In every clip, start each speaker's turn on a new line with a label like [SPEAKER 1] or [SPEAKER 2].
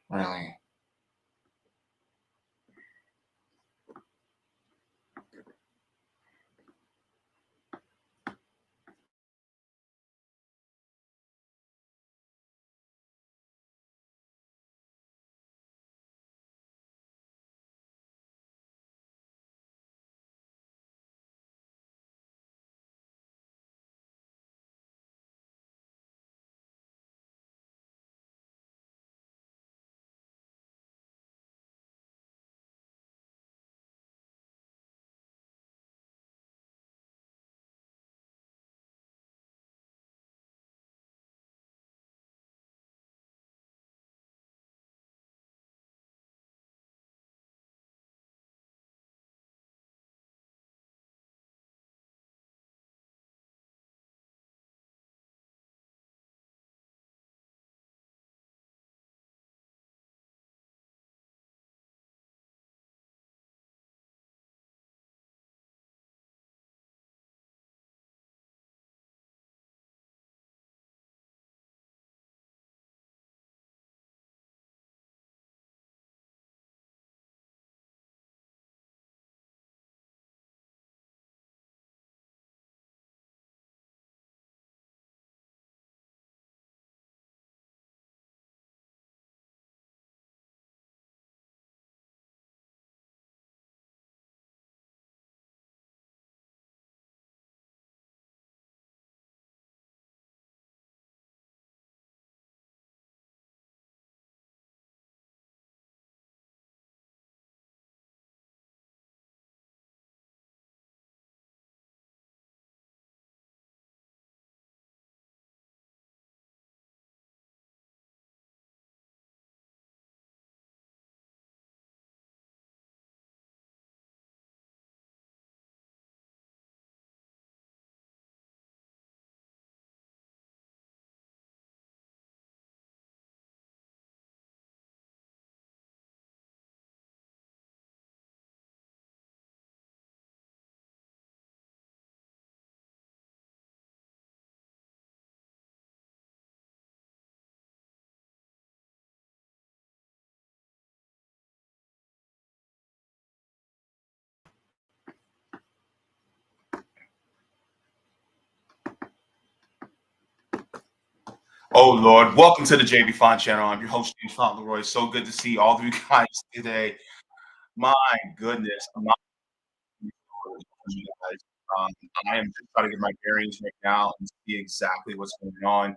[SPEAKER 1] Really? Oh Lord, welcome to the Jaybefaunt channel. I'm your host, Jaybefaunt Leroy. So good to see all of you guys today. My goodness, I'm not you guys. Um, I am just trying to get my bearings right now and see exactly what's going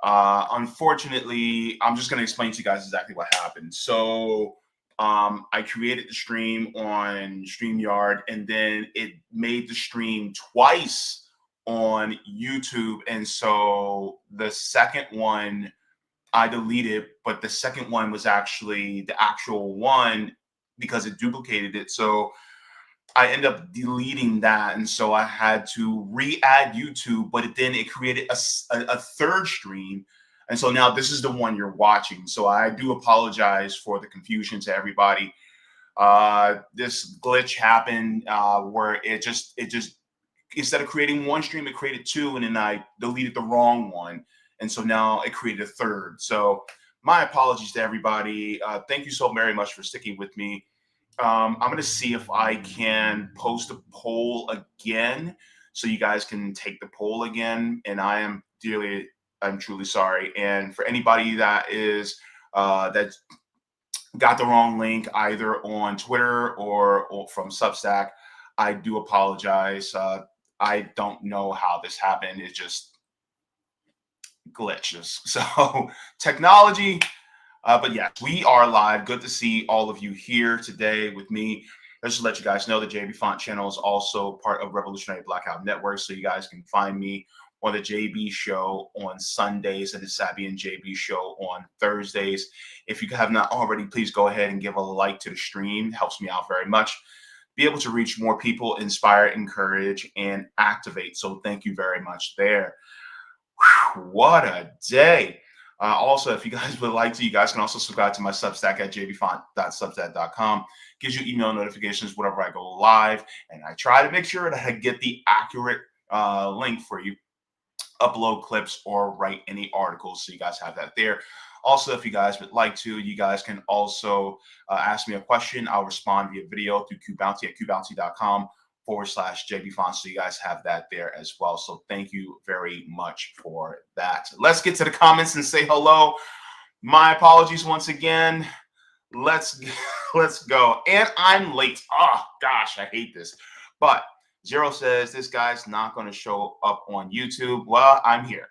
[SPEAKER 1] on. Unfortunately, I'm just going to explain to you guys exactly what happened. So, I created the stream on StreamYard, and then it made the stream twice on YouTube. And so the second one I deleted, but the second one was actually the actual one because it duplicated it. So I ended up deleting that, and so I had to re-add YouTube. But then it created a third stream, and so now this is the one you're watching. So I do apologize for the confusion to everybody. This glitch happened where it just instead of creating one stream, it created two, and then I deleted the wrong one, and so now it created a third. So my apologies to everybody. Thank you so very much for sticking with me. I'm going to see if I can post a poll again so you guys can take the poll again. And I'm truly sorry. And for anybody that got the wrong link either on Twitter or from Substack, I do apologize. I don't know how this happened. It just glitches. So technology. But yes, we are live. Good to see all of you here today with me. Just to let you guys know, the Jaybefaunt channel is also part of Revolutionary Blackout Network, so you guys can find me on the JB Show on Sundays and the Sabby and JB Show on Thursdays. If you have not already, please go ahead and give a like to the stream. It helps me out very much. Be able to reach more people, inspire, encourage, and activate. So thank you very much there. Whew, what a day. Also, if you guys would like to, you guys can also subscribe to my Substack at jaybefaunt.substack.com. Gives you email notifications whenever I go live. And I try to make sure that I get the accurate link for you. Upload clips or write any articles, so you guys have that there. Also, if you guys would like to, you guys can also ask me a question. I'll respond via video through QBounty at qbounty.com/Jaybefaunt. So you guys have that there as well. So thank you very much for that. Let's get to the comments and say hello. My apologies once again. Let's go. And I'm late. Oh gosh, I hate this. But Zero says this guy's not going to show up on YouTube. Well, I'm here.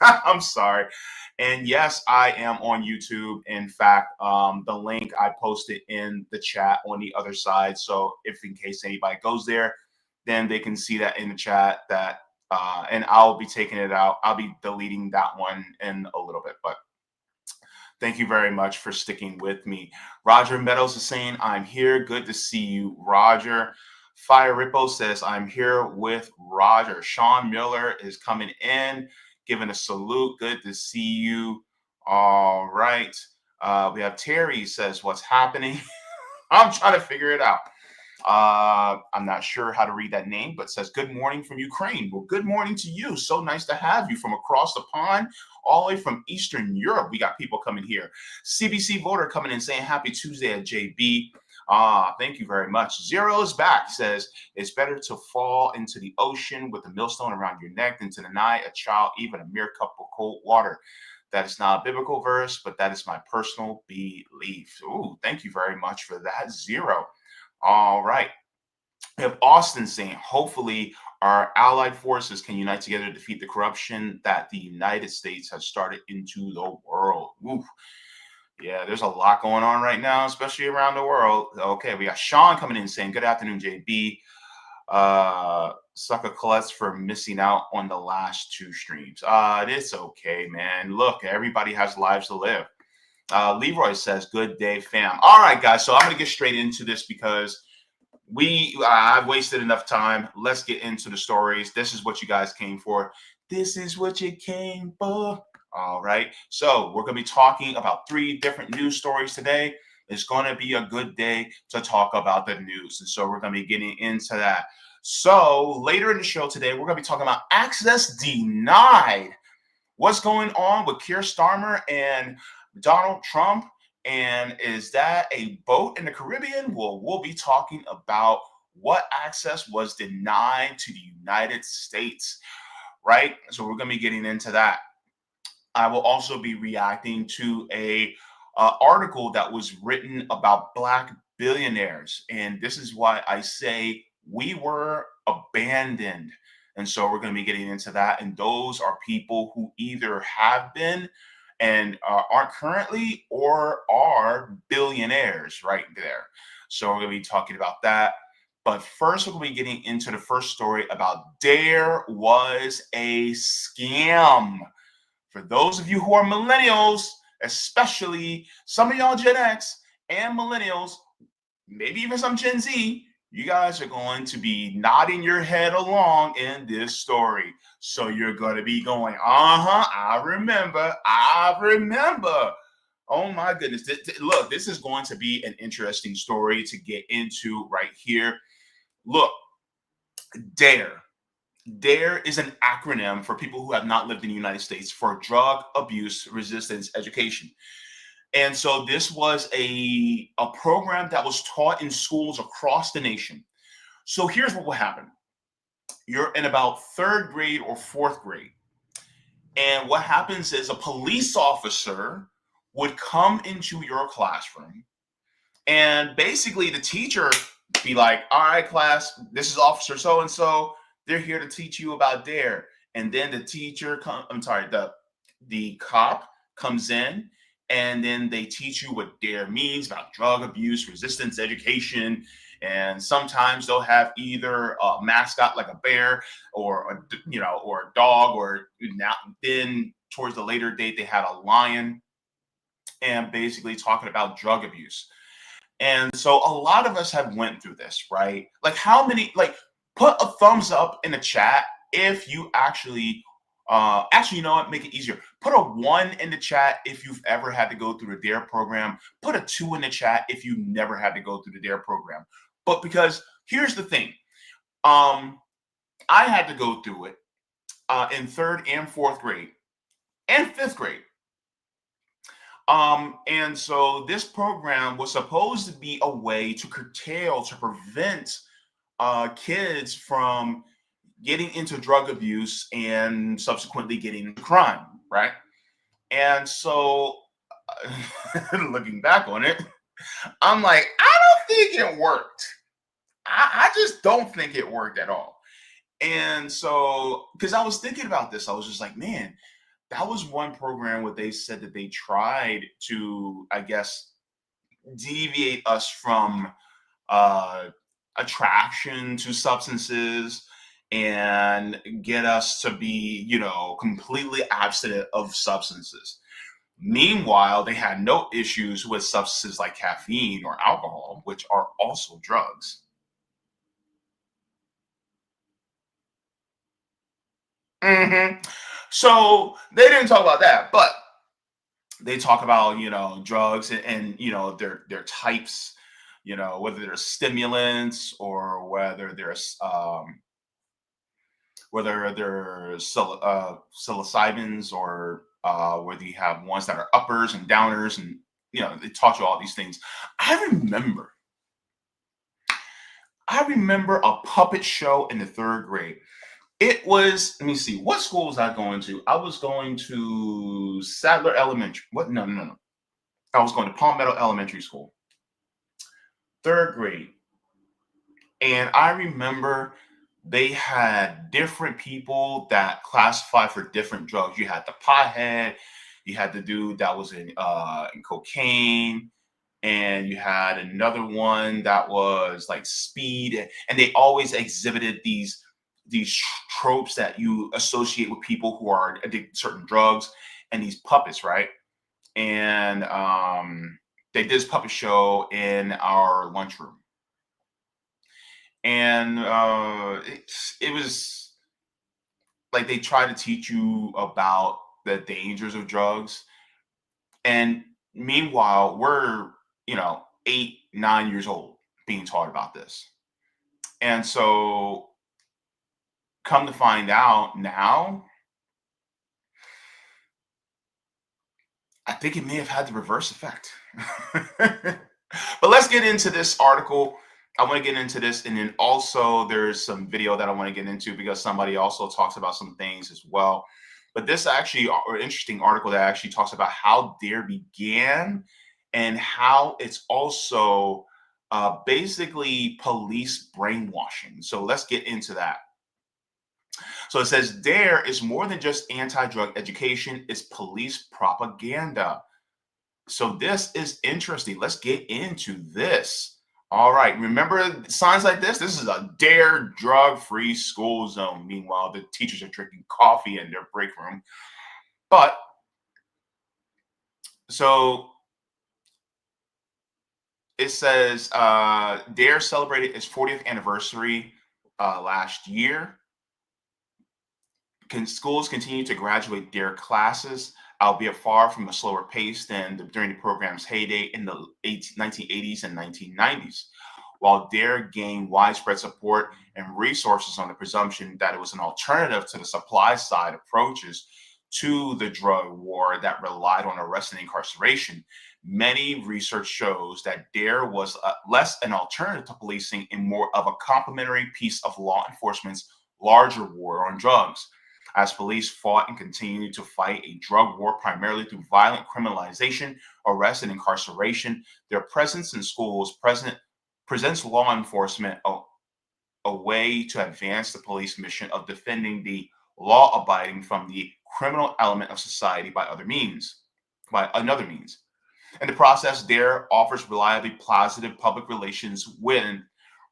[SPEAKER 1] I'm sorry. And yes, I am on YouTube. In fact, the link I posted in the chat on the other side. So if in case anybody goes there, then they can see that in the chat that, and I'll be taking it out. I'll be deleting that one in a little bit, but thank you very much for sticking with me. Roger Meadows is saying, I'm here. Good to see you, Roger. Fire Rippo says, I'm here with Roger. Sean Miller is coming in, giving a salute. Good to see you. All right. We have Terry says, what's happening? I'm trying to figure it out. I'm not sure how to read that name, but says, good morning from Ukraine. Well, good morning to you. So nice to have you from across the pond, all the way from Eastern Europe. We got people coming here. CBC voter coming in saying, happy Tuesday at JB. Thank you very much. Zero is back. Says, it's better to fall into the ocean with a millstone around your neck than to deny a child even a mere cup of cold water. That is not a biblical verse, but that is my personal belief. Ooh, thank you very much for that, Zero. All right. We have Austin saying, hopefully our allied forces can unite together to defeat the corruption that the United States has started into the world. Ooh. Yeah, there's a lot going on right now, especially around the world. Okay, we got Sean coming in saying, good afternoon, JB. Sucker Colette's for missing out on the last two streams. It's okay, man. Look, everybody has lives to live. Leroy says, good day, fam. All right, guys, so I'm going to get straight into this because I've wasted enough time. Let's get into the stories. This is what you guys came for. This is what you came for. All right. So we're going to be talking about 3 different news stories today. It's going to be a good day to talk about the news. And so we're going to be getting into that. So later in the show today, we're going to be talking about access denied. What's going on with Keir Starmer and Donald Trump? And is that a boat in the Caribbean? Well, we'll be talking about what access was denied to the United States, right? So we're going to be getting into that. I will also be reacting to a article that was written about Black billionaires. And this is why I say we were abandoned. And so we're going to be getting into that. And those are people who either have been and aren't currently or are billionaires right there. So we're going to be talking about that. But first, we're going to be getting into the first story about there was a scam. For those of you who are millennials, especially some of y'all Gen X and millennials, maybe even some Gen Z, you guys are going to be nodding your head along in this story. So you're going to be going, I remember. Oh my goodness. Look, this is going to be an interesting story to get into right here. Look, DARE. DARE is an acronym for people who have not lived in the United States for Drug Abuse Resistance Education. And so this was a program that was taught in schools across the nation. So here's what will happen. You're in about 3rd grade or 4th grade. And what happens is a police officer would come into your classroom. And basically the teacher be like, all right, class, this is Officer so-and-so. They're here to teach you about DARE. And then the cop comes in and then they teach you what DARE means about drug abuse, resistance education. And sometimes they'll have either a mascot like a bear or a dog, or now then towards the later date, they had a lion, and basically talking about drug abuse. And so a lot of us have went through this, right? Like how many, put a thumbs up in the chat if you actually, you know what, make it easier. Put a 1 in the chat if you've ever had to go through the DARE program. Put a 2 in the chat if you never had to go through the DARE program. But because here's the thing, I had to go through it in third and fourth grade and fifth grade. And so this program was supposed to be a way to curtail, to prevent kids from getting into drug abuse and subsequently getting into crime, right? And so, looking back on it, I'm like, I don't think it worked. I just don't think it worked at all. And so, because I was thinking about this, I was just like, man, that was one program where they said that they tried to, I guess, deviate us from uh, attraction to substances and get us to be, completely abstinent of substances. Meanwhile, they had no issues with substances like caffeine or alcohol, which are also drugs. hmm So they didn't talk about that, but they talk about drugs and their types, whether they're stimulants or whether they're psilocybins or whether you have ones that are uppers and downers, and they taught you all these things. I remember I remember a puppet show in the third grade. It was, let me see, what school was I going to? I was going to Sadler Elementary. What? No, no, no. I was going to Palmetto Elementary School, third grade. And I remember they had different people that classified for different drugs. You had the pothead, you had the dude that was in cocaine, and you had another one that was like speed. And they always exhibited these tropes that you associate with people who are addicted to certain drugs and these puppets, right? And they did this puppet show in our lunchroom, and it was like they try to teach you about the dangers of drugs, and meanwhile we're 8, 9 years old being taught about this. And so, come to find out now, I think it may have had the reverse effect. But let's get into this article. I want to get into this, and then also there's some video that I want to get into because somebody also talks about some things as well. But this actually an interesting article that actually talks about how DARE began and how it's also basically police brainwashing. So let's get into that. So it says DARE is more than just anti-drug education, it's police propaganda. So this is interesting. Let's get into this. All right. Remember signs like this? This is a DARE drug-free school zone. Meanwhile, the teachers are drinking coffee in their break room. But so it says DARE celebrated its 40th anniversary last year. Schools continue to graduate DARE classes, albeit far from a slower pace than during the program's heyday in the 1980s and 1990s. While DARE gained widespread support and resources on the presumption that it was an alternative to the supply side approaches to the drug war that relied on arrest and incarceration, many research shows that DARE was less an alternative to policing and more of a complementary piece of law enforcement's larger war on drugs. As police fought and continue to fight a drug war primarily through violent criminalization, arrest, and incarceration, their presence in schools presents law enforcement a way to advance the police mission of defending the law abiding from the criminal element of society by another means. In the process, DARE offers reliably positive public relations when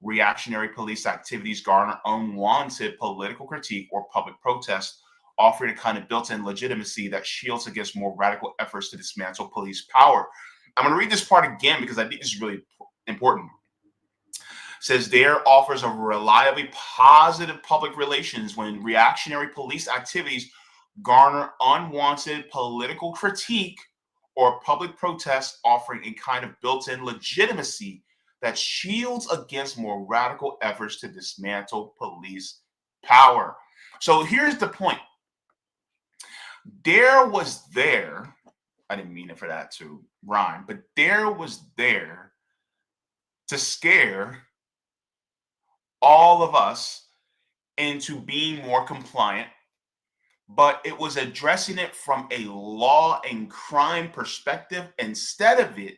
[SPEAKER 1] reactionary police activities garner unwanted political critique or public protest, offering a kind of built-in legitimacy that shields against more radical efforts to dismantle police power. I'm going to read this part again because I think it's really important. It says DARE offers a reliably positive public relations when reactionary police activities garner unwanted political critique or public protest, offering a kind of built-in legitimacy that shields against more radical efforts to dismantle police Power. So here's the point. Dare was there. I didn't mean it for that to rhyme, but Dare was there to scare all of us into being more compliant, but it was addressing it from a law and crime perspective instead of it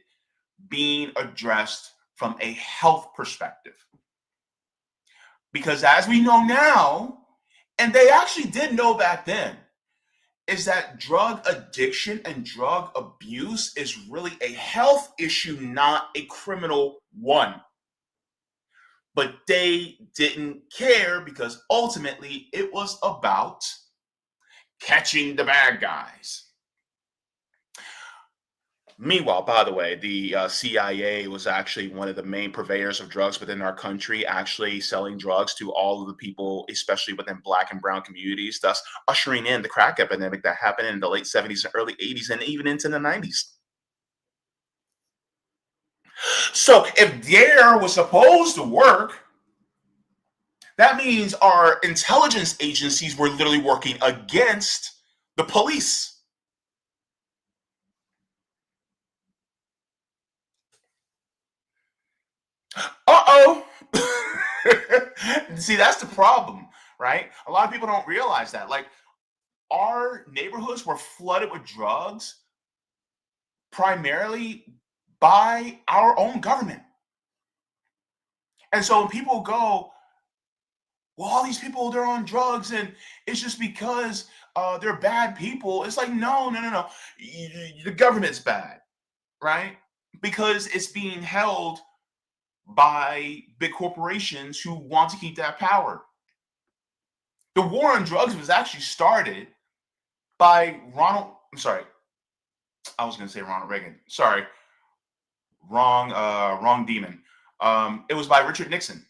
[SPEAKER 1] being addressed from a health perspective. Because as we know now, and they actually did know back then, is that drug addiction and drug abuse is really a health issue, not a criminal one. But they didn't care because ultimately it was about catching the bad guys. Meanwhile, by the way, the CIA was actually one of the main purveyors of drugs within our country, actually selling drugs to all of the people, especially within Black and brown communities, thus ushering in the crack epidemic that happened in the late 70s and early 80s and even into the 90s. So if DARE was supposed to work, that means our intelligence agencies were literally working against the police. Uh-oh. See, that's the problem, right? A lot of people don't realize that. Like, our neighborhoods were flooded with drugs primarily by our own government. And so when people go, well, all these people, they're on drugs and it's just because they're bad people. It's like, no. The government's bad, right? Because it's being held by big corporations who want to keep that power. The war on drugs was actually started by Ronald. I'm sorry, I was going to say Ronald Reagan. Sorry, wrong demon. It was by Richard Nixon.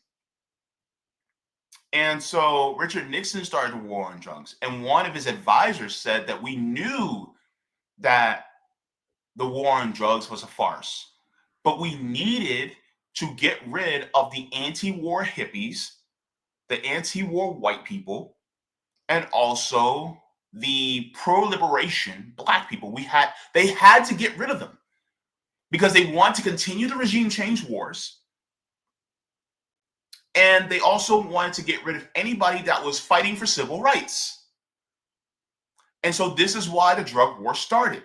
[SPEAKER 1] And so Richard Nixon started the war on drugs, and one of his advisors said that we knew that the war on drugs was a farce, but we needed to get rid of the anti-war hippies, the anti-war white people, and also the pro-liberation Black people. They had to get rid of them because they want to continue the regime change wars. And they also wanted to get rid of anybody that was fighting for civil rights. And so this is why the drug war started.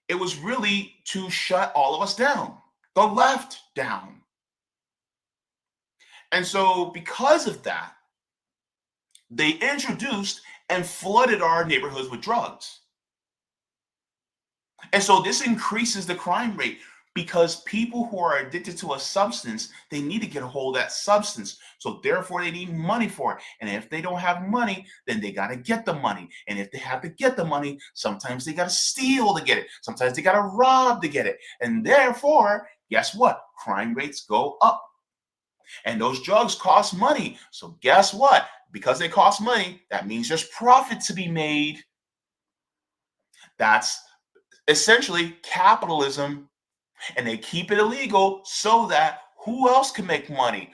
[SPEAKER 1] It was really to shut all of us down, the left down. And so because of that, they introduced and flooded our neighborhoods with drugs. And so this increases the crime rate because people who are addicted to a substance, they need to get a hold of that substance. So therefore they need money for it. And if they don't have money, then they got to get the money. And if they have to get the money, sometimes they got to steal to get it. Sometimes they got to rob to get it. And therefore, guess what? Crime rates go up. And those drugs cost money. So guess what? Because they cost money, that means there's profit to be made. That's essentially capitalism. And they keep it illegal so that who else can make money?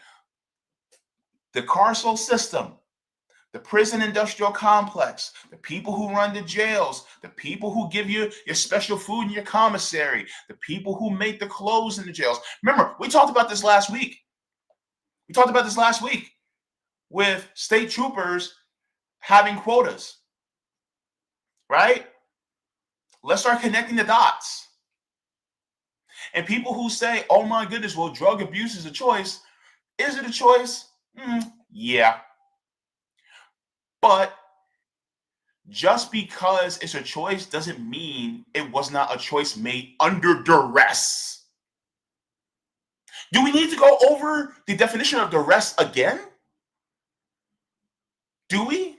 [SPEAKER 1] The carceral system, the prison industrial complex, the people who run the jails, the people who give you your special food in your commissary, the people who make the clothes in the jails. Remember, we talked about this last week. With state troopers having quotas, right? Let's start connecting the dots. And people who say, oh my goodness, well, drug abuse is a choice. Is it a choice? Yeah. But just because it's a choice doesn't mean it was not a choice made under duress. Do we need to go over the definition of duress again? Do we?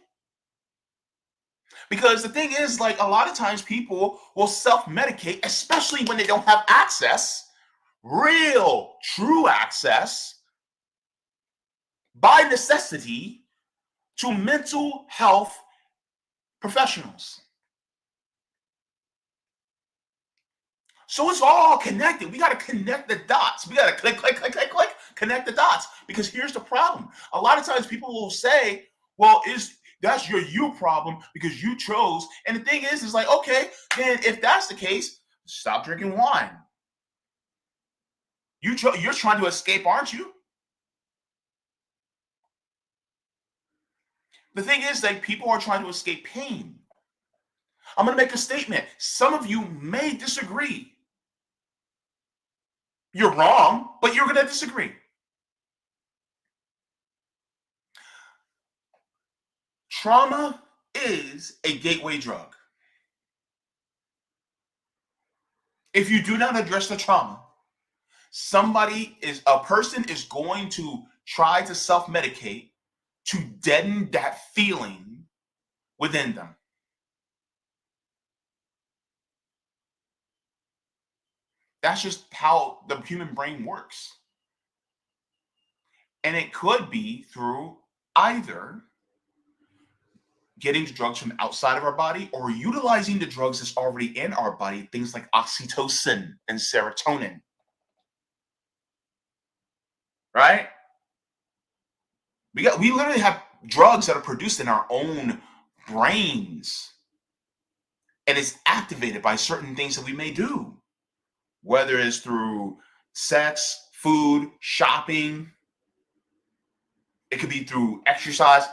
[SPEAKER 1] Because the thing is, like, a lot of times people will self-medicate, especially when they don't have access, real, true access, by necessity, to mental health professionals. So it's all connected. We got to connect the dots. We got to click, connect the dots. Because here's the problem. A lot of times people will say, Well, that's your you problem because you chose. And the thing is like, okay, then if that's the case, stop drinking wine. You're trying to escape, aren't you? The thing is, like, people are trying to escape pain. I'm going to make a statement. Some of you may disagree. You're wrong, but you're going to disagree. Trauma is a gateway drug. If you do not address the trauma, a person is going to try to self-medicate to deaden that feeling within them. That's just how the human brain works. And it could be through either getting the drugs from outside of our body or utilizing the drugs that's already in our body, things like oxytocin and serotonin. Right? We literally have drugs that are produced in our own brains. And it's activated by certain things that we may do, whether it's through sex, food, shopping. It could be through exercise.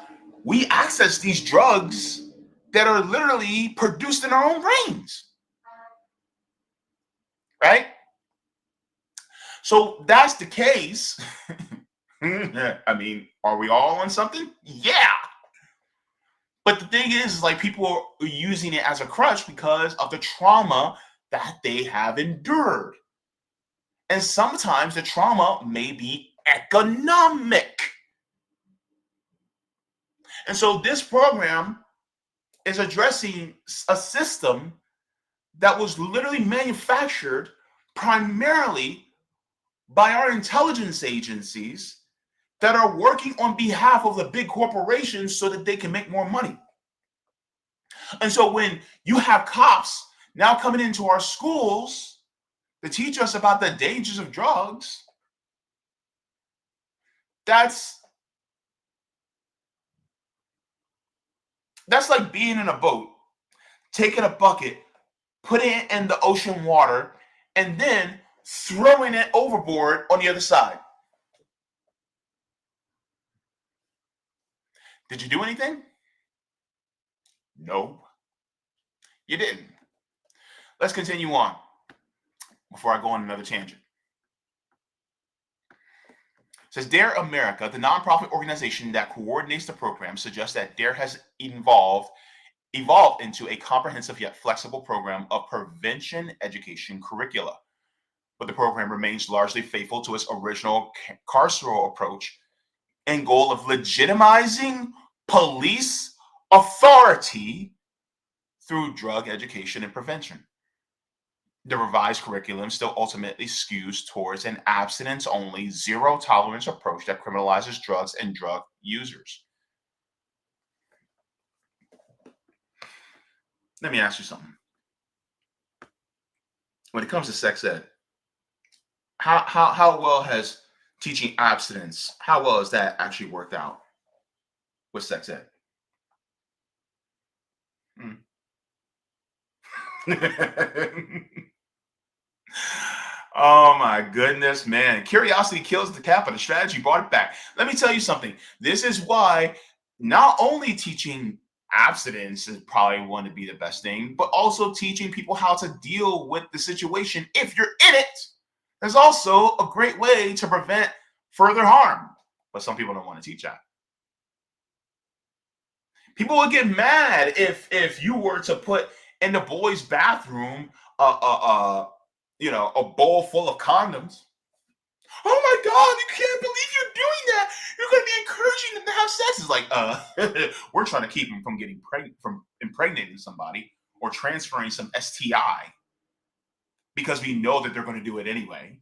[SPEAKER 1] We access these drugs that are literally produced in our own brains. Right? So that's the case. I mean, are we all on something? Yeah. But the thing is like people are using it as a crutch because of the trauma that they have endured. And sometimes the trauma may be economic. And so this program is addressing a system that was literally manufactured primarily by our intelligence agencies that are working on behalf of the big corporations so that they can make more money. And so when you have cops now coming into our schools to teach us about the dangers of drugs, that's like being in a boat, taking a bucket, putting it in the ocean water, and then throwing it overboard on the other side. Did you do anything? No, you didn't. Let's continue on before I go on another tangent. It says Dare America, the nonprofit organization that coordinates the program, suggests that Dare has evolved into a comprehensive yet flexible program of prevention education curricula. But the program remains largely faithful to its original carceral approach and goal of legitimizing police authority through drug education and prevention. The revised curriculum still ultimately skews towards an abstinence-only, zero-tolerance approach that criminalizes drugs and drug users. Let me ask you something. When it comes to sex ed, how well has teaching abstinence, how well has that actually worked out with sex ed? Oh my goodness, man. Curiosity kills the cat, but the strategy brought it back. Let me tell you something. This is why not only teaching abstinence is probably one to be the best thing, but also teaching people how to deal with the situation if you're in it. There's also a great way to prevent further harm. But some people don't want to teach that. People would get mad if you were to put in the boys' bathroom a bowl full of condoms. Oh my God, you can't believe you're doing that. You're going to be encouraging them to have sex. It's like, we're trying to keep them from getting pregnant, from impregnating somebody or transferring some STI because we know that they're going to do it anyway.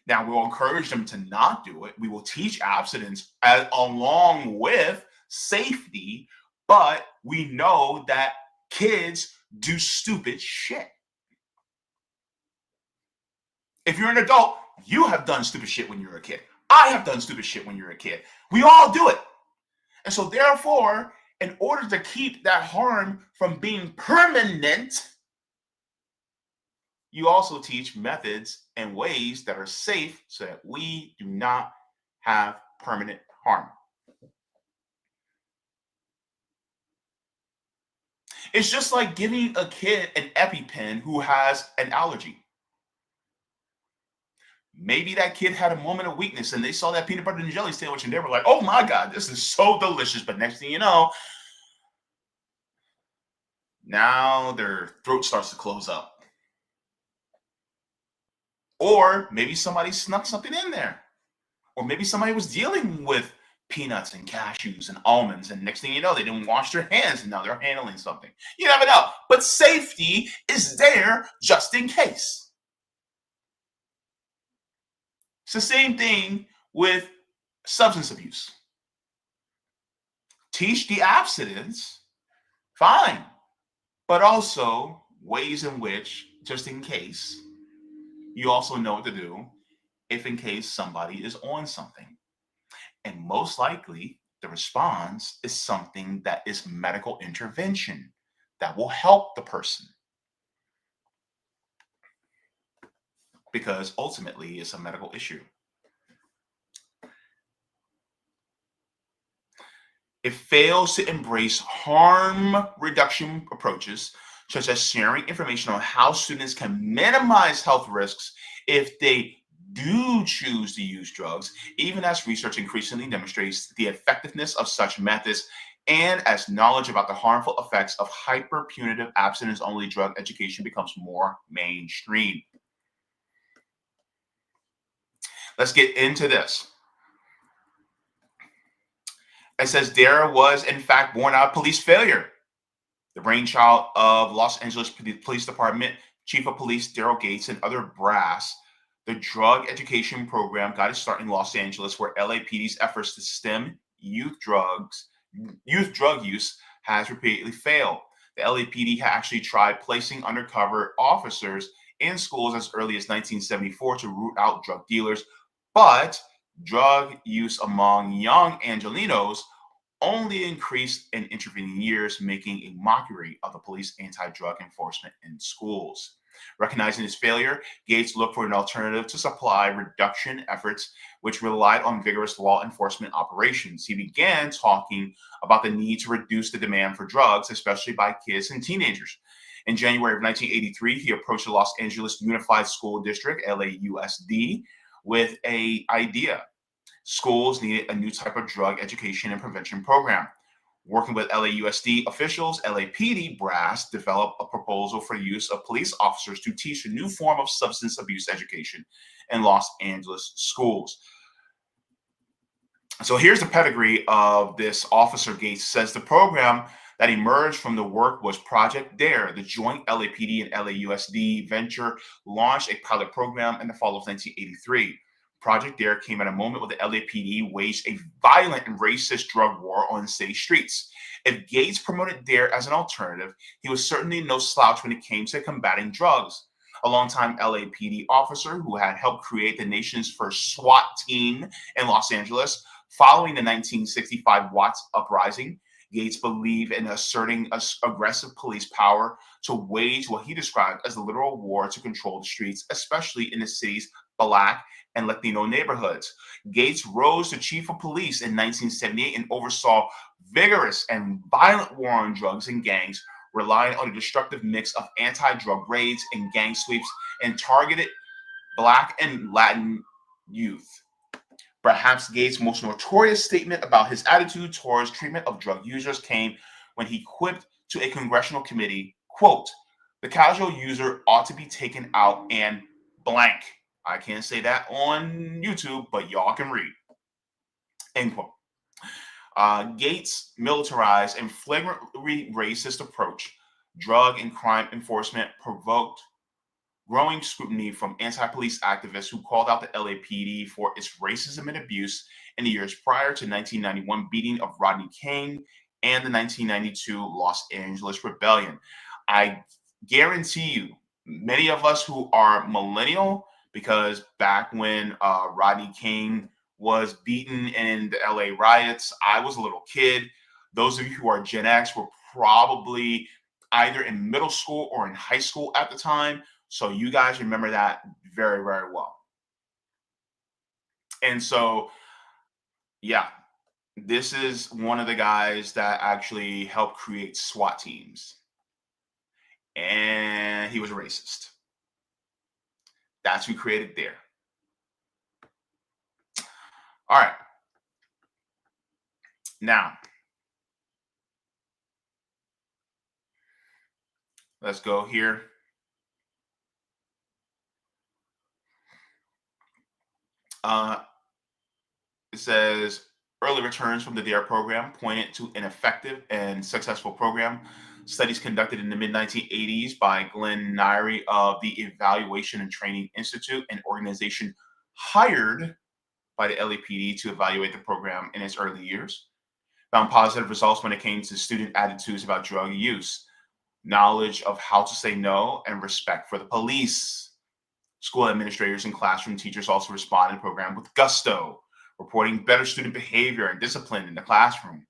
[SPEAKER 1] Now, we'll encourage them to not do it. We will teach abstinence along with safety, but we know that kids do stupid shit. If you're an adult, you have done stupid shit when you were a kid. I have done stupid shit when you were a kid. We all do it. And so therefore, in order to keep that harm from being permanent, you also teach methods and ways that are safe so that we do not have permanent harm. It's just like giving a kid an EpiPen who has an allergy. Maybe that kid had a moment of weakness and they saw that peanut butter and jelly sandwich and they were like, oh my God, this is so delicious. But next thing you know, now their throat starts to close up. Or maybe somebody snuck something in there. Or maybe somebody was dealing with peanuts and cashews and almonds, and next thing you know, they didn't wash their hands and now they're handling something. You never know. But safety is there just in case. It's the same thing with substance abuse. Teach the abstinence, fine, but also ways in which, just in case, you also know what to do if in case somebody is on something. And most likely, the response is something that is medical intervention that will help the person. Because ultimately, it's a medical issue. It fails to embrace harm reduction approaches, such as sharing information on how students can minimize health risks if they do choose to use drugs, even as research increasingly demonstrates the effectiveness of such methods and as knowledge about the harmful effects of hyper-punitive abstinence-only drug education becomes more mainstream. Let's get into this. It says Dare was, in fact, born out of police failure. The brainchild of Los Angeles Police Department Chief of Police Daryl Gates and other brass, the drug education program got its start in Los Angeles, where LAPD's efforts to stem youth drug use has repeatedly failed. The LAPD had actually tried placing undercover officers in schools as early as 1974 to root out drug dealers, but drug use among young Angelenos only increased in intervening years, making a mockery of the police anti-drug enforcement in schools. Recognizing his failure, Gates looked for an alternative to supply reduction efforts, which relied on vigorous law enforcement operations. He began talking about the need to reduce the demand for drugs, especially by kids and teenagers. In January of 1983, he approached the Los Angeles Unified School District, LAUSD, with an idea. Schools needed a new type of drug education and prevention program. Working with LAUSD officials, LAPD brass developed a proposal for the use of police officers to teach a new form of substance abuse education in Los Angeles schools. So here's the pedigree of this officer. Gates says the program that emerged from the work was Project DARE. The joint LAPD and LAUSD venture launched a pilot program in the fall of 1983. Project DARE came at a moment when the LAPD waged a violent and racist drug war on city streets. If Gates promoted DARE as an alternative, he was certainly no slouch when it came to combating drugs. A longtime LAPD officer who had helped create the nation's first SWAT team in Los Angeles following the 1965 Watts uprising, Gates believed in asserting aggressive police power to wage what he described as a literal war to control the streets, especially in the city's Black and Latino neighborhoods. Gates rose to chief of police in 1978 and oversaw vigorous and violent war on drugs and gangs, relying on a destructive mix of anti-drug raids and gang sweeps and targeted Black and Latin youth. Perhaps Gates' most notorious statement about his attitude towards treatment of drug users came when he quipped to a congressional committee, quote, "The casual user ought to be taken out and blank." I can't say that on YouTube, but y'all can read. End quote. Gates' militarized and flagrantly racist approach, drug and crime enforcement, provoked growing scrutiny from anti-police activists who called out the LAPD for its racism and abuse in the years prior to 1991 beating of Rodney King and the 1992 Los Angeles Rebellion. I guarantee you, many of us who are millennial, because back when Rodney King was beaten in the LA riots. I was a little kid. Those of you who are Gen X were probably either in middle school or in high school at the time. So you guys remember that very, very well. And so, yeah, this is one of the guys that actually helped create SWAT teams. And he was a racist. That's who created Dare. All right. Now, let's go here. It says early returns from the DARE program pointed to an effective and successful program. Studies conducted in the mid 1980s by Glenn Nairi of the Evaluation and Training Institute, an organization hired by the LAPD to evaluate the program in its early years, found positive results when it came to student attitudes about drug use, knowledge of how to say no, and respect for the police. School administrators and classroom teachers also responded to the program with gusto, reporting better student behavior and discipline in the classroom.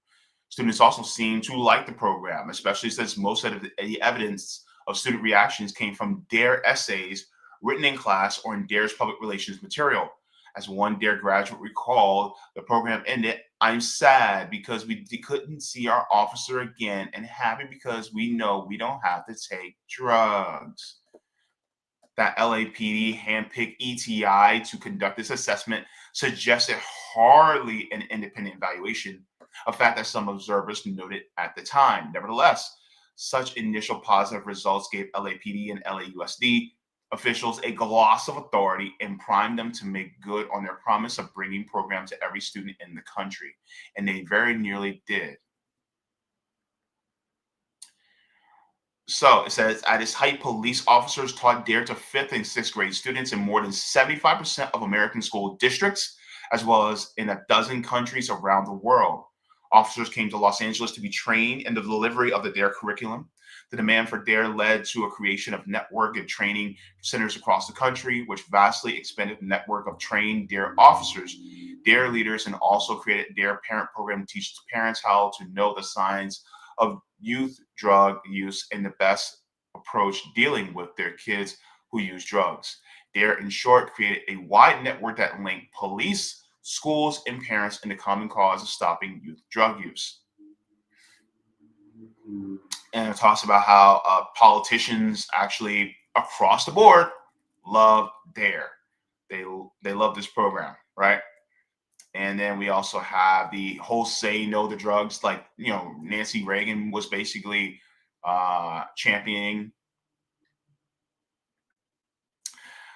[SPEAKER 1] Students also seemed to like the program, especially since most of the evidence of student reactions came from DARE essays written in class or in DARE's public relations material. As one DARE graduate recalled, the program ended, "I'm sad because we couldn't see our officer again, and happy because we know we don't have to take drugs." That LAPD handpicked ETI to conduct this assessment suggested hardly an independent evaluation, a fact that some observers noted at the time. Nevertheless, such initial positive results gave LAPD and LAUSD officials a gloss of authority and primed them to make good on their promise of bringing programs to every student in the country. And they very nearly did. So it says, at its height, police officers taught DARE to 5th and 6th grade students in more than 75% of American school districts, as well as in a dozen countries around the world. Officers came to Los Angeles to be trained in the delivery of the DARE curriculum. The demand for DARE led to a creation of network and training centers across the country, which vastly expanded the network of trained DARE officers, DARE leaders, and also created DARE parent program to teach parents how to know the signs of youth drug use and the best approach dealing with their kids who use drugs. DARE, in short, created a wide network that linked police, schools, and parents in the common cause of stopping youth drug use. And it talks about how politicians actually across the board love DARE. They love this program, right? And then we also have the whole say no to drugs, like, Nancy Reagan was basically championing.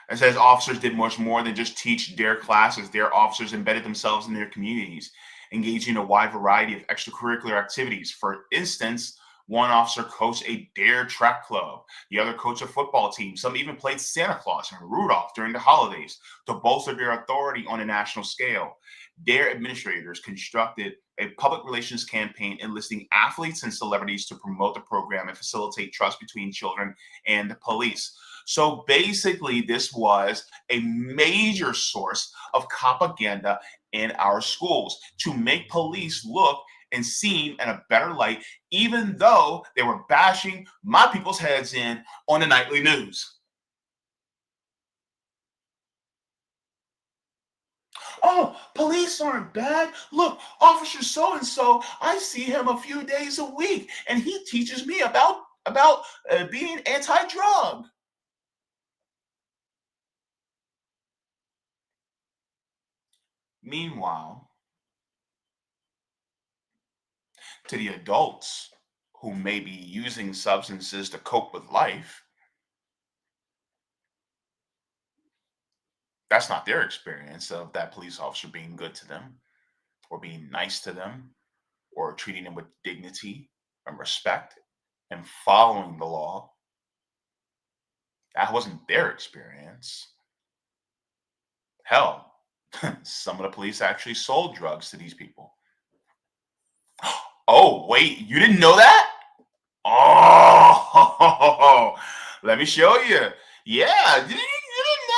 [SPEAKER 1] It says officers did much more than just teach DARE classes. DARE officers embedded themselves in their communities, engaging in a wide variety of extracurricular activities. For instance, one officer coached a DARE track club. The other coached a football team. Some even played Santa Claus and Rudolph during the holidays to bolster their authority on a national scale. DARE administrators constructed a public relations campaign enlisting athletes and celebrities to promote the program and facilitate trust between children and the police. So basically, this was a major source of propaganda in our schools to make police look and seem in a better light, even though they were bashing my people's heads in on the nightly news. Oh, police aren't bad. Look, Officer so-and-so, I see him a few days a week, and he teaches me about being anti-drug. Meanwhile, to the adults who may be using substances to cope with life, that's not their experience of that police officer being good to them or being nice to them or treating them with dignity and respect and following the law. That wasn't their experience. Hell, some of the police actually sold drugs to these people. Oh, wait, you didn't know that? Oh, let me show you. Yeah, you didn't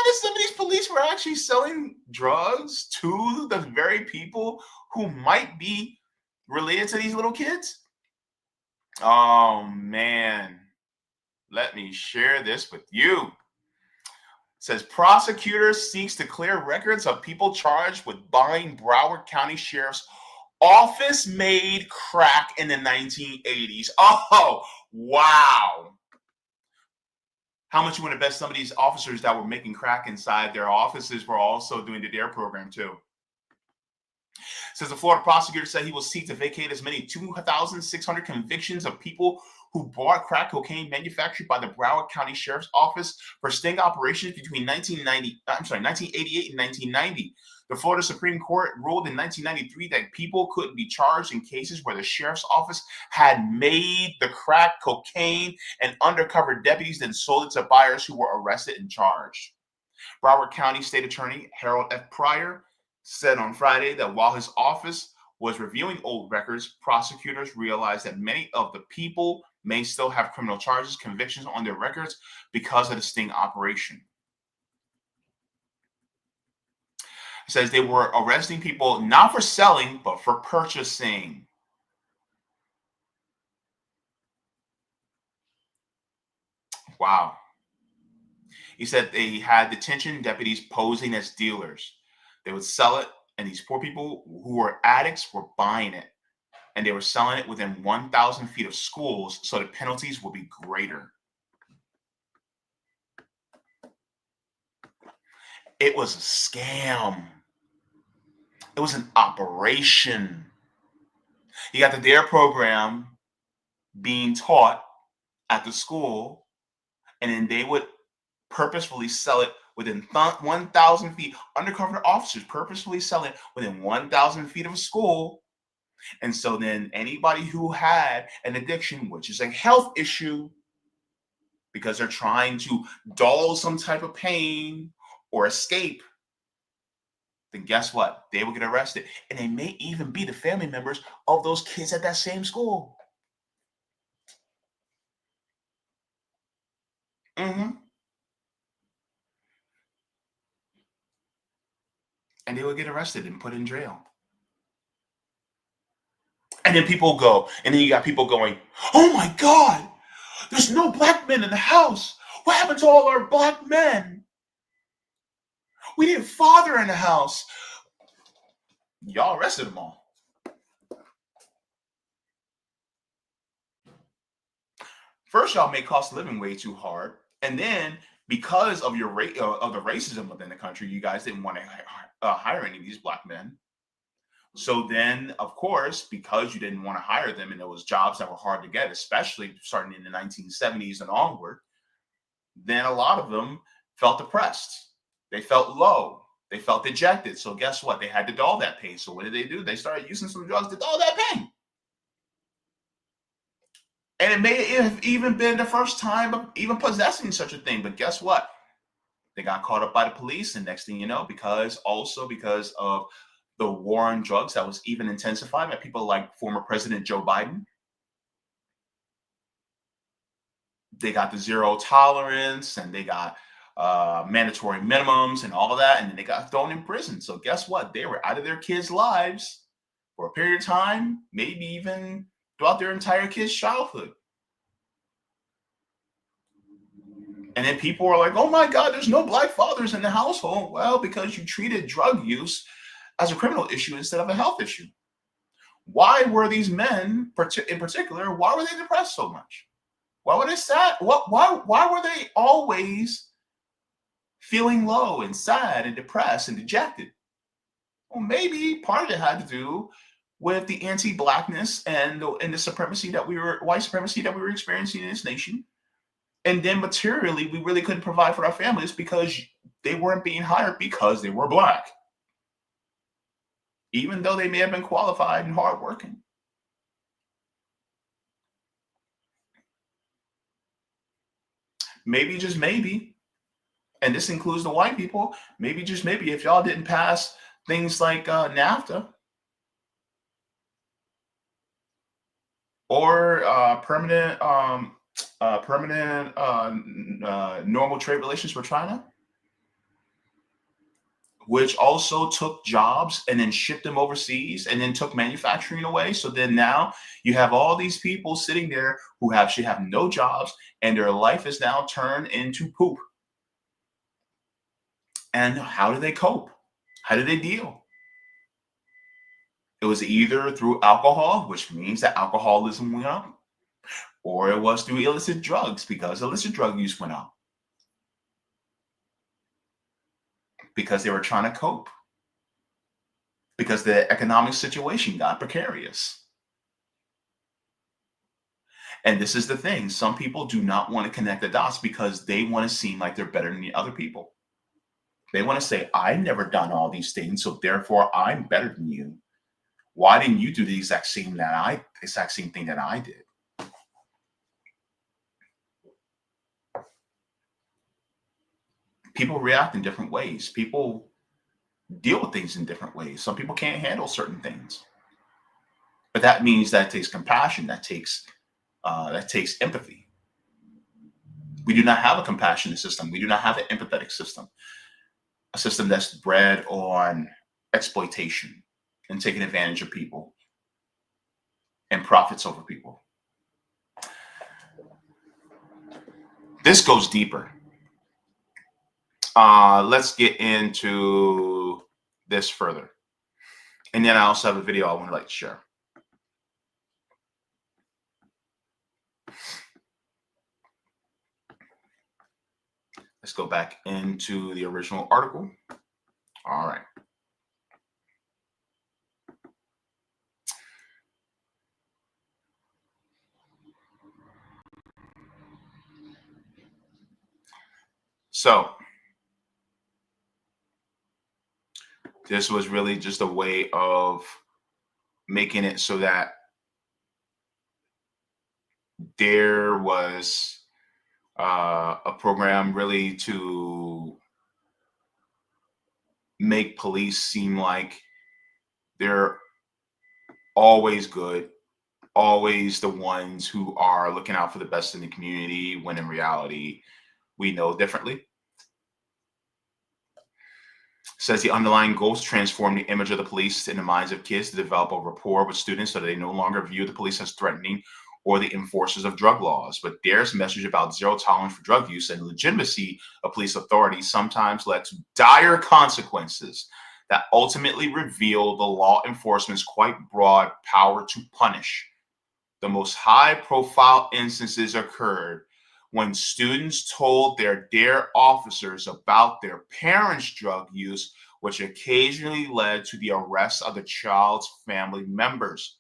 [SPEAKER 1] that some of these police were actually selling drugs to the very people who might be related to these little kids? Oh man, let me share this with you. It says prosecutor seeks to clear records of people charged with buying Broward County Sheriff's office made crack in the 1980s. Oh, wow. How much you want to bet some of these officers that were making crack inside their offices were also doing the DARE program too? Says the Florida prosecutor said he will seek to vacate as many 2,600 convictions of people who bought crack cocaine manufactured by the Broward County Sheriff's Office for sting operations between 1988 and 1990. The Florida Supreme Court ruled in 1993 that people could be charged in cases where the sheriff's office had made the crack cocaine and undercover deputies then sold it to buyers who were arrested and charged. Broward County State Attorney Harold F. Pryor said on Friday that while his office was reviewing old records, prosecutors realized that many of the people may still have criminal charges, convictions on their records because of the sting operation. It says they were arresting people not for selling, but for purchasing. Wow. He said they had detention deputies posing as dealers. They would sell it, and these poor people who were addicts were buying it, and they were selling it within 1,000 feet of schools, so the penalties will be greater. It was a scam. It was an operation. You got the DARE program being taught at the school, and then they would purposefully sell it within 1,000 feet. Undercover officers purposefully sell it within 1,000 feet of a school. And so then anybody who had an addiction, which is a health issue, because they're trying to dull some type of pain or escape, then guess what? They will get arrested. And they may even be the family members of those kids at that same school. And they will get arrested and put in jail. And then people go, and then you got people going, oh my God, there's no black men in the house. What happened to all our black men? We need a father in the house. Y'all arrested them all. First, y'all make cost of living way too hard. And then because of your of the racism within the country, you guys didn't want to hire any of these black men. So then, of course, because you didn't want to hire them, and there was jobs that were hard to get, especially starting in the 1970s and onward, then a lot of them felt depressed. They felt low. They felt dejected. So guess what? They had to dull that pain. So what did they do? They started using some drugs to dull that pain. And it may have even been the first time of even possessing such a thing. But guess what? They got caught up by the police. And next thing you know, because of the war on drugs that was even intensified by people like former President Joe Biden, they got the zero tolerance, and they got mandatory minimums and all of that, and then they got thrown in prison. So guess what? They were out of their kids' lives for a period of time, maybe even throughout their entire kids' childhood. And then people are like, oh my God, there's no black fathers in the household. Well, because you treated drug use as a criminal issue instead of a health issue. Why were these men, in particular, why were they depressed so much? Why were they sad? Why were they always feeling low and sad and depressed and dejected? Well, maybe part of it had to do with the anti-blackness and the supremacy that white supremacy that we were experiencing in this nation. And then materially, we really couldn't provide for our families because they weren't being hired because they were black, even though they may have been qualified and hardworking. Maybe, just maybe, and this includes the white people, maybe, just maybe, if y'all didn't pass things like NAFTA or permanent normal trade relations with China, which also took jobs and then shipped them overseas and then took manufacturing away. So then now you have all these people sitting there who actually have no jobs and their life is now turned into poop. And how do they cope? How do they deal? It was either through alcohol, which means that alcoholism went up, or it was through illicit drugs because illicit drug use went up because they were trying to cope, because the economic situation got precarious. And this is the thing. Some people do not want to connect the dots because they want to seem like they're better than the other people. They want to say, I've never done all these things, so therefore I'm better than you. Why didn't you do the exact same thing that I did? People react in different ways. People deal with things in different ways. Some people can't handle certain things. But that means that takes compassion, that takes empathy. We do not have a compassionate system. We do not have an empathetic system, a system that's bred on exploitation and taking advantage of people and profits over people. This goes deeper. Let's get into this further. And then I also have a video I would like to share. Let's go back into the original article. All right. So this was really just a way of making it so that there was a program really to make police seem like they're always good, always the ones who are looking out for the best in the community, when in reality, we know differently. Says the underlying goal is to transform the image of the police in the minds of kids to develop a rapport with students so that they no longer view the police as threatening or the enforcers of drug laws. But Dare's message about zero tolerance for drug use and legitimacy of police authority sometimes led to dire consequences that ultimately reveal the law enforcement's quite broad power to punish. The most high-profile instances occurred when students told their DARE officers about their parents' drug use, which occasionally led to the arrest of the child's family members.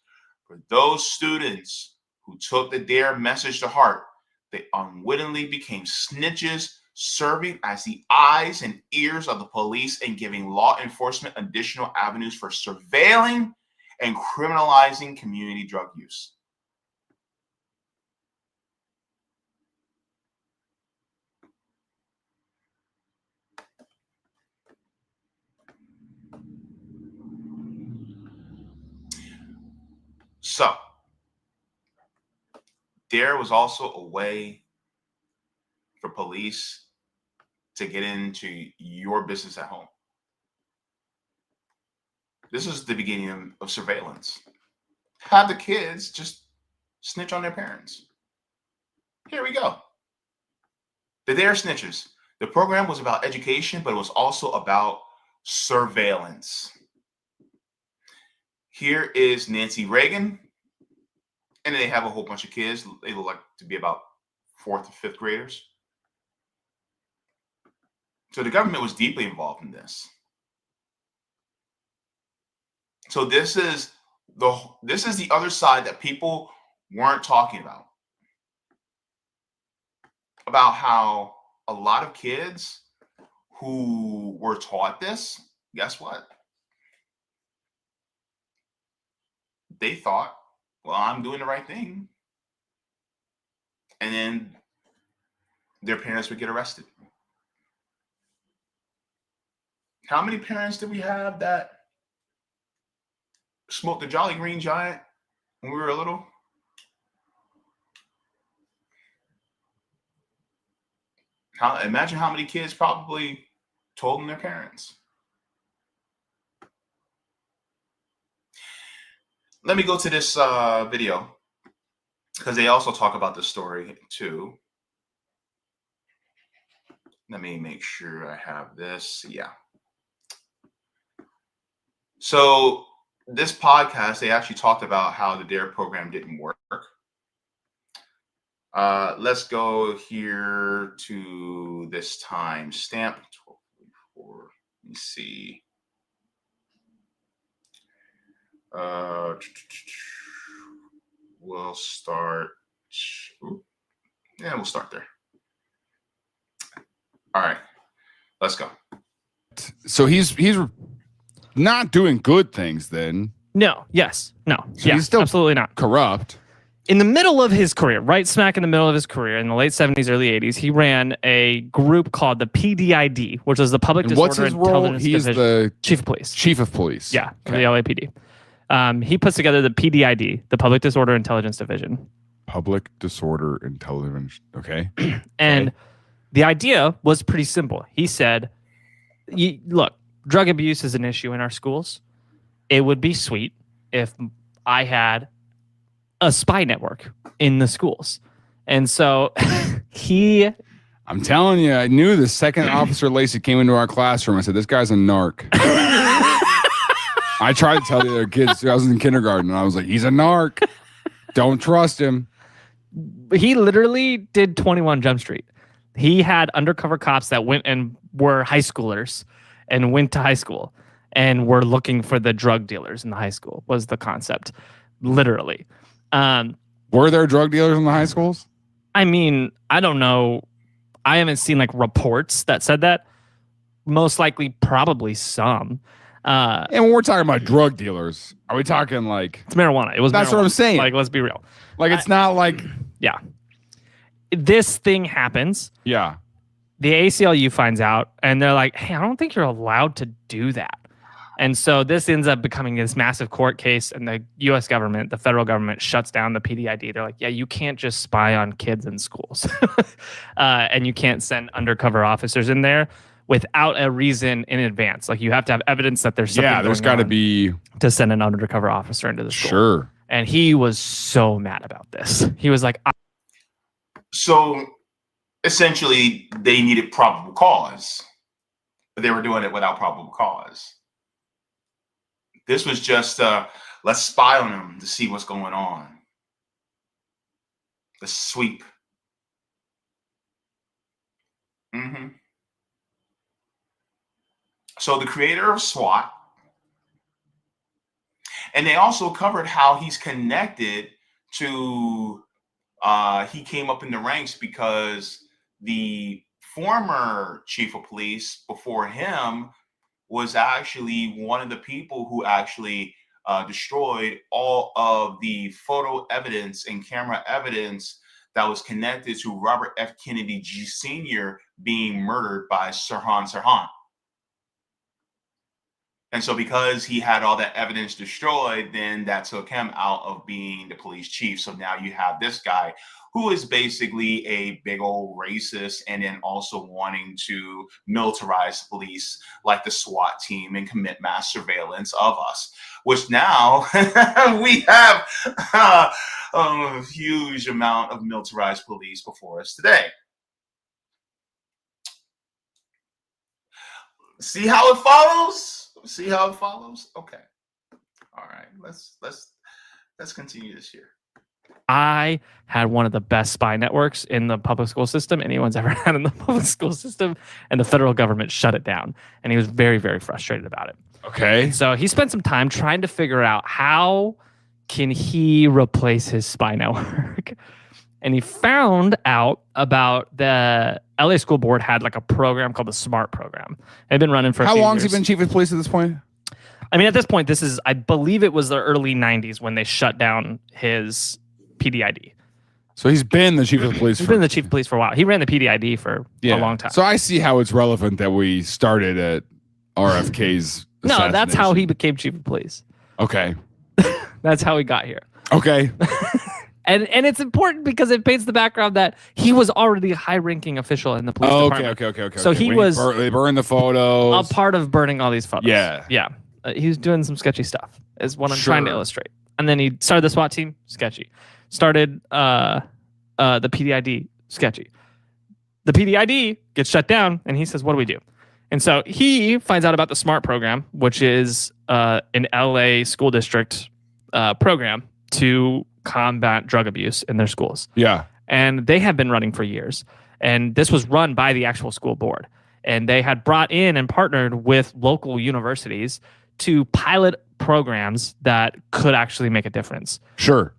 [SPEAKER 1] For those students who took the DARE message to heart, they unwittingly became snitches, serving as the eyes and ears of the police and giving law enforcement additional avenues for surveilling and criminalizing community drug use. So, there was also a way for police to get into your business at home. This is the beginning of surveillance. Have the kids just snitch on their parents. Here we go. The Dare Snitches. The program was about education, but it was also about surveillance. Here is Nancy Reagan, and they have a whole bunch of kids. They look like to be about 4th or 5th graders. So the government was deeply involved in this. So this is the other side that people weren't talking about how a lot of kids who were taught this, guess what? They thought, well, I'm doing the right thing. And then their parents would get arrested. How many parents did we have that smoked the Jolly Green Giant when we were little? Imagine how many kids probably told them their parents. let me go to this video because they also talk about this story too. Let me make sure I have this. Yeah. So this podcast, they actually talked about how the DARE program didn't work. Let's go here to this time stamp. 12:44. Let me see. We'll start. Yeah, we'll start there. All right, let's go.
[SPEAKER 2] So he's not doing good things then.
[SPEAKER 3] No. Yes. No.
[SPEAKER 2] So
[SPEAKER 3] yeah.
[SPEAKER 2] he's still
[SPEAKER 3] absolutely not.
[SPEAKER 2] Corrupt.
[SPEAKER 3] In the middle of his career, right smack in the middle of his career, in the late 70s, early 80s, he ran a group called the PDID, which was the Public
[SPEAKER 2] And
[SPEAKER 3] Disorder
[SPEAKER 2] what's his role?
[SPEAKER 3] Intelligence
[SPEAKER 2] He's
[SPEAKER 3] Division.
[SPEAKER 2] the
[SPEAKER 3] Chief of Police.
[SPEAKER 2] Chief of Police.
[SPEAKER 3] Yeah, for the LAPD. He puts together the PDID, the Public Disorder Intelligence Division.
[SPEAKER 2] Public Disorder Intelligence. Okay.
[SPEAKER 3] And the idea was pretty simple. He said, look, drug abuse is an issue in our schools. It would be sweet if I had a spy network in the schools. And so
[SPEAKER 2] I'm telling you, I knew the second Officer Lacey came into our classroom. I said, this guy's a narc. I tried to tell the other kids. I was in kindergarten, and I was like, he's a narc. Don't trust him.
[SPEAKER 3] He literally did 21 Jump Street. He had undercover cops that went and were high schoolers and went to high school and were looking for the drug dealers in the high school, was the concept, literally.
[SPEAKER 2] Were there drug dealers in the high schools?
[SPEAKER 3] I mean, I don't know. I haven't seen like reports that said that. Most likely, probably some.
[SPEAKER 2] And when we're talking about drug dealers, are we talking like
[SPEAKER 3] it's marijuana? It was.
[SPEAKER 2] That's
[SPEAKER 3] marijuana.
[SPEAKER 2] what I'm saying.
[SPEAKER 3] Like, let's be real.
[SPEAKER 2] Like, it's not like.
[SPEAKER 3] Yeah. This thing happens.
[SPEAKER 2] Yeah.
[SPEAKER 3] The ACLU finds out, and they're like, "Hey, I don't think you're allowed to do that." And so this ends up becoming this massive court case, and the U.S. government, the federal government, shuts down the PDID. They're like, yeah, you can't just spy on kids in schools, and you can't send undercover officers in there without a reason in advance. Like, you have to have evidence that there's something.
[SPEAKER 2] Yeah, there's got to be
[SPEAKER 3] to send an undercover officer into the school.
[SPEAKER 2] Sure.
[SPEAKER 3] And he was so mad about this. He was like,
[SPEAKER 1] so essentially, they needed probable cause, but they were doing it without probable cause. This was just, let's spy on them to see what's going on. The sweep. So the creator of SWAT, and they also covered how he's connected to, he came up in the ranks because the former chief of police before him was actually one of the people who actually destroyed all of the photo evidence and camera evidence that was connected to Robert F. Kennedy Sr. being murdered by Sirhan. And so because he had all that evidence destroyed, then that took him out of being the police chief. So now you have this guy who is basically a big old racist, and then also wanting to militarize police like the SWAT team and commit mass surveillance of us, which now we have a huge amount of militarized police before us today. See how it follows? See how it follows? Okay. All right. Let's continue this here.
[SPEAKER 3] I had one of the best spy networks in the public school system anyone's ever had in the public school system, and the federal government shut it down. And he was very, very frustrated about it.
[SPEAKER 2] Okay.
[SPEAKER 3] And so he spent some time trying to figure out how can he replace his spy network. And he found out about the LA School Board had like a program called the SMART program. It had been running for
[SPEAKER 2] How
[SPEAKER 3] a few
[SPEAKER 2] long
[SPEAKER 3] years.
[SPEAKER 2] has he been chief of police at this point?
[SPEAKER 3] I mean, at this point, this is, I believe it was the early 90s when they shut down his PDID.
[SPEAKER 2] So he's been the chief of police.
[SPEAKER 3] He's been the chief of police for a while. He ran the PDID for a long time.
[SPEAKER 2] So I see how it's relevant that we started at RFK's
[SPEAKER 3] No, that's how he
[SPEAKER 2] assassination.
[SPEAKER 3] became chief of police.
[SPEAKER 2] Okay.
[SPEAKER 3] That's how he got here.
[SPEAKER 2] Okay.
[SPEAKER 3] And it's important because it paints the background that he was already a high-ranking official in the police department.
[SPEAKER 2] Okay.
[SPEAKER 3] So he was
[SPEAKER 2] they burned the photos.
[SPEAKER 3] a part of burning all these photos.
[SPEAKER 2] Yeah.
[SPEAKER 3] Yeah. He was doing some sketchy stuff is what I'm trying to illustrate. And then he started the SWAT team, sketchy. Started the PDID, sketchy. The PDID gets shut down, and he says, what do we do? And so he finds out about the SMART program, which is an LA school district program to combat drug abuse in their schools.
[SPEAKER 2] Yeah.
[SPEAKER 3] And they have been running for years. And this was run by the actual school board. And they had brought in and partnered with local universities to pilot programs that could actually make a difference.
[SPEAKER 2] Sure.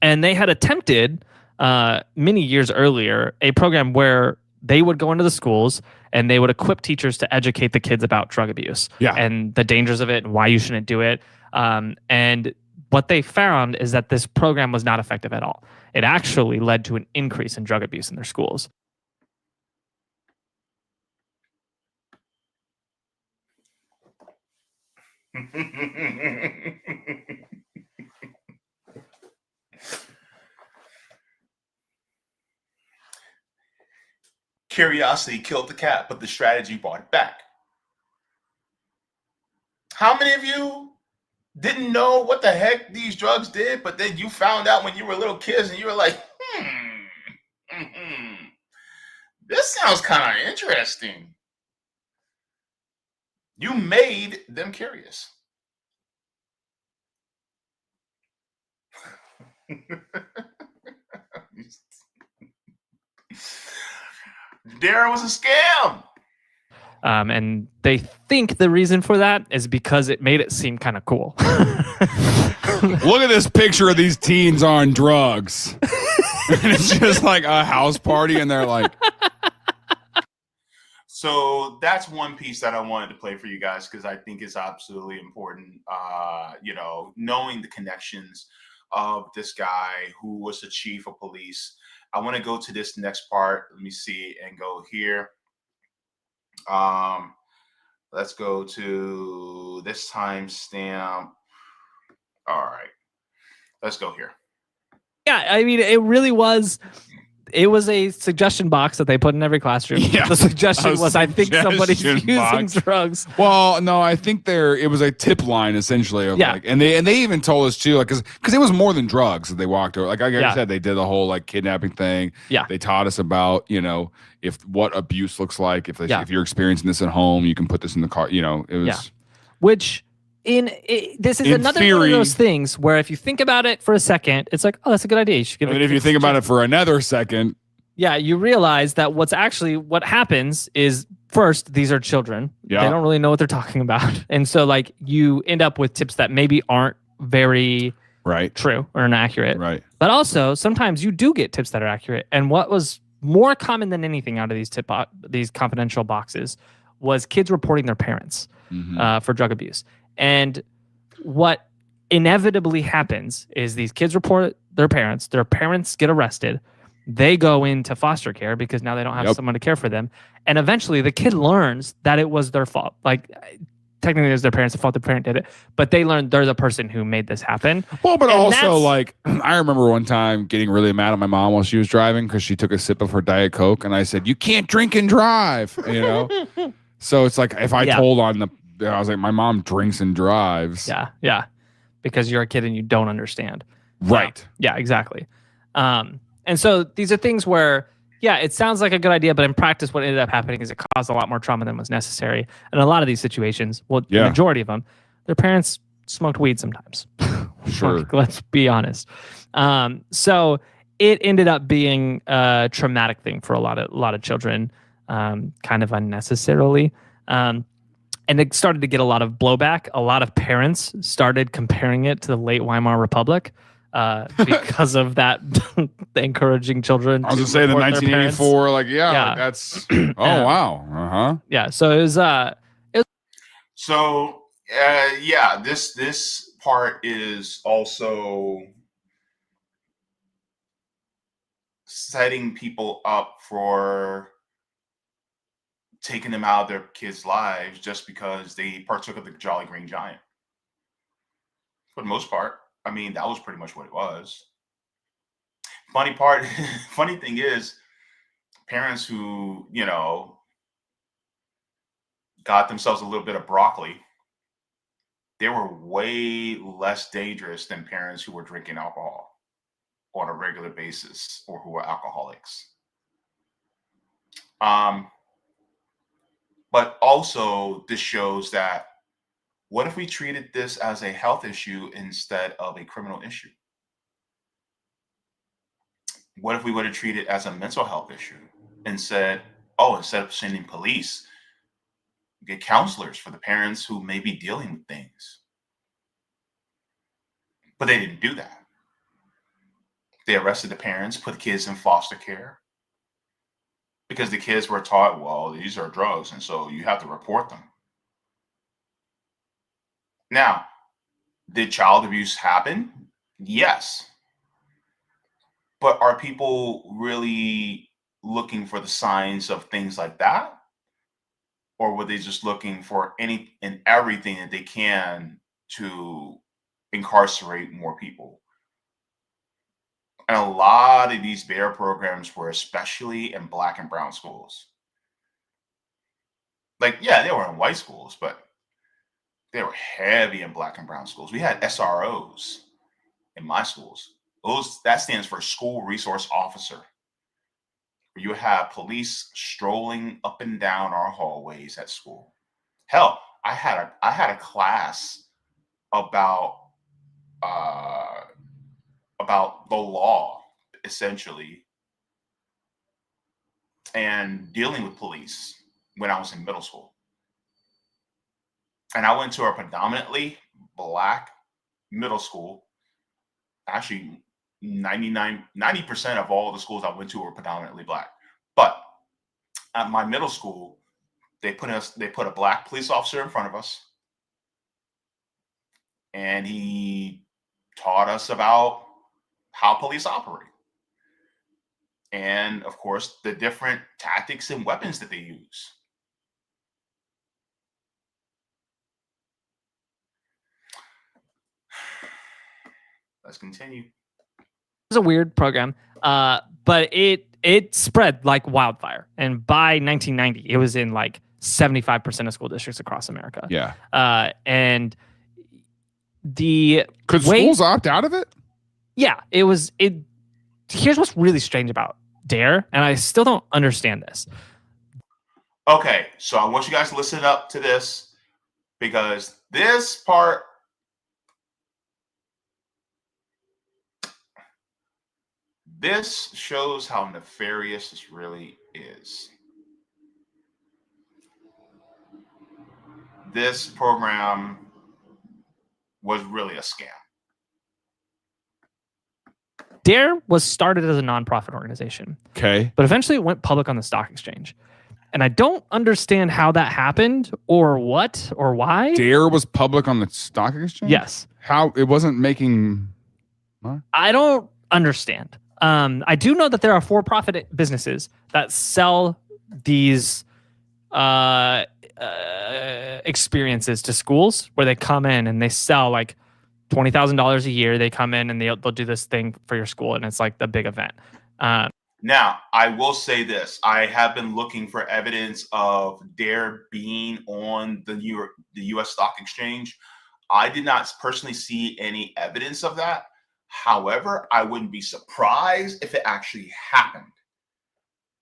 [SPEAKER 3] And they had attempted many years earlier a program where they would go into the schools and they would equip teachers to educate the kids about drug abuse and the dangers of it and why you shouldn't do it. And what they found is that this program was not effective at all. It actually led to an increase in drug abuse in their schools.
[SPEAKER 1] Curiosity killed the cat, but the strategy brought it back. How many of you didn't know what the heck these drugs did, but then you found out when you were little kids and you were like, this sounds kind of interesting. You made them curious. Dare was a scam.
[SPEAKER 3] And they think the reason for that is because it made it seem kind of cool.
[SPEAKER 2] Look at this picture of these teens on drugs. And it's just like a house party, and they're like.
[SPEAKER 1] So that's one piece that I wanted to play for you guys because I think it's absolutely important. Knowing the connections of this guy who was the chief of police. I want to go to this next part. Let me see and go here. Let's go to this timestamp. All right, let's go here.
[SPEAKER 3] Yeah, I mean, it really was. It was a suggestion box that they put in every classroom.
[SPEAKER 2] Yeah,
[SPEAKER 3] the suggestion was, I think somebody's using drugs.
[SPEAKER 2] Well, no, I think it was a tip line essentially of like, and they even told us too, like, because it was more than drugs that they walked over. Like I said, they did the whole like kidnapping thing. Yeah, they taught us about if what abuse looks like. If you're experiencing this at home, you can put this in the car. It was
[SPEAKER 3] which. This is another one of those things where if you think about it for a second, it's like, oh, that's a good idea. You should give
[SPEAKER 2] if you think about it for another second,
[SPEAKER 3] you realize that what happens is first, these are children. Yeah. They don't really know what they're talking about. And so like you end up with tips that maybe aren't very true or inaccurate.
[SPEAKER 2] Right.
[SPEAKER 3] But also sometimes you do get tips that are accurate. And what was more common than anything out of these confidential boxes was kids reporting their parents for drug abuse. And what inevitably happens is these kids report their parents get arrested, they go into foster care because now they don't have someone to care for them. And eventually the kid learns that it was their fault. Like technically it was their parents' fault, the parent did it, but they learned they're the person who made this happen.
[SPEAKER 2] Well, but also like, I remember one time getting really mad at my mom while she was driving because she took a sip of her Diet Coke and I said, you can't drink and drive, So it's like, if I told I was like, my mom drinks and drives.
[SPEAKER 3] Yeah. Because you're a kid and you don't understand.
[SPEAKER 2] Right.
[SPEAKER 3] Yeah, exactly. And so these are things where, it sounds like a good idea, but in practice, what ended up happening is it caused a lot more trauma than was necessary. And a lot of these situations, the majority of them, their parents smoked weed sometimes.
[SPEAKER 2] Sure.
[SPEAKER 3] Let's be honest. So it ended up being a traumatic thing for a lot of children, kind of unnecessarily. And it started to get a lot of blowback. A lot of parents started comparing it to the late Weimar Republic because of that encouraging children.
[SPEAKER 2] I was going to say the 1984, like, that's, wow. Uh-huh.
[SPEAKER 3] Yeah, so it was...
[SPEAKER 1] this part is also setting people up for taking them out of their kids' lives just because they partook of the Jolly Green Giant. For the most part, I mean, that was pretty much what it was. Funny thing is, parents who, got themselves a little bit of broccoli they were way less dangerous than parents who were drinking alcohol on a regular basis or who were alcoholics. But also, this shows that what if we treated this as a health issue instead of a criminal issue? What if we would have treated it as a mental health issue and said, oh, instead of sending police, get counselors for the parents who may be dealing with things? But they didn't do that. They arrested the parents, put the kids in foster care because the kids were taught, well, these are drugs, and so you have to report them. Now, did child abuse happen? Yes. But are people really looking for the signs of things like that? Or were they just looking for any and everything that they can to incarcerate more people? And a lot of these BEAR programs were especially in Black and brown schools. Like, yeah, they were in white schools, but they were heavy in Black and brown schools. We had SROs in my schools. That stands for School Resource Officer. You have police strolling up and down our hallways at school. Hell, I had a class about the law, essentially, and dealing with police when I was in middle school. And I went to a predominantly Black middle school. Actually, 90% of all the schools I went to were predominantly Black. But at my middle school, they put a Black police officer in front of us, and he taught us about how police operate, and of course the different tactics and weapons that they use. Let's continue.
[SPEAKER 3] It was a weird program, but it spread like wildfire. And by 1990, it was in like 75% of school districts across America.
[SPEAKER 2] Yeah.
[SPEAKER 3] And
[SPEAKER 2] could schools opt out of it?
[SPEAKER 3] Yeah, it was. Here's what's really strange about DARE, and I still don't understand this.
[SPEAKER 1] Okay, so I want you guys to listen up to this, because this part, this shows how nefarious this really is. This program was really a scam.
[SPEAKER 3] DARE was started as a nonprofit organization.
[SPEAKER 2] Okay.
[SPEAKER 3] But eventually it went public on the stock exchange. And I don't understand how that happened or what or why.
[SPEAKER 2] DARE was public on the stock exchange?
[SPEAKER 3] Yes.
[SPEAKER 2] How it wasn't making money?
[SPEAKER 3] I don't understand. I do know that there are for-profit businesses that sell these experiences to schools where they come in and they sell like $20,000 a year. They come in and they'll do this thing for your school, and it's like the big event.
[SPEAKER 1] Now, I will say this. I have been looking for evidence of DARE being on the U.S. Stock Exchange. I did not personally see any evidence of that. However, I wouldn't be surprised if it actually happened.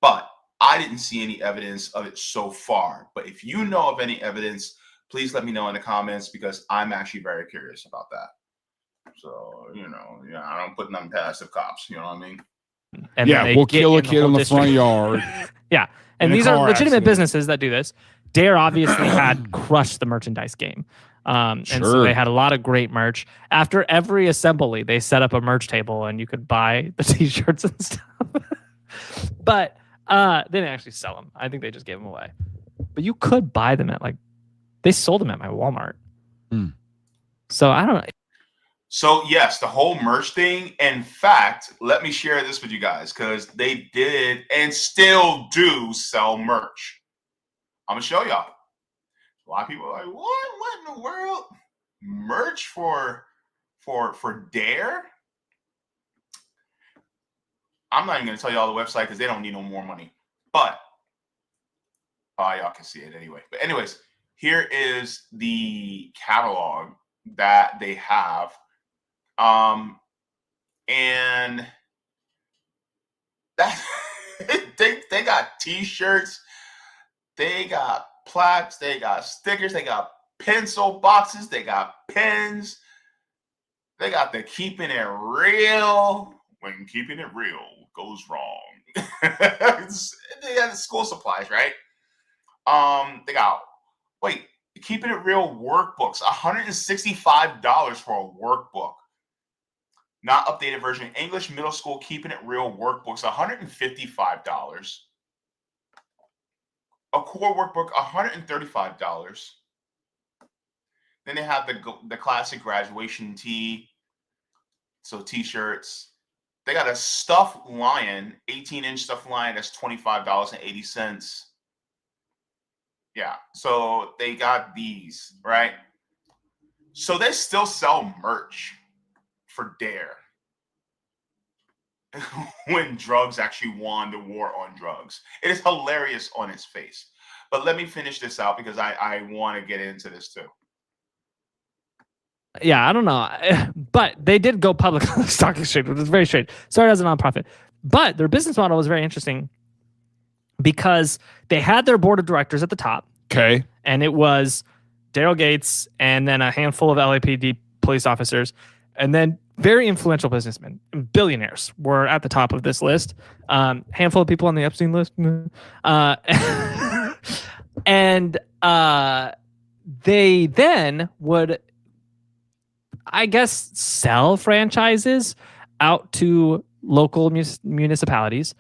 [SPEAKER 1] But I didn't see any evidence of it so far. But if you know of any evidence, please let me know in the comments, because I'm actually very curious about that. So, I don't put nothing past the cops. You know what I mean?
[SPEAKER 3] And
[SPEAKER 2] yeah, we'll kill a kid in the front yard.
[SPEAKER 3] Yeah. And these are legitimate businesses that do this. DARE obviously had crushed the merchandise game. And so they had a lot of great merch. After every assembly, they set up a merch table and you could buy the t-shirts and stuff. But they didn't actually sell them. I think they just gave them away. But you could buy them at they sold them at my Walmart. So I don't know.
[SPEAKER 1] So yes, the whole merch thing. In fact, let me share this with you guys, because they did and still do sell merch. I'm gonna show y'all. A lot of people are like, what in the world? Merch for DARE? I'm not even gonna tell y'all the website because they don't need no more money. But y'all can see it anyway. But anyways, here is the catalog that they have. And that they got t-shirts, they got plaques, they got stickers, they got pencil boxes, they got pens, they got the keeping it real when keeping it real goes wrong. They got the school supplies, right? They got keeping it real workbooks, $165 for a workbook. Not updated version. English middle school keeping it real workbooks, $155. A core workbook, $135. Then they have the classic graduation tee, so t-shirts. They got a stuffed lion, 18-inch stuffed lion, that's $25.80. Yeah, so they got these, right? So they still sell merch for DARE when drugs actually won the war on drugs. It is hilarious on its face. But let me finish this out because I want to get into this too.
[SPEAKER 3] Yeah, I don't know. But they did go public on the stock exchange, which is very strange. Started as a nonprofit. But their business model was very interesting because they had their board of directors at the top.
[SPEAKER 2] Okay.
[SPEAKER 3] And it was Daryl Gates and then a handful of LAPD police officers. And then very influential businessmen, billionaires were at the top of this list. Handful of people on the Epstein list. And they then would, I guess, sell franchises out to local municipalities.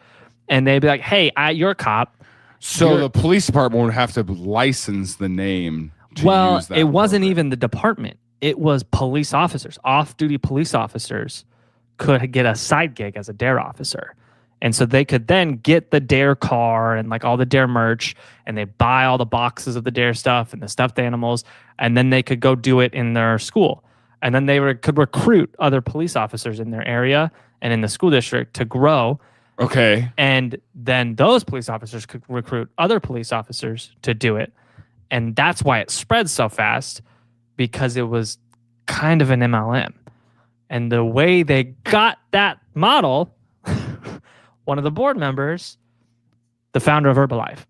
[SPEAKER 3] And they'd be like, hey, you're a cop.
[SPEAKER 2] So the police department would have to license the name to use that
[SPEAKER 3] it wasn't
[SPEAKER 2] program.
[SPEAKER 3] even the department. It was police officers. Off-duty police officers could get a side gig as a DARE officer. And so they could then get the DARE car and like all the DARE merch, and they buy all the boxes of the DARE stuff and the stuffed animals, and then they could go do it in their school. And then they could recruit other police officers in their area and in the school district to grow.
[SPEAKER 2] Okay.
[SPEAKER 3] And then those police officers could recruit other police officers to do it. And that's why it spread so fast, because it was kind of an MLM. And the way they got that model, one of the board members, the founder of Herbalife.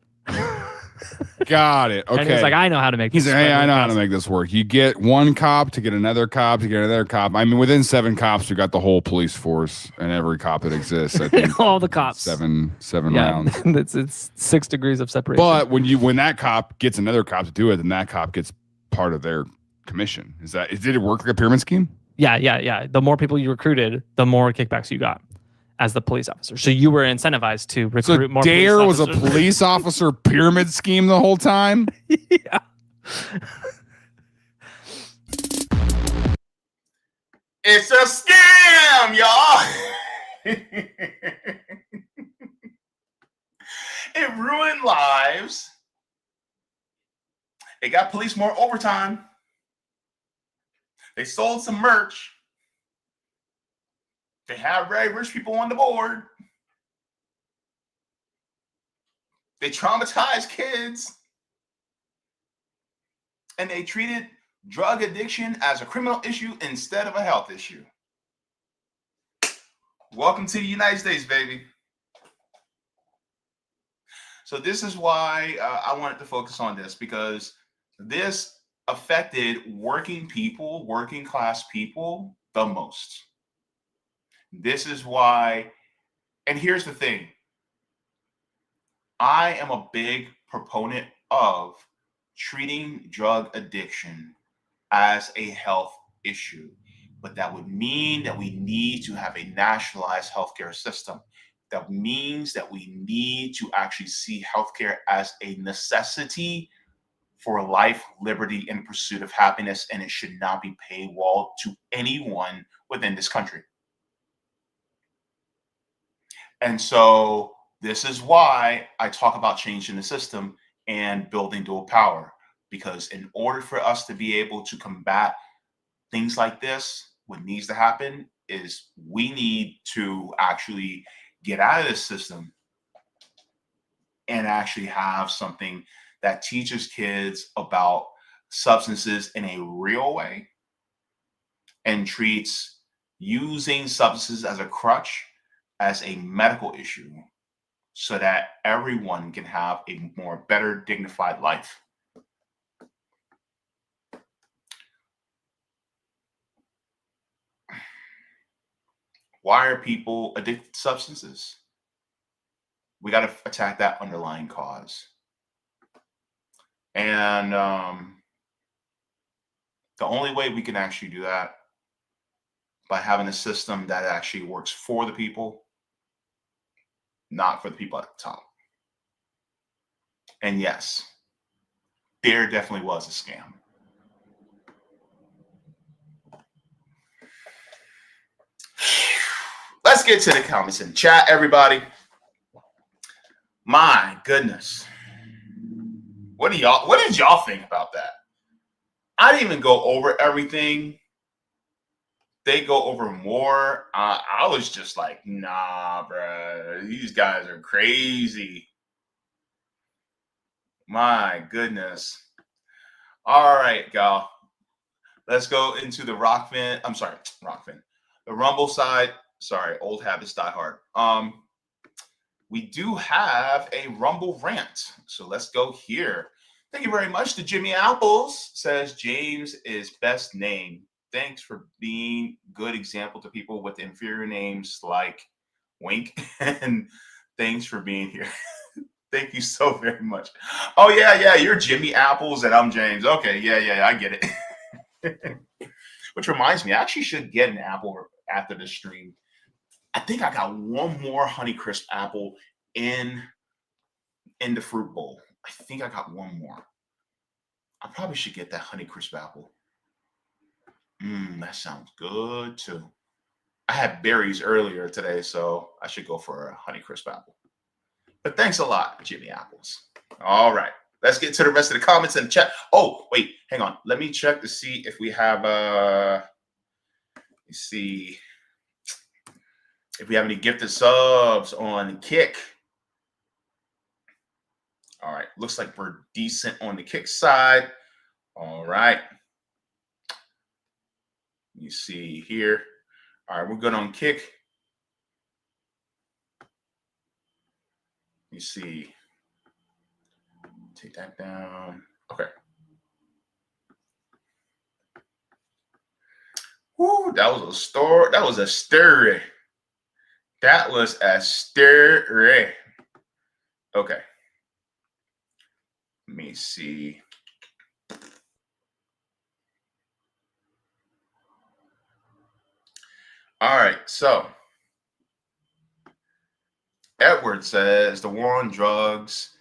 [SPEAKER 2] Got it. Okay.
[SPEAKER 3] And he's like, I know how to make this.
[SPEAKER 2] He's like, hey, I know how to make this work. You get one cop to get another cop to get another cop. I mean, within 7 cops, you got the whole police force and every cop that exists. I think
[SPEAKER 3] all the cops.
[SPEAKER 2] Seven rounds.
[SPEAKER 3] It's 6 degrees of separation.
[SPEAKER 2] But when that cop gets another cop to do it, then that cop gets part of their commission. Did it work like a pyramid scheme?
[SPEAKER 3] Yeah. The more people you recruited, the more kickbacks you got as the police officer. So you were incentivized to recruit more police
[SPEAKER 2] DARE was
[SPEAKER 3] officers.
[SPEAKER 2] a police officer pyramid scheme the whole time?
[SPEAKER 3] Yeah.
[SPEAKER 1] It's a scam, y'all. It ruined lives. It got police more overtime. They sold some merch. They had very rich people on the board. They traumatized kids. And they treated drug addiction as a criminal issue instead of a health issue. Welcome to the United States, baby. So this is why I wanted to focus on this, because this affected working people, working class people the most. This is why, and here's the thing. I am a big proponent of treating drug addiction as a health issue, but that would mean that we need to have a nationalized healthcare system. That means that we need to actually see healthcare as a necessity for life, liberty, and pursuit of happiness, and it should not be paywalled to anyone within this country. And so this is why I talk about changing the system and building dual power, because in order for us to be able to combat things like this, what needs to happen is we need to actually get out of this system and actually have something that teaches kids about substances in a real way and treats using substances as a crutch as a medical issue so that everyone can have a more better, dignified life. Why are people addicted to substances? We got to attack that underlying cause. And the only way we can actually do that by having a system that actually works for the people, not for the people at the top. And yes, there definitely was a scam. Let's get to the comments in chat, everybody. My goodness. What did y'all think about that? I didn't even go over everything. They go over more. I was just like, nah, bruh. These guys are crazy. My goodness. All right, gal. Let's go into the Rockfin. I'm sorry, Rockfin. The Rumble side. Sorry, old habits die hard. We do have a Rumble rant. So let's go here. Thank you very much to Jimmy Apples. Says James is best name. Thanks for being good example to people with inferior names like Wink. And thanks for being here. Thank you so very much. Oh, yeah. You're Jimmy Apples and I'm James. Okay, yeah, I get it. Which reminds me, I actually should get an apple after the stream. I think I got one more Honeycrisp apple in the fruit bowl. I think I got one more. I probably should get that Honeycrisp apple. That sounds good too. I had berries earlier today, so I should go for a Honeycrisp apple. But thanks a lot, Jimmy Apples. All right, let's get to the rest of the comments in the chat. Oh, wait, hang on. Let me check to see if we have let's see if we have any gifted subs on Kick. All right, looks like we're decent on the Kick side. All right. You see here. All right, we're good on Kick. You see. Take that down. Okay. Woo, that was a story. That was a story. That was a story. Okay. Let me see. All right, so Edward says the war on drugs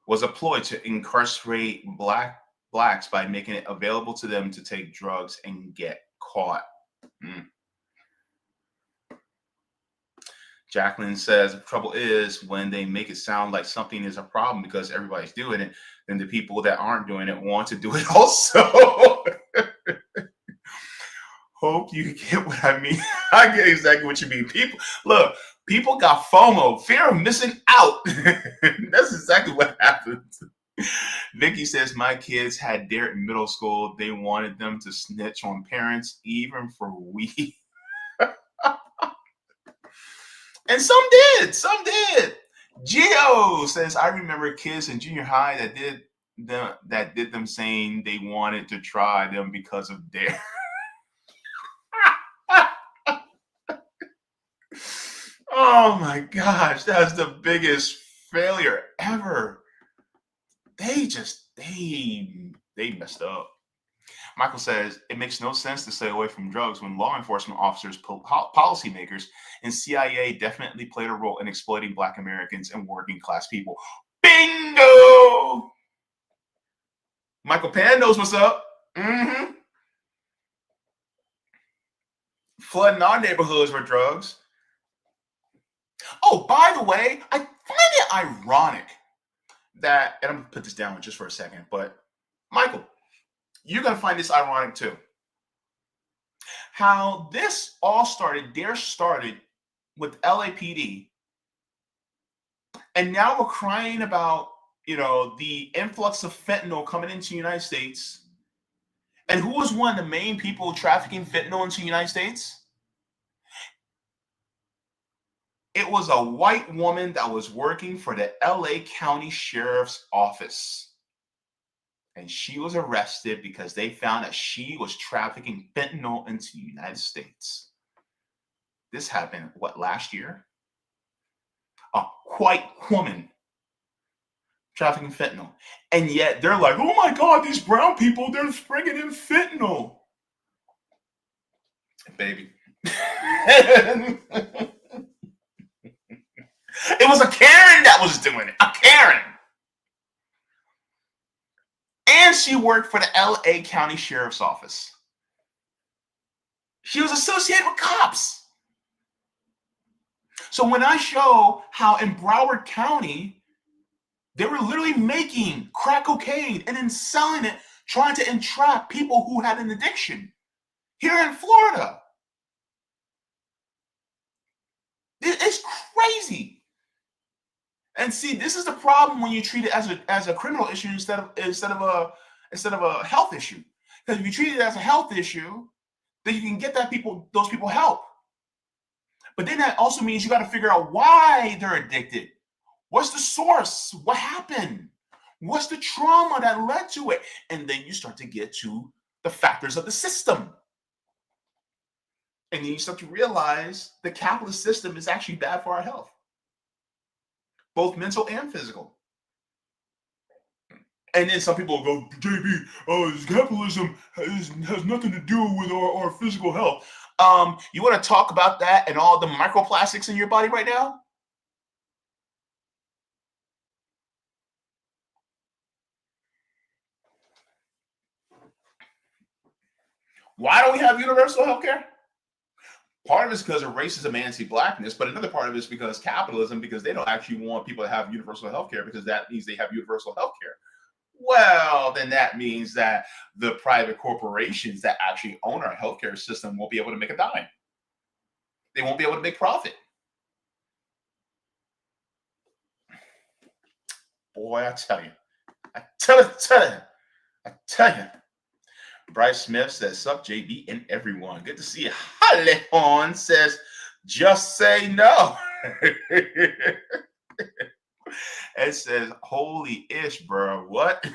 [SPEAKER 1] was a ploy to incarcerate blacks by making it available to them to take drugs and get caught. Jacqueline says the trouble is when they make it sound like something is a problem because everybody's doing it, then the people that aren't doing it want to do it also. Hope you get what I mean. I get exactly what you mean. People got FOMO, fear of missing out. That's exactly what happens. Vicky says, my kids had dare in middle school. They wanted them to snitch on parents, even for weed. And some did. Geo says, I remember kids in junior high that did them saying they wanted to try them because of dare. Oh my gosh, that's the biggest failure ever. They messed up. Michael says, it makes no sense to stay away from drugs when law enforcement officers, policymakers, and CIA definitely played a role in exploiting Black Americans and working class people. Bingo! Michael Pan knows what's up. Flooding our neighborhoods with drugs. Oh, by the way, I find it ironic that, and I'm going to put this down just for a second, but Michael, you're going to find this ironic too. How this all started, Dare started with LAPD, and now we're crying about, the influx of fentanyl coming into the United States, And who was one of the main people trafficking fentanyl into the United States? It was a white woman that was working for the LA County Sheriff's Office. And she was arrested because they found that she was trafficking fentanyl into the United States. This happened, what, last year? A white woman trafficking fentanyl. And yet they're like, oh my God, these brown people, they're bringing in fentanyl. Baby. It was a Karen that was doing it. A Karen. And she worked for the LA County Sheriff's Office. She was associated with cops. So when I show how in Broward County, they were literally making crack cocaine and then selling it, trying to entrap people who had an addiction here in Florida. It's crazy. And see, this is the problem when you treat it as a criminal issue instead of a health issue. Because if you treat it as a health issue, then you can get those people help. But then that also means you got to figure out why they're addicted. What's the source? What happened? What's the trauma that led to it? And then you start to get to the factors of the system. And then you start to realize the capitalist system is actually bad for our health, both mental and physical. And then some people go, JB, capitalism has nothing to do with our physical health. You want to talk about that and all the microplastics in your body right now? Why don't we have universal health care? Part of it is because of racism and anti-blackness, but another part of it is because capitalism, because they don't actually want people to have universal health care because that means they have universal health care. Well, then that means that the private corporations that actually own our healthcare system won't be able to make a dime. They won't be able to make profit. Boy, I tell you. Bryce Smith says, sup, JB and everyone. Good to see you. Halehon says, just say no. It says, holy ish, bro. What?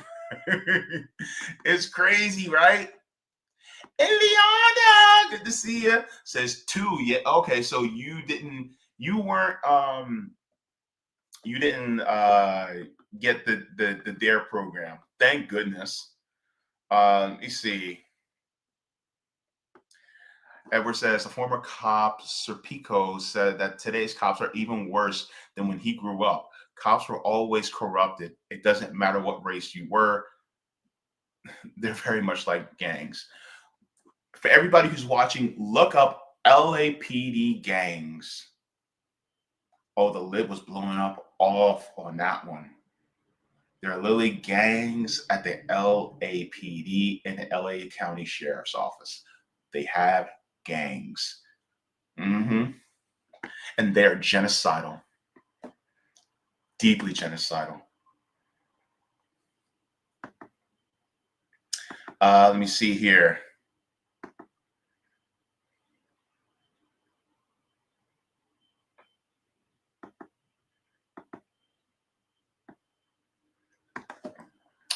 [SPEAKER 1] It's crazy, right? Eliana, good to see you. Says 2. Yeah, okay. So you didn't get the DARE program. Thank goodness. Let me see. Edward says, a former cop, Serpico, said that today's cops are even worse than when he grew up. Cops were always corrupted. It doesn't matter what race you were. They're very much like gangs. For everybody who's watching, look up LAPD gangs. Oh, the lid was blowing up off on that one. There are literally gangs at the LAPD and the LA County Sheriff's Office. They have gangs. And they're genocidal. Deeply genocidal. Let me see here.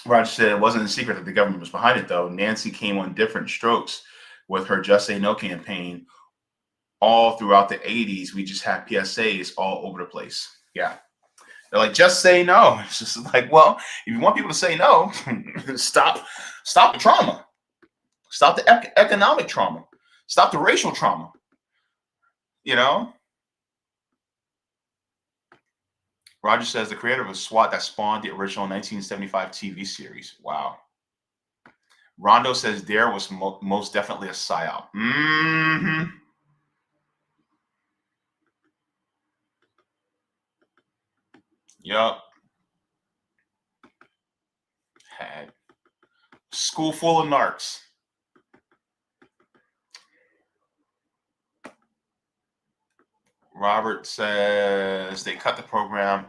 [SPEAKER 1] Roger said it wasn't a secret that the government was behind it, though. Nancy came on different strokes with her Just Say No campaign all throughout the 80s. We just had PSAs all over the place. Yeah. They're like, just say no. It's just like, well, if you want people to say no, stop the trauma. Stop the economic trauma. Stop the racial trauma. You know? Roger says the creator of SWAT that spawned the original 1975 TV series. Wow. Rondo says DARE was most definitely a psyop. Yup. Had school full of narcs. Robert says they cut the program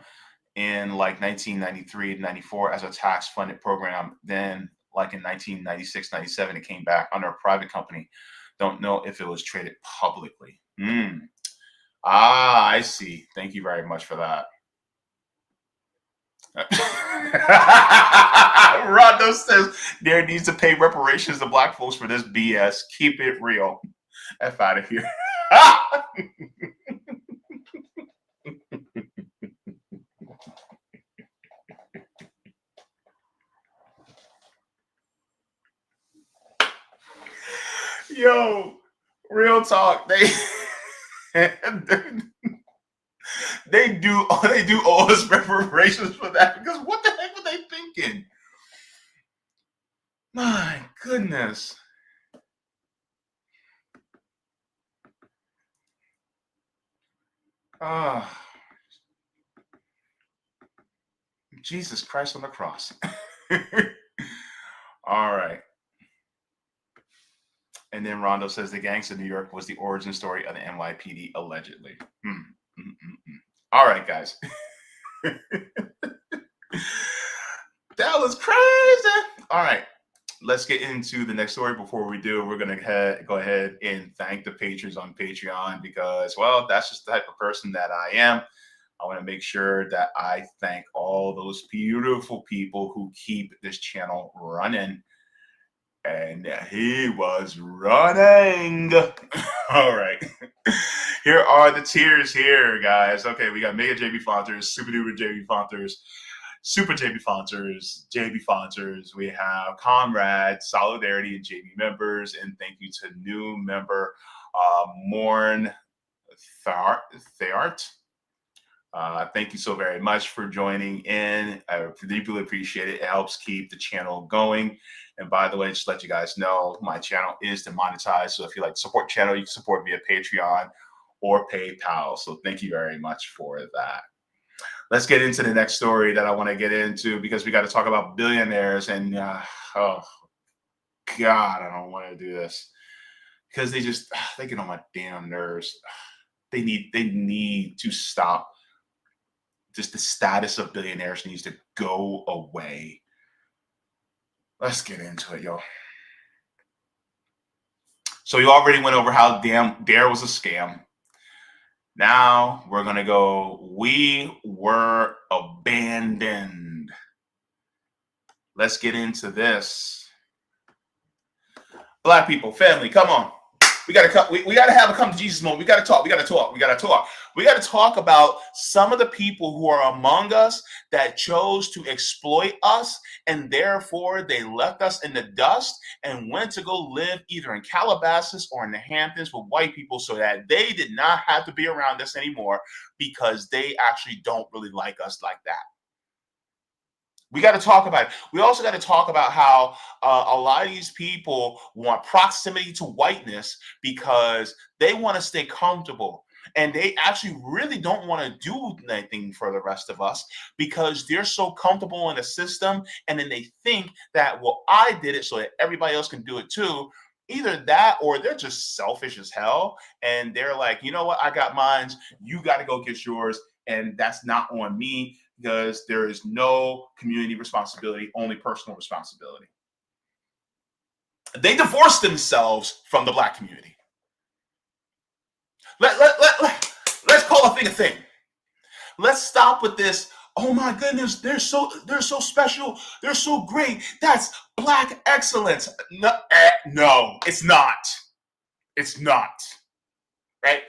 [SPEAKER 1] in like 1993 and 94 as a tax-funded program. Then like in 1996, 97, it came back under a private company. Don't know if it was traded publicly. I see. Thank you very much for that. Rondo says there needs to pay reparations to black folks for this BS. Keep it real. F out of here. Yo, real talk. They do owe us reparations for that, because what the heck were they thinking? My goodness. Jesus Christ on the cross. All right. And then Rondo says the gangs of New York was the origin story of the NYPD, allegedly. All right, guys. That was crazy. All right. Let's get into the next story. Before we do, we're going to go ahead and thank the patrons on Patreon, because, well, that's just the type of person that I am. I want to make sure that I thank all those beautiful people who keep this channel running. And he was running. All right. Here are the tiers here, guys. Okay, we got Mega Jaybefaunters, Super Duper Jaybefaunters, Super Jaybefaunters. We have Comrades, Solidarity, and JB members. And thank you to new member, Morn Theart. Thank you so very much for joining in. I deeply appreciate it. It helps keep the channel going. And by the way, just to let you guys know, my channel is demonetized. So if you like to support the channel, you can support via Patreon or PayPal. So thank you very much for that. Let's get into the next story that I want to get into, because we got to talk about billionaires. And oh God, I don't want to do this, because they get on my damn nerves. They need to stop. Just the status of billionaires needs to go away. Let's get into it, yo. So you already went over how Dare was a scam. Now we're going to go, we were abandoned. Let's get into this. Black people, family, come on. We got to have a come to Jesus moment. We got to talk. We got to talk about some of the people who are among us that chose to exploit us, and therefore they left us in the dust and went to go live either in Calabasas or in the Hamptons with white people, so that they did not have to be around us anymore, because they actually don't really like us like that. We got to talk about it. We also got to talk about how a lot of these people want proximity to whiteness because they want to stay comfortable. And they actually really don't want to do anything for the rest of us, because they're so comfortable in the system. And then they think that, well, I did it so that everybody else can do it too. Either that, or they're just selfish as hell. And they're like, you know what? I got mine. You got to go get yours. And that's not on me, because there is no community responsibility, only personal responsibility. They divorced themselves from the black community. Let's call a thing a thing. Let's stop with this. Oh my goodness, they're so special. They're so great. That's black excellence. No, it's not. It's not. Right?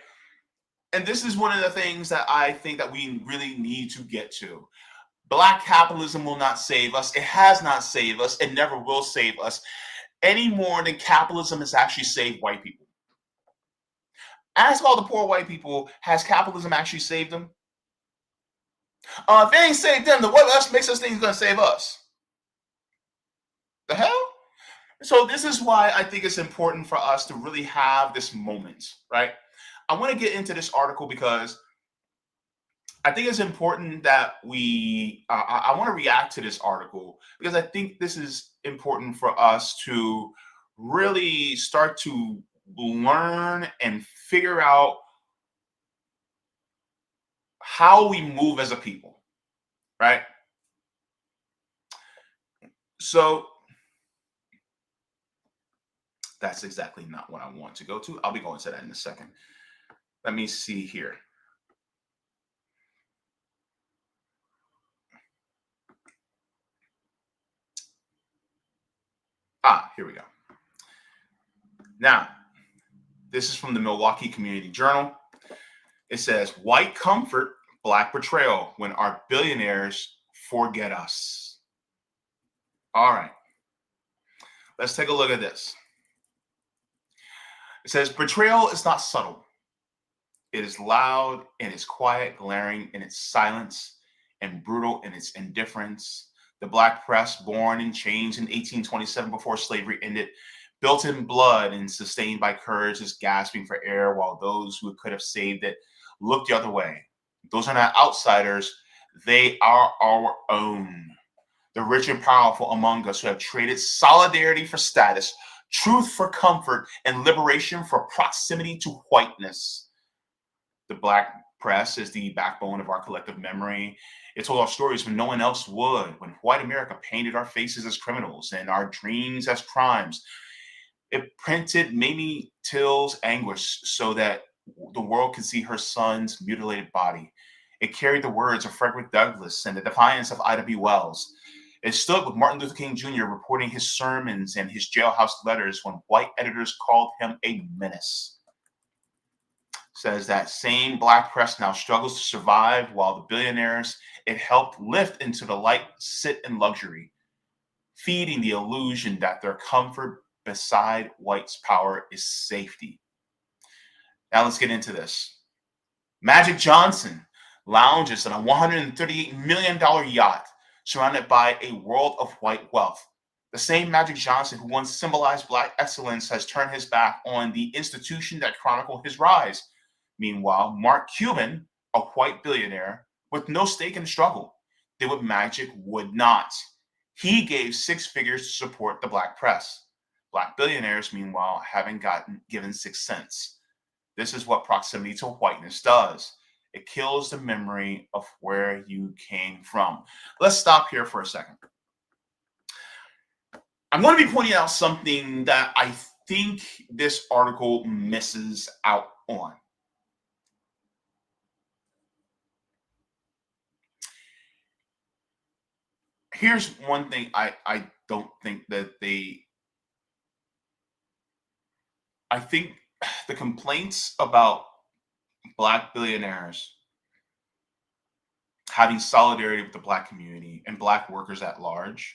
[SPEAKER 1] And this is one of the things that I think that we really need to get to. Black capitalism will not save us. It has not saved us. It never will save us any more than capitalism has actually saved white people. Ask all the poor white people, has capitalism actually saved them? If it ain't saved them, then what else makes us think it's going to save us? The hell? So this is why I think it's important for us to really have this moment, right? I want to get into this article because I think it's important that I want to react to this article, because I think this is important for us to really start to learn and figure out how we move as a people, right? So That's exactly not what I want to go to. I'll be going to that in a second. Let me see here. Here we go. Now, this is from the Milwaukee Community Journal. It says, white comfort, black betrayal when our billionaires forget us. All right. Let's take a look at this. It says, betrayal is not subtle. It is loud in its quiet, glaring in its silence, and brutal in its indifference. The black press, born in chains in 1827 before slavery ended, built in blood and sustained by courage, is gasping for air while those who could have saved it look the other way. Those are not outsiders. They are our own. The rich and powerful among us who have traded solidarity for status, truth for comfort, and liberation for proximity to whiteness. The black press is the backbone of our collective memory. It told our stories when no one else would, when white America painted our faces as criminals and our dreams as crimes. It printed Mamie Till's anguish so that the world could see her son's mutilated body. It carried the words of Frederick Douglass and the defiance of Ida B. Wells. It stood with Martin Luther King Jr. reporting his sermons and his jailhouse letters when white editors called him a menace. Says that same black press now struggles to survive while the billionaires it helped lift into the light sit in luxury, feeding the illusion that their comfort beside white's power is safety. Now let's get into this. Magic Johnson lounges on a $138 million yacht surrounded by a world of white wealth. The same Magic Johnson who once symbolized black excellence has turned his back on the institution that chronicled his rise. Meanwhile, Mark Cuban, a white billionaire with no stake in the struggle, did what Magic would not. He gave 6 figures to support the black press. Black billionaires, meanwhile, haven't given 6 cents. This is what proximity to whiteness does. It kills the memory of where you came from. Let's stop here for a second. I'm going to be pointing out something that I think this article misses out on. Here's one thing I don't think that I think the complaints about black billionaires having solidarity with the black community and black workers at large,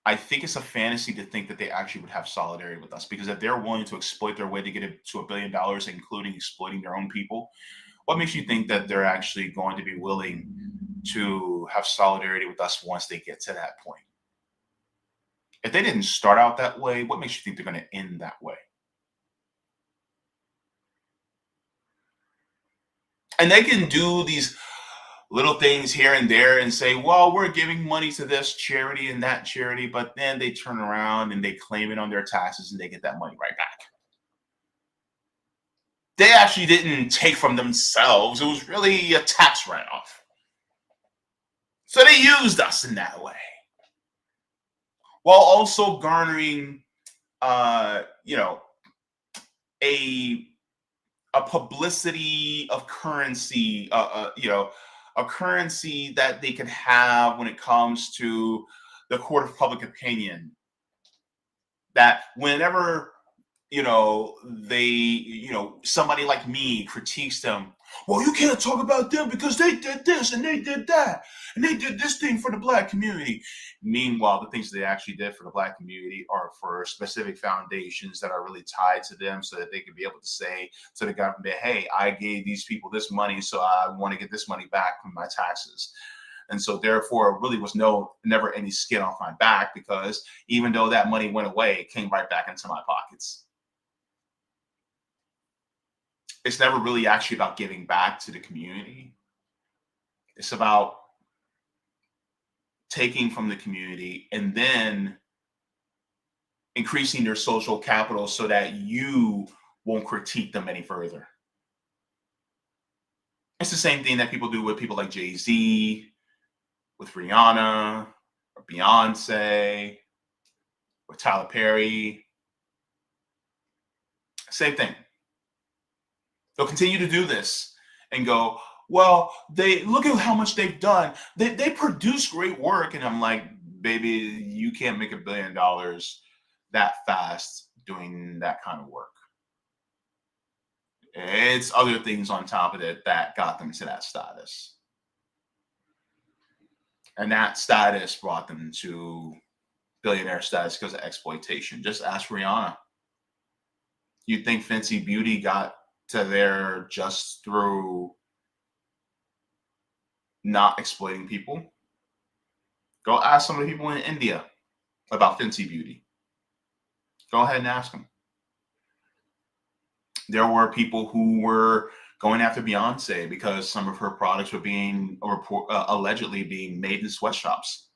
[SPEAKER 1] I think it's a fantasy to think that they actually would have solidarity with us, because if they're willing to exploit their way to get it to $1 billion, including exploiting their own people, what makes you think that they're actually going to be willing to have solidarity with us once they get to that point? If they didn't start out that way, what makes you think they're going to end that way? And they can do these little things here and there and say, well, we're giving money to this charity and that charity, but then they turn around and they claim it on their taxes and they get that money right back. They actually didn't take from themselves. It was really a tax write-off. So they used us in that way, while also garnering, a publicity of currency, a currency that they can have when it comes to the court of public opinion. That whenever, somebody like me critiques them, well, you can't talk about them because they did this and they did that and they did this thing for the black community. Meanwhile, the things they actually did for the black community are for specific foundations that are really tied to them, so that they can be able to say to the government, hey, I gave these people this money, so I want to get this money back from my taxes. And so therefore, it really was never any skin off my back, because even though that money went away, it came right back into my pockets. It's never really actually about giving back to the community. It's about taking from the community and then increasing their social capital so that you won't critique them any further. It's the same thing that people do with people like Jay-Z, with Rihanna, or Beyonce, with Tyler Perry. Same thing. They'll continue to do this and go, well, they look at how much they've done. They produce great work. And I'm like, baby, you can't make $1 billion that fast doing that kind of work. It's other things on top of it that got them to that status. And that status brought them to billionaire status because of exploitation. Just ask Rihanna. You think Fenty Beauty got to there just through not exploiting people? Go ask some of the people in India about Fenty Beauty. Go ahead and ask them. There were people who were going after Beyonce because some of her products were being allegedly being made in sweatshops.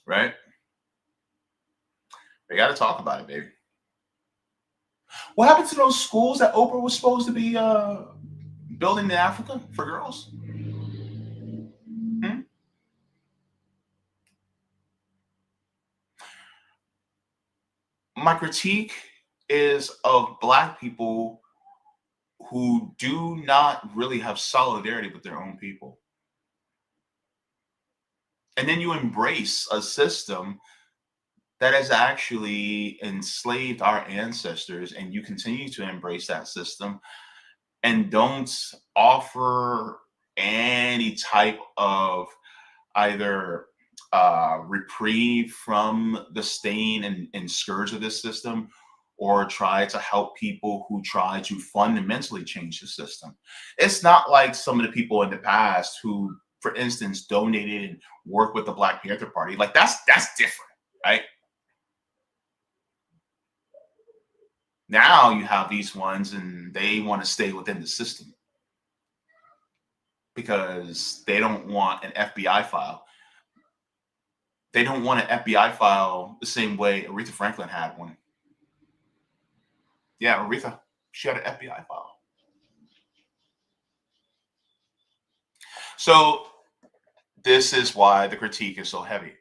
[SPEAKER 1] Right? They got to talk about it, baby. What happened to those schools that Oprah was supposed to be building in Africa for girls? My critique is of Black people who do not really have solidarity with their own people. And then you embrace a system that has actually enslaved our ancestors, and you continue to embrace that system and don't offer any type of either reprieve from the stain and scourge of this system, or try to help people who try to fundamentally change the system. It's not like some of the people in the past who, for instance, donated and worked with the Black Panther Party. Like that's different, right? Now you have these ones and they want to stay within the system because they don't want an FBI file. They don't want an FBI file the same way Aretha Franklin had one. Yeah, Aretha, she had an FBI file. So this is why the critique is so heavy.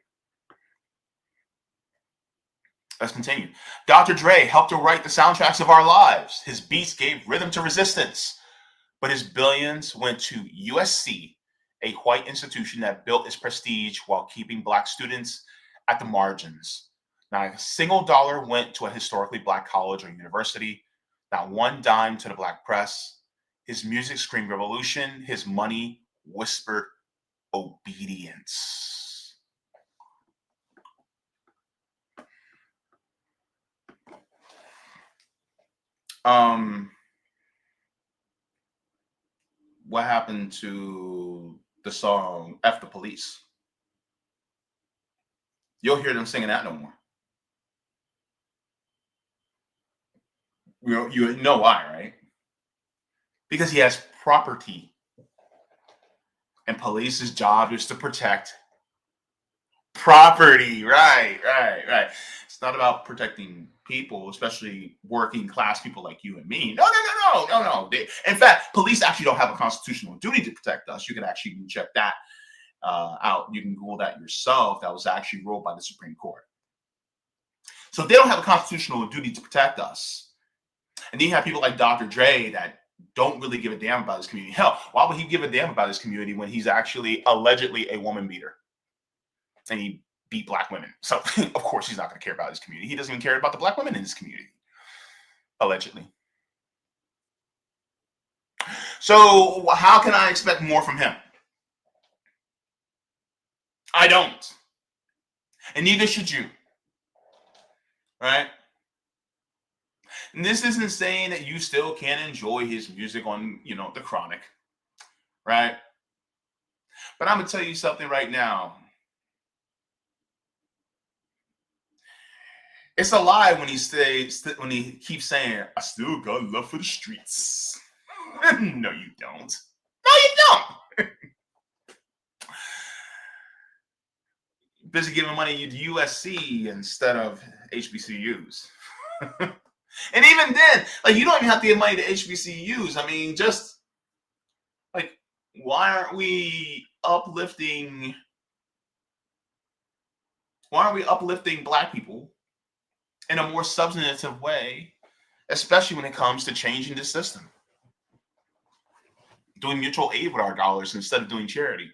[SPEAKER 1] Let's continue. Dr. Dre helped to write the soundtracks of our lives. His beats gave rhythm to resistance, but his billions went to USC, a white institution that built its prestige while keeping Black students at the margins. Not a single dollar went to a historically Black college or university, not one dime to the Black press. His music screamed revolution. His money whispered obedience. What happened to the song F the Police? You'll hear them singing that no more. You know why, right? Because he has property. And police's job is to protect property. Right. It's not about protecting people, especially working class people like you and me. No. In fact, police actually don't have a constitutional duty to protect us. You can actually check that out. You can Google that yourself. That was actually ruled by the Supreme Court. So they don't have a constitutional duty to protect us. And then you have people like Dr. Dre that don't really give a damn about his community. Hell, why would he give a damn about his community when he's actually allegedly a woman beater? And he beat Black women. So, of course, he's not going to care about his community. He doesn't even care about the Black women in his community, allegedly. So, how can I expect more from him? I don't. And neither should you. Right? And this isn't saying that you still can't enjoy his music on, The Chronic. Right? But I'm going to tell you something right now. It's a lie when when he keeps saying, I still got love for the streets. No, you don't. No, you don't. Busy giving money to USC instead of HBCUs. And even then, you don't even have to give money to HBCUs. I mean, just why aren't we uplifting Why aren't we uplifting Black people in a more substantive way, especially when it comes to changing the system? Doing mutual aid with our dollars instead of doing charity.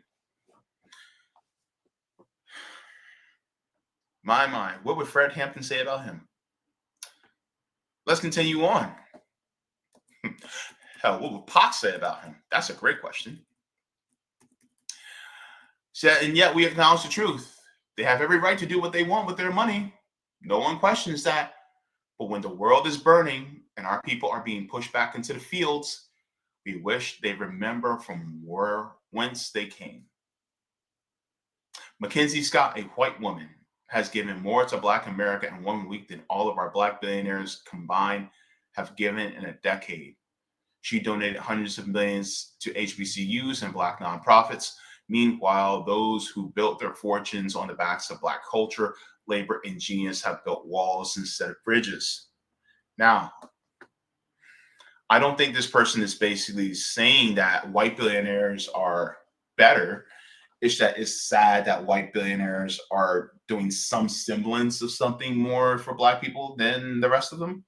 [SPEAKER 1] My, what would Fred Hampton say about him? Let's continue on. Hell, what would Pac say about him? That's a great question. So, and yet we acknowledge the truth. They have every right to do what they want with their money. No one questions that. But when the world is burning and our people are being pushed back into the fields, we wish they remember from whence they came. Mackenzie Scott, a white woman, has given more to Black America in 1 week than all of our Black billionaires combined have given in a decade. She donated hundreds of millions to HBCUs and Black nonprofits. Meanwhile, those who built their fortunes on the backs of Black culture, labor, and genius have built walls instead of bridges. Now, I don't think this person is basically saying that white billionaires are better. It's that it's sad that white billionaires are doing some semblance of something more for Black people than the rest of them.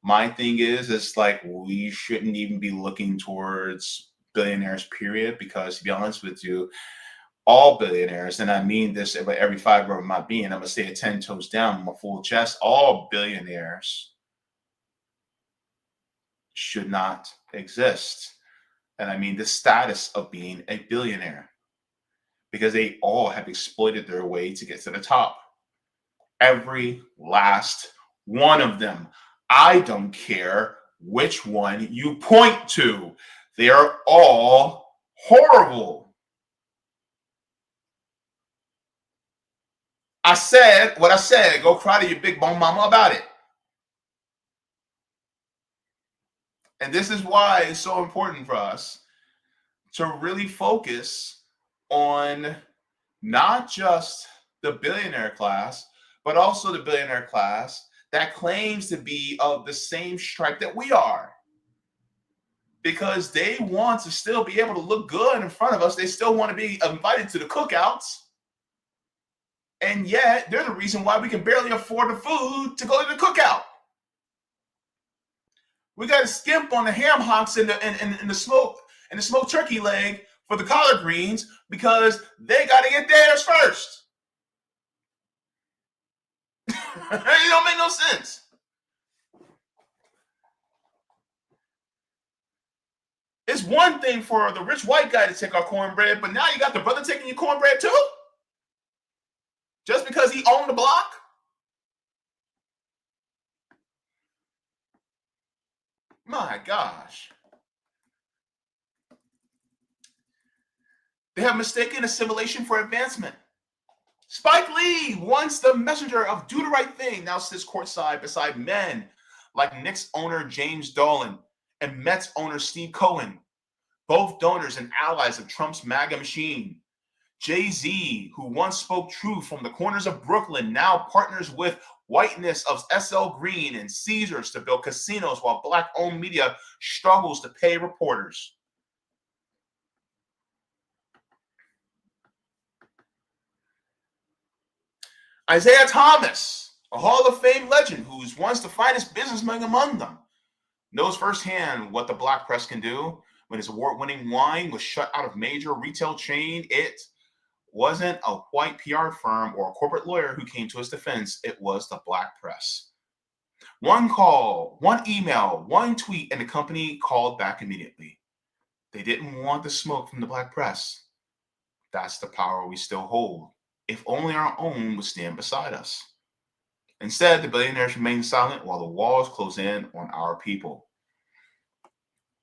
[SPEAKER 1] My thing is, it's like we shouldn't even be looking towards billionaires, period, because to be honest with you, all billionaires, and I mean this every fiber of my being, I'm going to say it 10 toes down, my full chest, all billionaires should not exist. And I mean the status of being a billionaire, because they all have exploited their way to get to the top. Every last one of them. I don't care which one you point to. They are all horrible. I said what I said. Go cry to your big bone mama about it. And this is why it's so important for us to really focus on not just the billionaire class, but also the billionaire class that claims to be of the same stripe that we are. Because they want to still be able to look good in front of us. They still want to be invited to the cookouts. And yet, they're the reason why we can barely afford the food to go to the cookout. We got to skimp on the ham hocks and the smoked turkey leg for the collard greens because they got to get theirs first. It don't make no sense. It's one thing for the rich white guy to take our cornbread, but now you got the brother taking your cornbread too? Just because he owned the block? My gosh. They have mistaken assimilation for advancement. Spike Lee, once the messenger of do the right thing, now sits courtside beside men like Knicks owner James Dolan and Mets owner Steve Cohen, both donors and allies of Trump's MAGA machine. Jay-Z, who once spoke truth from the corners of Brooklyn, now partners with whiteness of SL Green and Caesars to build casinos while Black-owned media struggles to pay reporters. Isaiah Thomas, a Hall of Fame legend who's once the finest businessman among them, knows firsthand what the Black press can do. When his award-winning wine was shut out of major retail chain, it wasn't a white PR firm or a corporate lawyer who came to his defense. It was the Black press. One call, one email, one tweet, and the company called back immediately. They didn't want the smoke from the Black press. That's the power we still hold. If only our own would stand beside us. Instead, the billionaires remain silent while the walls close in on our people.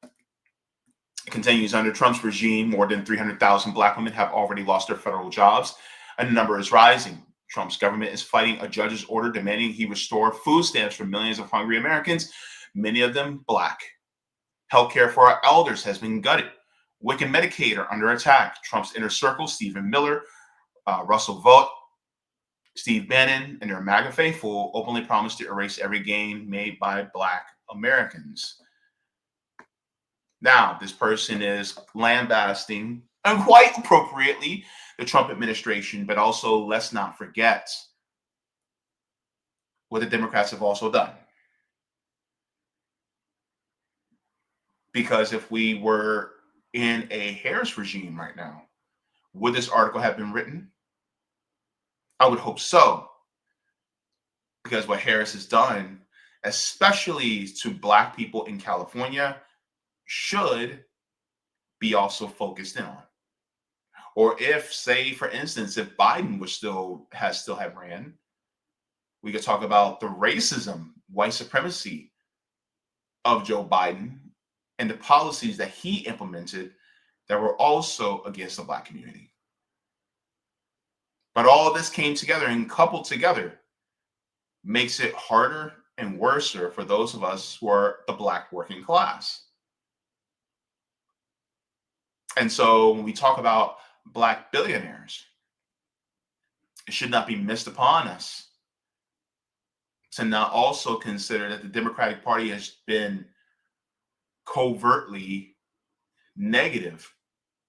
[SPEAKER 1] It continues, under Trump's regime, more than 300,000 Black women have already lost their federal jobs, and the number is rising. Trump's government is fighting a judge's order demanding he restore food stamps for millions of hungry Americans, many of them Black. Healthcare for our elders has been gutted. WIC and Medicaid are under attack. Trump's inner circle, Stephen Miller, Russell Vought, Steve Bannon, and their MAGA faithful openly promised to erase every gain made by Black Americans. Now, this person is lambasting, and quite appropriately, the Trump administration, but also let's not forget what the Democrats have also done. Because if we were in a Harris regime right now, would this article have been written? I would hope so. Because what Harris has done, especially to Black people in California, should be also focused in on. Or if, say, for instance, if Biden was still had ran, we could talk about the racism, white supremacy of Joe Biden and the policies that he implemented that were also against the Black community. But all of this came together and coupled together makes it harder and worse for those of us who are the Black working class. And so when we talk about Black billionaires, it should not be missed upon us to not also consider that the Democratic Party has been covertly negative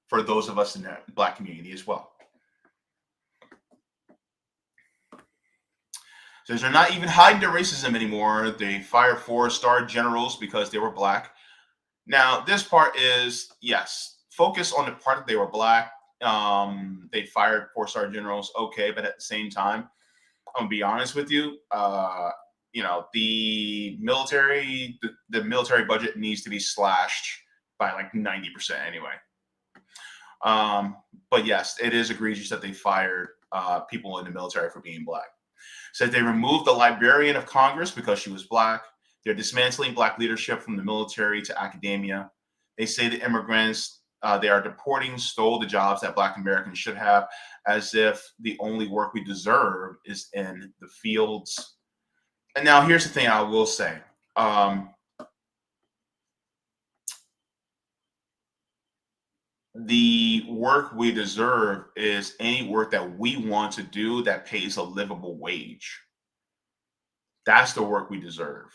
[SPEAKER 1] for those of us in the Black community as well. So they're not even hiding their racism anymore. They fired 4-star generals because they were Black. Now, this part is, yes, focus on the part that they were Black. They fired 4-star generals, okay, but at the same time, I'm gonna be honest with you. The military budget needs to be slashed by like 90% anyway. But yes, it is egregious that they fired people in the military for being Black. Said they removed the Librarian of Congress because she was Black. They're dismantling Black leadership from the military to academia. They say the immigrants they are deporting stole the jobs that Black Americans should have, as if the only work we deserve is in the fields. And now here's the thing I will say. The work we deserve is any work that we want to do that pays a livable wage. That's the work we deserve.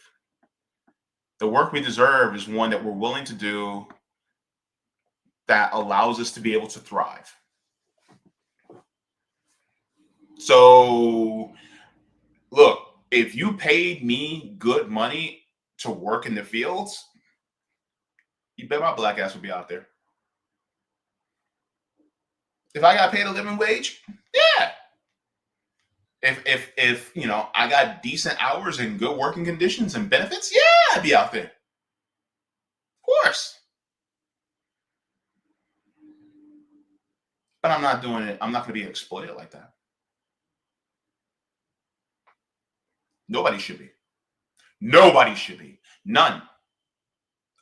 [SPEAKER 1] The work we deserve is one that we're willing to do that allows us to be able to thrive. So, look, if you paid me good money to work in the fields, you bet my Black ass would be out there. If I got paid a living wage, yeah. If I got decent hours and good working conditions and benefits, yeah, I'd be out there. Of course. But I'm not doing it. I'm not going to be exploited like that. Nobody should be. Nobody should be. None.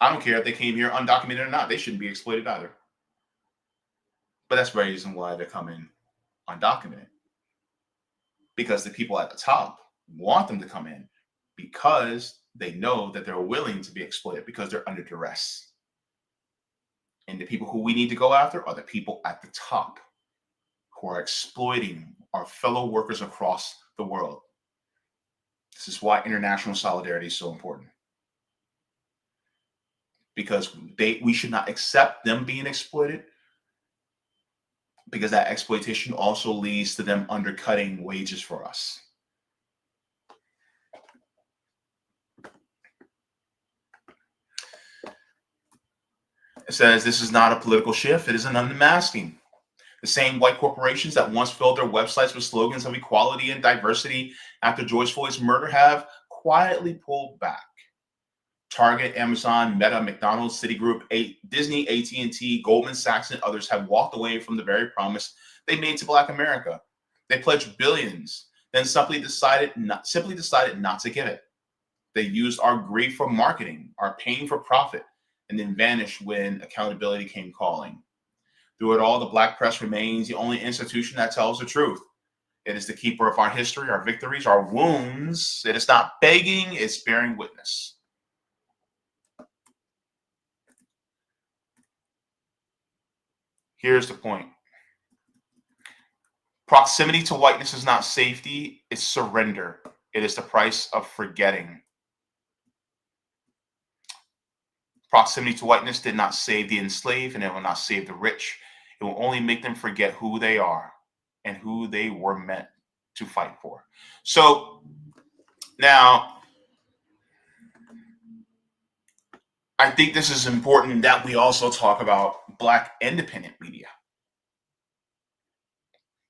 [SPEAKER 1] I don't care if they came here undocumented or not. They shouldn't be exploited either. But that's the reason why they're coming undocumented. Because the people at the top want them to come in because they know that they're willing to be exploited because they're under duress. And the people who we need to go after are the people at the top who are exploiting our fellow workers across the world. This is why international solidarity is so important. Because we should not accept them being exploited, because that exploitation also leads to them undercutting wages for us. It says this is not a political shift, it is an unmasking. The same white corporations that once filled their websites with slogans of equality and diversity after George Floyd's murder have quietly pulled back. Target, Amazon, Meta, McDonald's, Citigroup, Disney, AT&T, Goldman Sachs, and others have walked away from the very promise they made to Black America. They pledged billions, then simply decided not to give it. They used our grief for marketing, our pain for profit, and then vanished when accountability came calling. Through it all, the Black press remains the only institution that tells the truth. It is the keeper of our history, our victories, our wounds. It is not begging, it's bearing witness. Here's the point. Proximity to whiteness is not safety, it's surrender. It is the price of forgetting. Proximity to whiteness did not save the enslaved, and it will not save the rich. It will only make them forget who they are and who they were meant to fight for. So now, I think this is important that we also talk about Black independent media.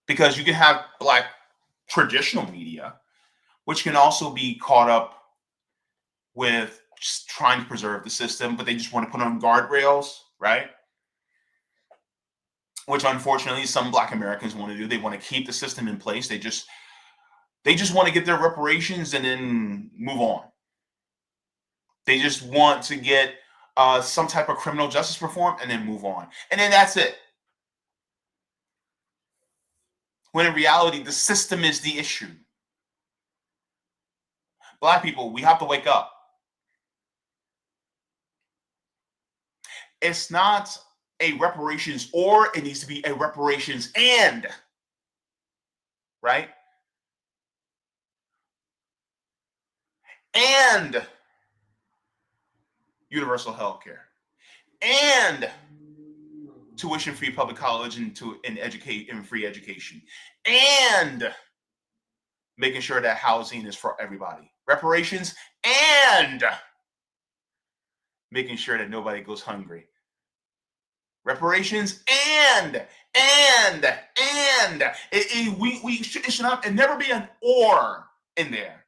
[SPEAKER 1] Because you can have Black traditional media, which can also be caught up with just trying to preserve the system, but they just want to put on guardrails, right? Which unfortunately some Black Americans want to do. They want to keep the system in place. They just want to get their reparations and then move on. They just want to get some type of criminal justice reform and then move on. And then that's it. When in reality, the system is the issue. Black people, we have to wake up. It's not a reparations or, it needs to be a reparations and, right? And universal health care, and tuition-free public college and free education, and making sure that housing is for everybody. Reparations and making sure that nobody goes hungry. Reparations and it should not and never be an or in there.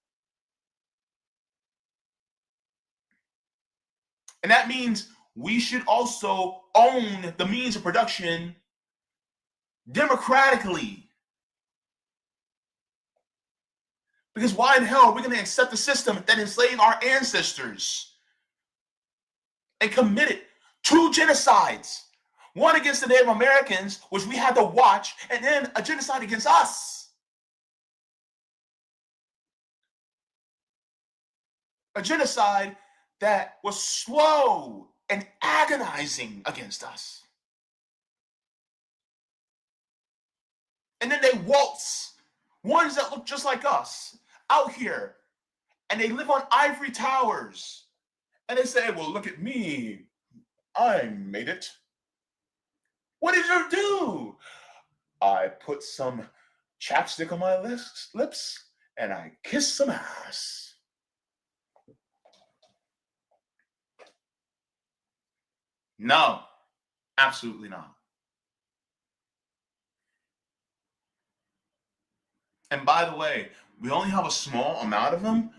[SPEAKER 1] And that means we should also own the means of production democratically. Because why in hell are we going to accept a system that enslaved our ancestors and committed 2 genocides? One against the Native Americans, which we had to watch, and then a genocide against us. A genocide that was slow and agonizing against us. And then they waltz ones that look just like us out here, and they live on ivory towers, and they say, well, look at me, I made it. What did you do? I put some chapstick on my lips and I kissed some ass. No, absolutely not. And by the way, we only have a small amount of them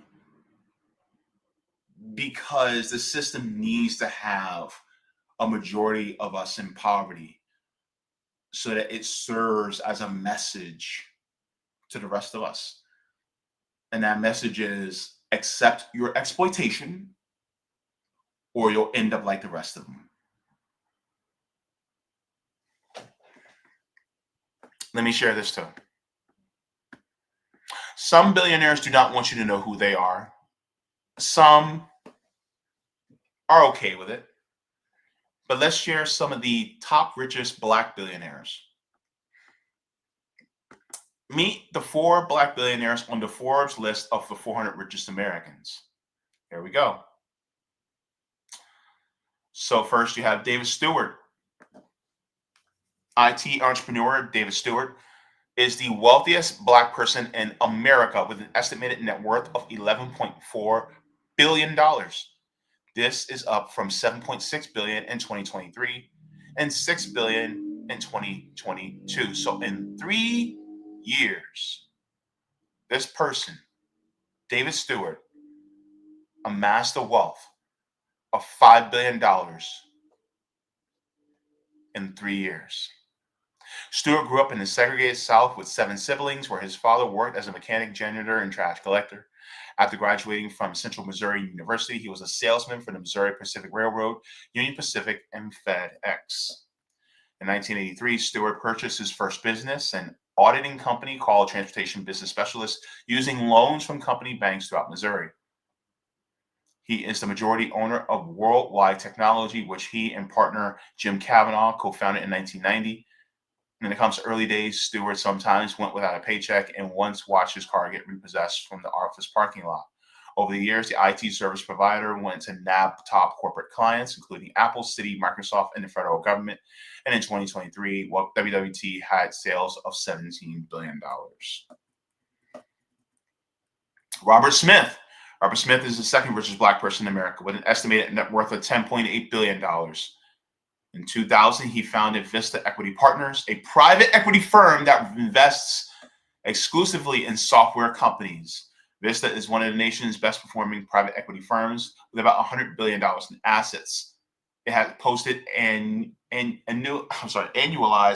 [SPEAKER 1] because the system needs to have a majority of us in poverty so that it serves as a message to the rest of us. And that message is accept your exploitation or you'll end up like the rest of them. Let me share this too. Some billionaires do not want you to know who they are. Some are okay with it. But let's share some of the top richest Black billionaires. Meet the 4 Black billionaires on the Forbes list of the 400 richest Americans. Here we go. So first you have David Stewart. IT entrepreneur David Stewart is the wealthiest Black person in America with an estimated net worth of $11.4 billion. This is up from $7.6 billion in 2023 and $6 billion in 2022. So in 3 years, this person, David Stewart, amassed a wealth of $5 billion in 3 years. Stewart grew up in the segregated South with 7 siblings, where his father worked as a mechanic, janitor, and trash collector. After graduating from Central Missouri University, he was a salesman for the Missouri Pacific Railroad, Union Pacific, and FedEx. In 1983, Stewart purchased his first business, an auditing company called Transportation Business Specialist, using loans from company banks throughout Missouri. He is the majority owner of Worldwide Technology, which he and partner Jim Kavanaugh co-founded in 1990. When it comes to early days, Stewart sometimes went without a paycheck and once watched his car get repossessed from the office parking lot. Over the years, the IT service provider went to nab top corporate clients, including Apple, Citi, Microsoft, and the federal government. And in 2023, WWT had sales of $17 billion. Robert Smith. Robert Smith is the second richest Black person in America with an estimated net worth of $10.8 billion. In 2000, he founded Vista Equity Partners, a private equity firm that invests exclusively in software companies. Vista is one of the nation's best performing private equity firms with about $100 billion in assets. It has posted annualized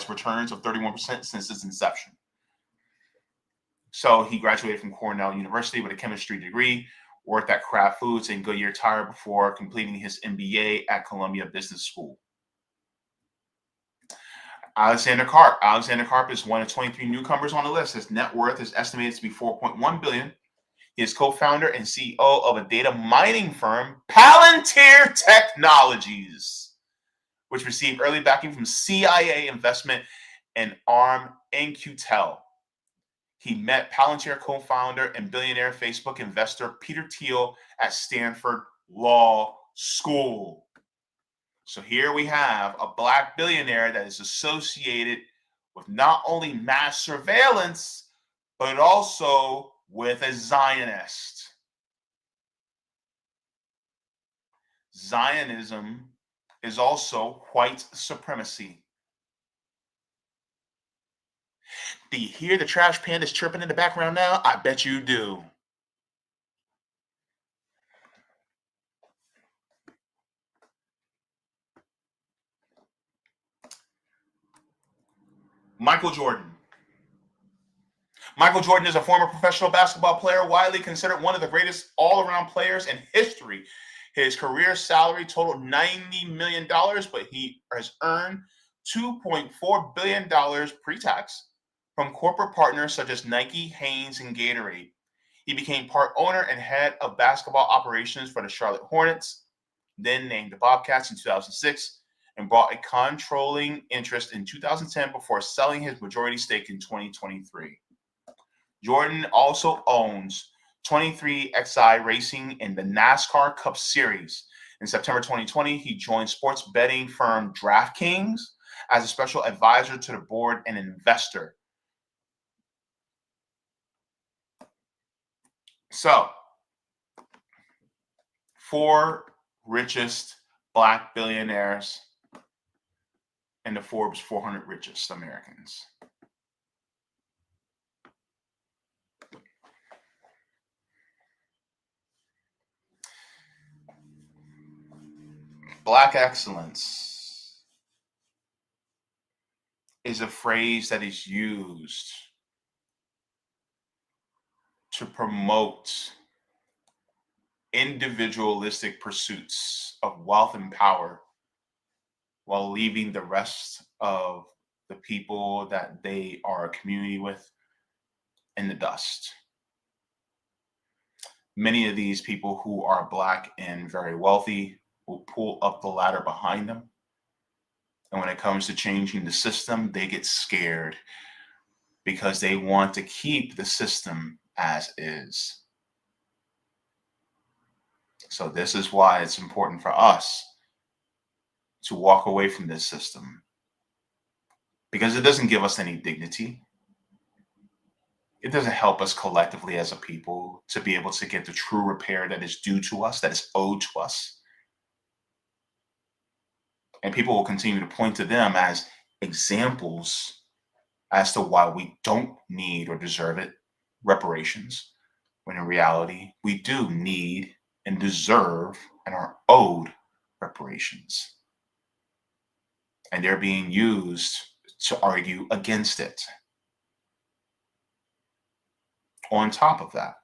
[SPEAKER 1] returns of 31% since its inception. So he graduated from Cornell University with a chemistry degree, worked at Kraft Foods and Goodyear Tire before completing his MBA at Columbia Business School. Alexander Karp. Alexander Karp is one of 23 newcomers on the list. His net worth is estimated to be $4.1 billion. He is co-founder and CEO of a data mining firm, Palantir Technologies, which received early backing from CIA Investment and ARM In-Q-Tel. He met Palantir co-founder and billionaire Facebook investor Peter Thiel at Stanford Law School. So here we have a Black billionaire that is associated with not only mass surveillance, but also with a Zionist. Zionism is also white supremacy. Do you hear the trash pan that's chirping in the background now? I bet you do. Michael Jordan. Michael Jordan is a former professional basketball player, widely considered one of the greatest all-around players in history. His career salary totaled $90 million, but he has earned $2.4 billion pre-tax from corporate partners such as Nike, Hanes, and Gatorade. He became part owner and head of basketball operations for the Charlotte Hornets, then named the Bobcats in 2006, and bought a controlling interest in 2010 before selling his majority stake in 2023. Jordan also owns 23XI Racing in the NASCAR Cup Series. In September 2020, he joined sports betting firm DraftKings as a special advisor to the board and investor. So, 4 richest Black billionaires in the Forbes 400 richest Americans. Black excellence is a phrase that is used to promote individualistic pursuits of wealth and power while leaving the rest of the people that they are a community with in the dust. Many of these people who are Black and very wealthy will pull up the ladder behind them. And when it comes to changing the system, they get scared because they want to keep the system as is. So this is why it's important for us to walk away from this system, because it doesn't give us any dignity. It doesn't help us collectively as a people to be able to get the true repair that is due to us, that is owed to us. And people will continue to point to them as examples as to why we don't need or deserve it, reparations, when in reality, we do need and deserve and are owed reparations. And they're being used to argue against it. On top of that,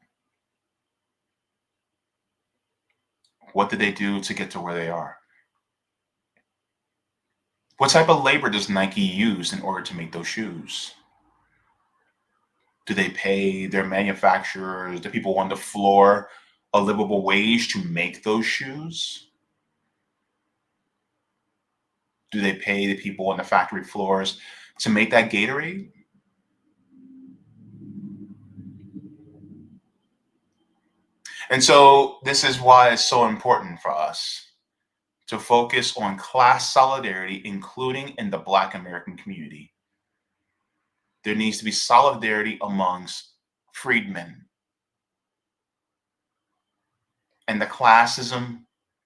[SPEAKER 1] what did they do to get to where they are? What type of labor does Nike use in order to make those shoes? Do they pay their manufacturers, the people on the floor, a livable wage to make those shoes? Do they pay the people on the factory floors to make that Gatorade? And so this is why it's so important for us to focus on class solidarity, including in the Black American community. There needs to be solidarity amongst freedmen. And the classism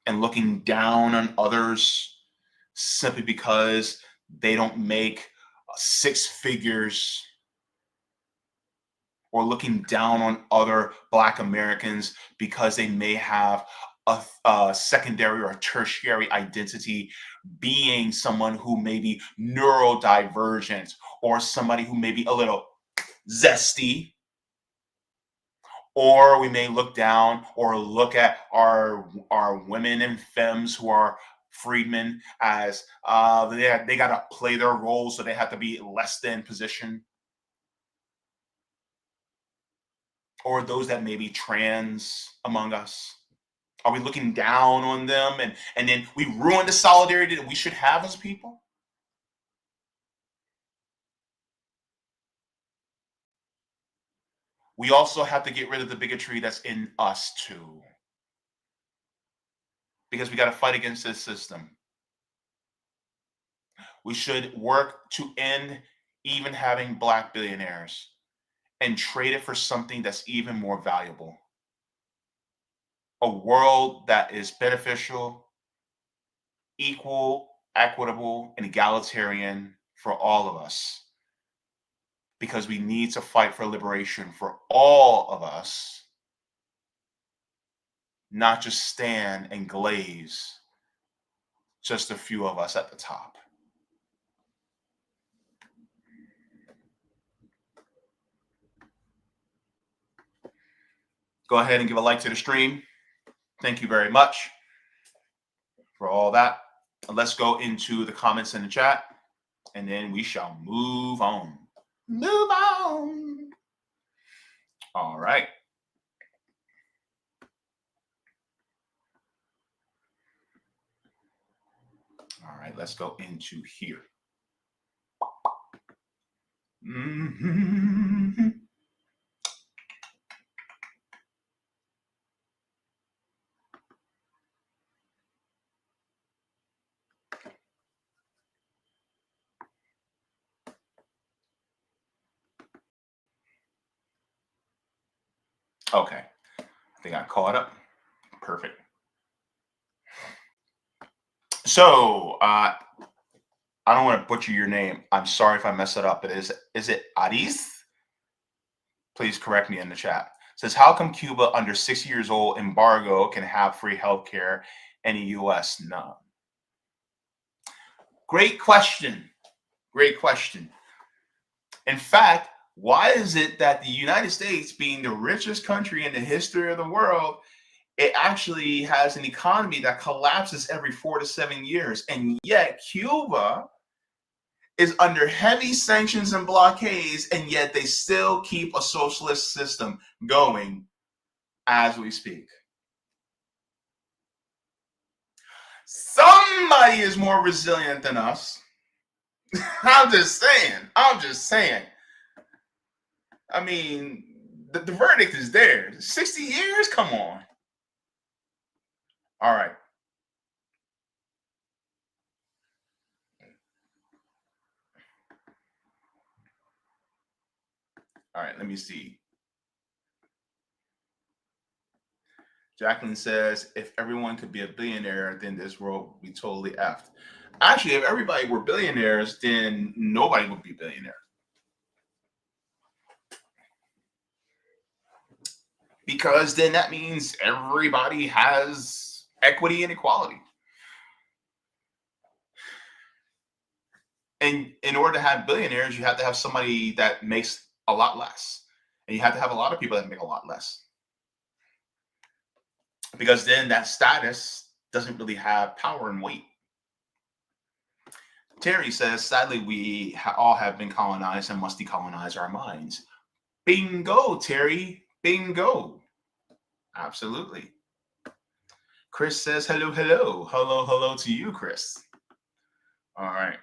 [SPEAKER 1] and looking down on others simply because they don't make six figures, or looking down on other Black Americans because they may have a secondary or a tertiary identity, being someone who may be neurodivergent or somebody who may be a little zesty. Or we may look down or look at our women and femmes who are freedmen as they got to play their role, so they have to be less than position. Or those that may be trans among us. Are we looking down on them and then we ruin the solidarity that we should have as people? We also have to get rid of the bigotry that's in us too. Because we got to fight against this system. We should work to end even having Black billionaires and trade it for something that's even more valuable. A world that is beneficial, equal, equitable, and egalitarian for all of us. Because we need to fight for liberation for all of us, not just stand and glaze just a few of us at the top. Go ahead and give a like to the stream. Thank you very much for all that. Let's go into the comments in the chat, and then we shall move on. Move on. All right. All right, let's go into here. Mm-hmm. Okay, I think I caught up. Perfect. So, I don't want to butcher your name. I'm sorry if I mess it up, but is it Aris? Please correct me in the chat. It says, how come Cuba under 6 years old embargo can have free healthcare and the US no? Great question. Great question. In fact, why is it that the United States, being the richest country in the history of the world, it actually has an economy that collapses every 4 to 7 years, and yet Cuba is under heavy sanctions and blockades, and yet they still keep a socialist system going as we speak? Somebody is more resilient than us. I'm just saying. I mean, the verdict is there. 60 years? Come on. All right. All right, let me see. Jacqueline says, if everyone could be a billionaire, then this world would be totally effed. Actually, if everybody were billionaires, then nobody would be billionaire. Because then that means everybody has equity and equality. And in order to have billionaires, you have to have somebody that makes a lot less. And you have to have a lot of people that make a lot less. Because then that status doesn't really have power and weight. Terry says, sadly, we all have been colonized and must decolonize our minds. Bingo, Terry. Bingo. Absolutely. Chris says, hello, hello. Hello, hello to you, Chris. All right.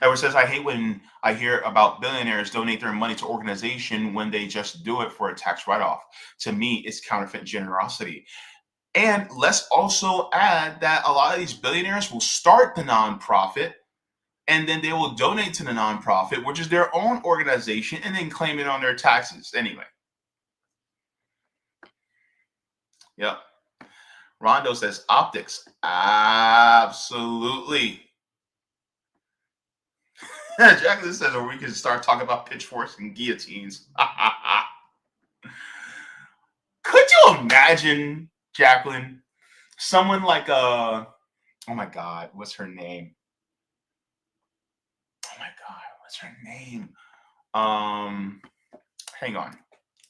[SPEAKER 1] Edward says, I hate when I hear about billionaires donate their money to organization when they just do it for a tax write-off. To me, it's counterfeit generosity. And let's also add that a lot of these billionaires will start the nonprofit and then they will donate to the nonprofit, which is their own organization, and then claim it on their taxes. Anyway. Yep. Rondo says optics. Absolutely. Jacqueline says, or we can start talking about pitchforks and guillotines. Could you imagine, Jacqueline, someone like oh my God, what's her name? Oh my God, what's her name? Hang on,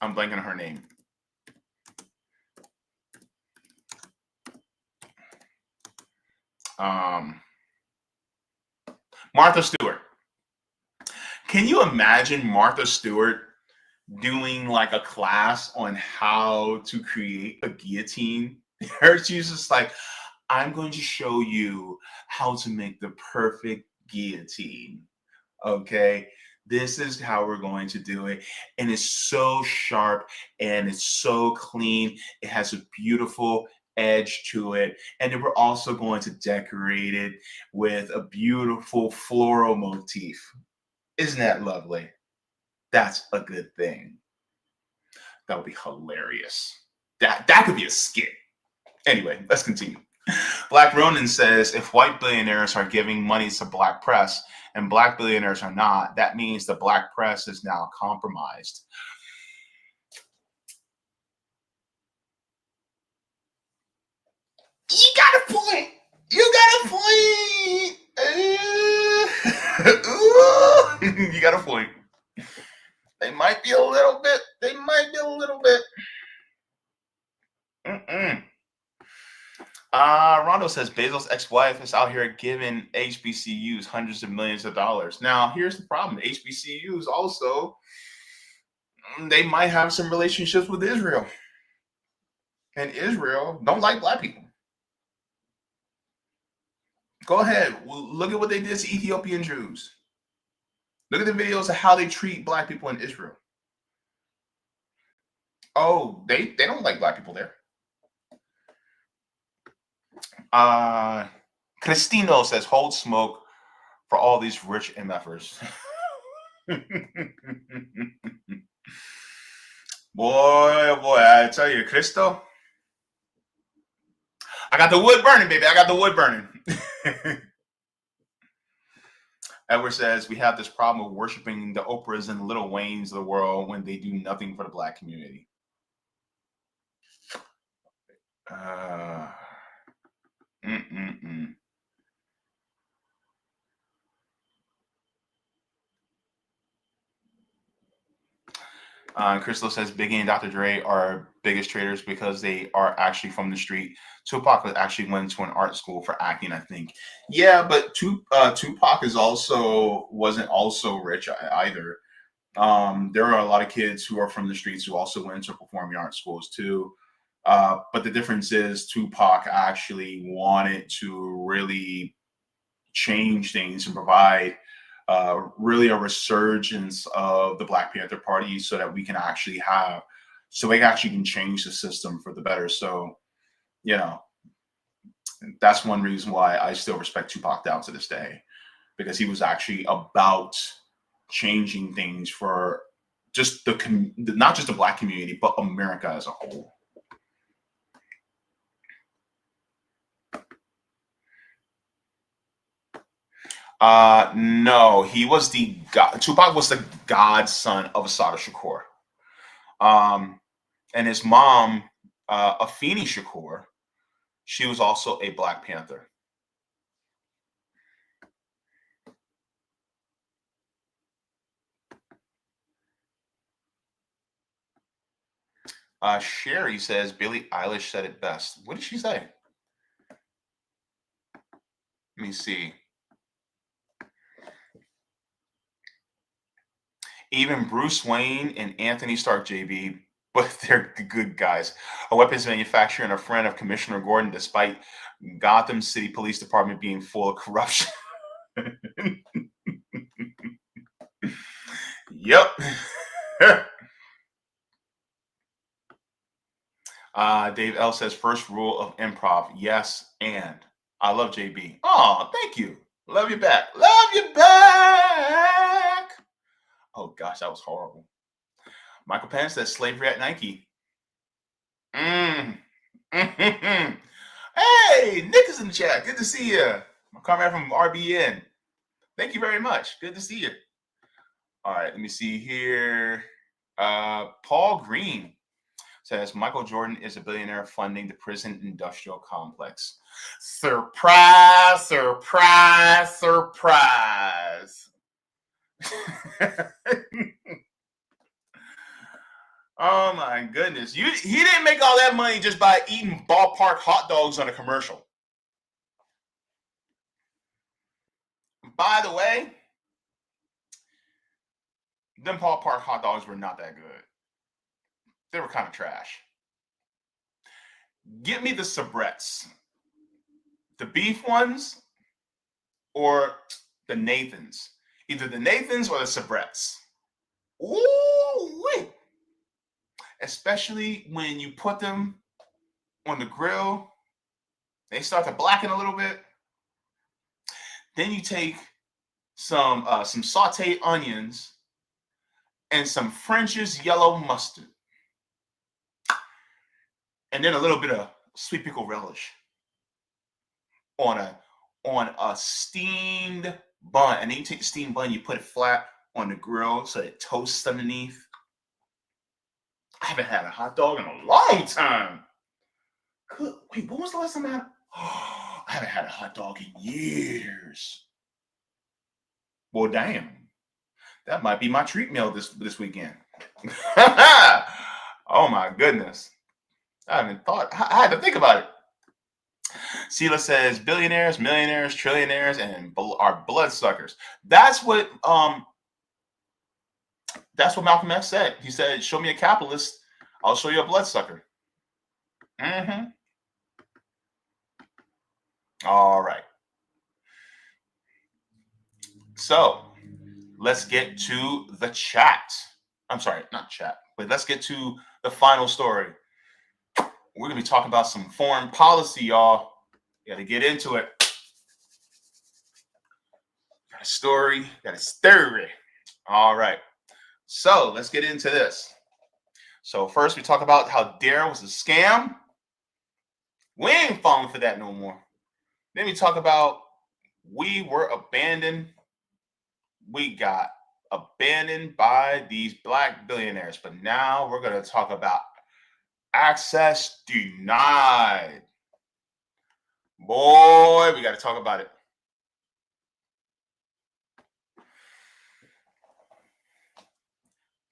[SPEAKER 1] I'm blanking on her name. Martha Stewart. Can you imagine Martha Stewart doing like a class on how to create a guillotine? She's just like, I'm going to show you how to make the perfect guillotine. Okay, this is how we're going to do it. And it's so sharp and it's so clean. It has a beautiful edge to it. And then we're also going to decorate it with a beautiful floral motif. Isn't that lovely? That's a good thing. That would be hilarious. That could be a skit. Anyway, let's continue. Black Ronin says, if white billionaires are giving money to black press and black billionaires are not, that means the black press is now compromised. You got a point. You got a point. You got a point. They might be a little bit. Rondo says Bezos' ex-wife is out here giving HBCUs hundreds of millions of dollars. Now, here's the problem. HBCUs also, they might have some relationships with Israel. And Israel don't like black people. Go ahead. Look at what they did to Ethiopian Jews. Look at the videos of how they treat black people in Israel. Oh, they don't like black people there. Cristino says, hold smoke for all these rich MFers. boy, I tell you, Cristo, I got the wood burning, baby. I got the wood burning. Edward says, we have this problem of worshiping the Oprahs and Little Waynes of the world when they do nothing for the black community. Crystal says Biggie and Dr. Dre are biggest traders because they are actually from the street. Tupac actually went to an art school for acting, I think. Yeah, but Tupac wasn't also rich either. There are a lot of kids who are from the streets who also went to performing art schools too. But the difference is Tupac actually wanted to really change things and provide really a resurgence of the Black Panther Party so that we can actually can change the system for the better. So, that's one reason why I still respect Tupac down to this day, because he was actually about changing things for just not just the Black community, but America as a whole. No, he was Tupac was the godson of Assata Shakur. And his mom, Afeni Shakur, she was also a Black Panther. Sherry says Billie Eilish said it best. What did she say? Let me see. Even Bruce Wayne and Anthony Stark, JB, but they're the good guys. A weapons manufacturer and a friend of Commissioner Gordon, despite Gotham City Police Department being full of corruption. Yep. Dave L says, first rule of improv, yes, and. I love JB. Oh, thank you. Love you back. Love you back. Oh, gosh, that was horrible. Michael Penn says, slavery at Nike. Hey, Nick is in the chat. Good to see you. I'm coming from RBN. Thank you very much. Good to see you. All right, let me see here. Paul Green says, Michael Jordan is a billionaire funding the prison industrial complex. Surprise, surprise, surprise. Oh my goodness. He didn't make all that money just by eating ballpark hot dogs on a commercial. By the way, them ballpark hot dogs were not that good. They were kind of trash. Give me the sabrets. The beef ones or the Nathans. Either the Nathans or the sabrets. Ooh, wait. Especially when you put them on the grill, they start to blacken a little bit. Then you take some sauteed onions and some French's yellow mustard, and then a little bit of sweet pickle relish on a steamed bun. And then you take the steamed bun, you put it flat on the grill so it toasts underneath. I haven't had a hot dog in a long time. Good. Wait, when was the last time I had? Oh, I haven't had a hot dog in years. Well, damn. That might be my treat meal this weekend. Oh my goodness. I haven't thought. I had to think about it. Sela says billionaires, millionaires, trillionaires, and are bloodsuckers. That's what Malcolm X said. He said, show me a capitalist, I'll show you a bloodsucker. Mm-hmm. All right. So let's get to the chat. I'm sorry, not chat, but let's get to the final story. We're going to be talking about some foreign policy, y'all. Got to get into it. Got a story. All right. So let's get into this. So first we talk about how Dare was a scam. We ain't falling for that no more. Then we talk about we were abandoned. We got abandoned by these black billionaires. But now we're going to talk about access denied. Boy, we got to talk about it.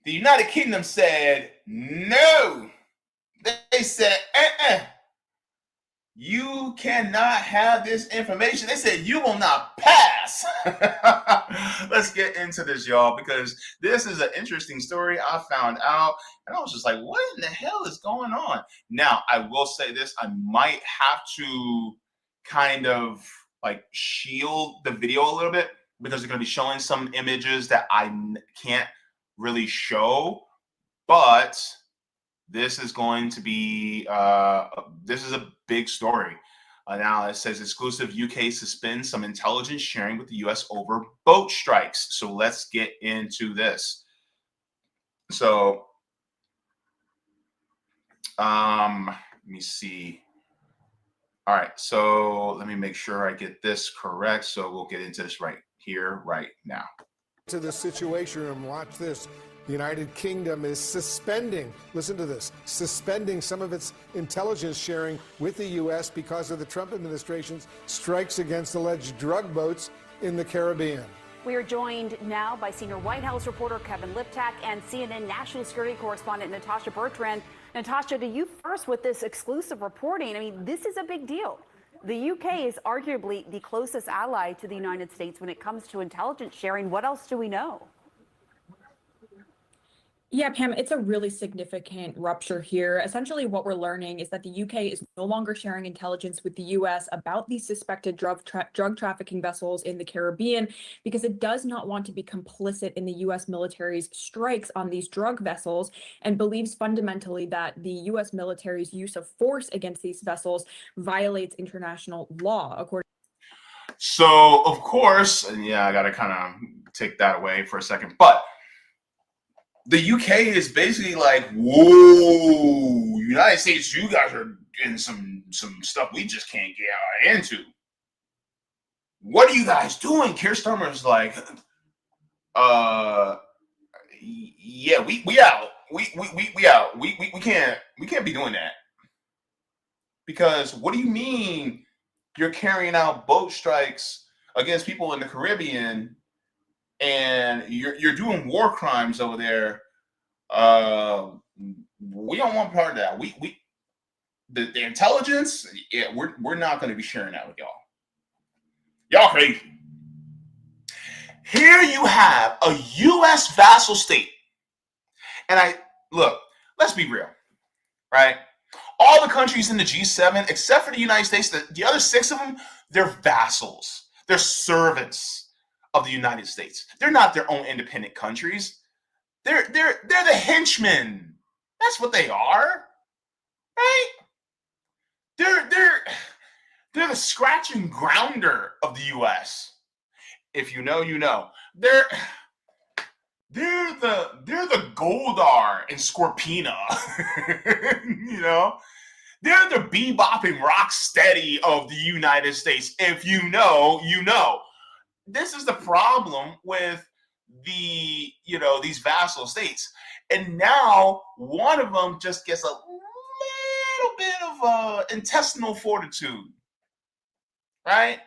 [SPEAKER 1] The United Kingdom said no. They said, you cannot have this information. They said you will not pass. Let's get into this, y'all, because this is an interesting story I found out. And I was just like, what in the hell is going on? Now, I will say this. I might have to kind of like shield the video a little bit because they're going to be showing some images that I can't really show. But this is going to be, this is a big story. Now it says exclusive UK suspends some intelligence sharing with the US over boat strikes. So let's get into this. So, let me see. All right, so let me make sure I get this correct. So we'll get into this right here, right now.
[SPEAKER 4] To the situation room, watch this. The United Kingdom is suspending, listen to this, suspending some of its intelligence sharing with the U.S. because of the Trump administration's strikes against alleged drug boats in the Caribbean.
[SPEAKER 5] We are joined now by senior White House reporter Kevin Liptak and CNN national security correspondent Natasha Bertrand. Natasha, to you first with this exclusive reporting. I mean, this is a big deal. The UK is arguably the closest ally to the United States when it comes to intelligence sharing. What else do we know?
[SPEAKER 6] Yeah, Pam, it's a really significant rupture here. Essentially, what we're learning is that the UK is no longer sharing intelligence with the US about these suspected drug trafficking vessels in the Caribbean because it does not want to be complicit in the US military's strikes on these drug vessels and believes fundamentally that the US military's use of force against these vessels violates international law, according.
[SPEAKER 1] So, of course, yeah, I got to kind of take that away for a second, but the UK is basically like, whoa, United States, you guys are in some stuff we just can't get into. What are you guys doing? Keir Starmer is like, yeah, we out. We out. We can't be doing that. Because what do you mean you're carrying out boat strikes against people in the Caribbean and you're doing war crimes over there? We don't want part of that. The intelligence, yeah, we're not going to be sharing that with y'all. Y'all crazy. Here you have a U.S. vassal state, and let's be real, right? All the countries in the G7, except for the United States, the other 6 of them, they're vassals. They're servants of the United States. They're not their own independent countries. They're the henchmen. That's what they are, right? They're the scratch and grounder of the U.S. If you know, you know. They're the Goldar and Scorpina, you know. They're the bebop and rocksteady of the United States. If you know, you know. This is the problem with these vassal states. And now one of them just gets a little bit of intestinal fortitude, right?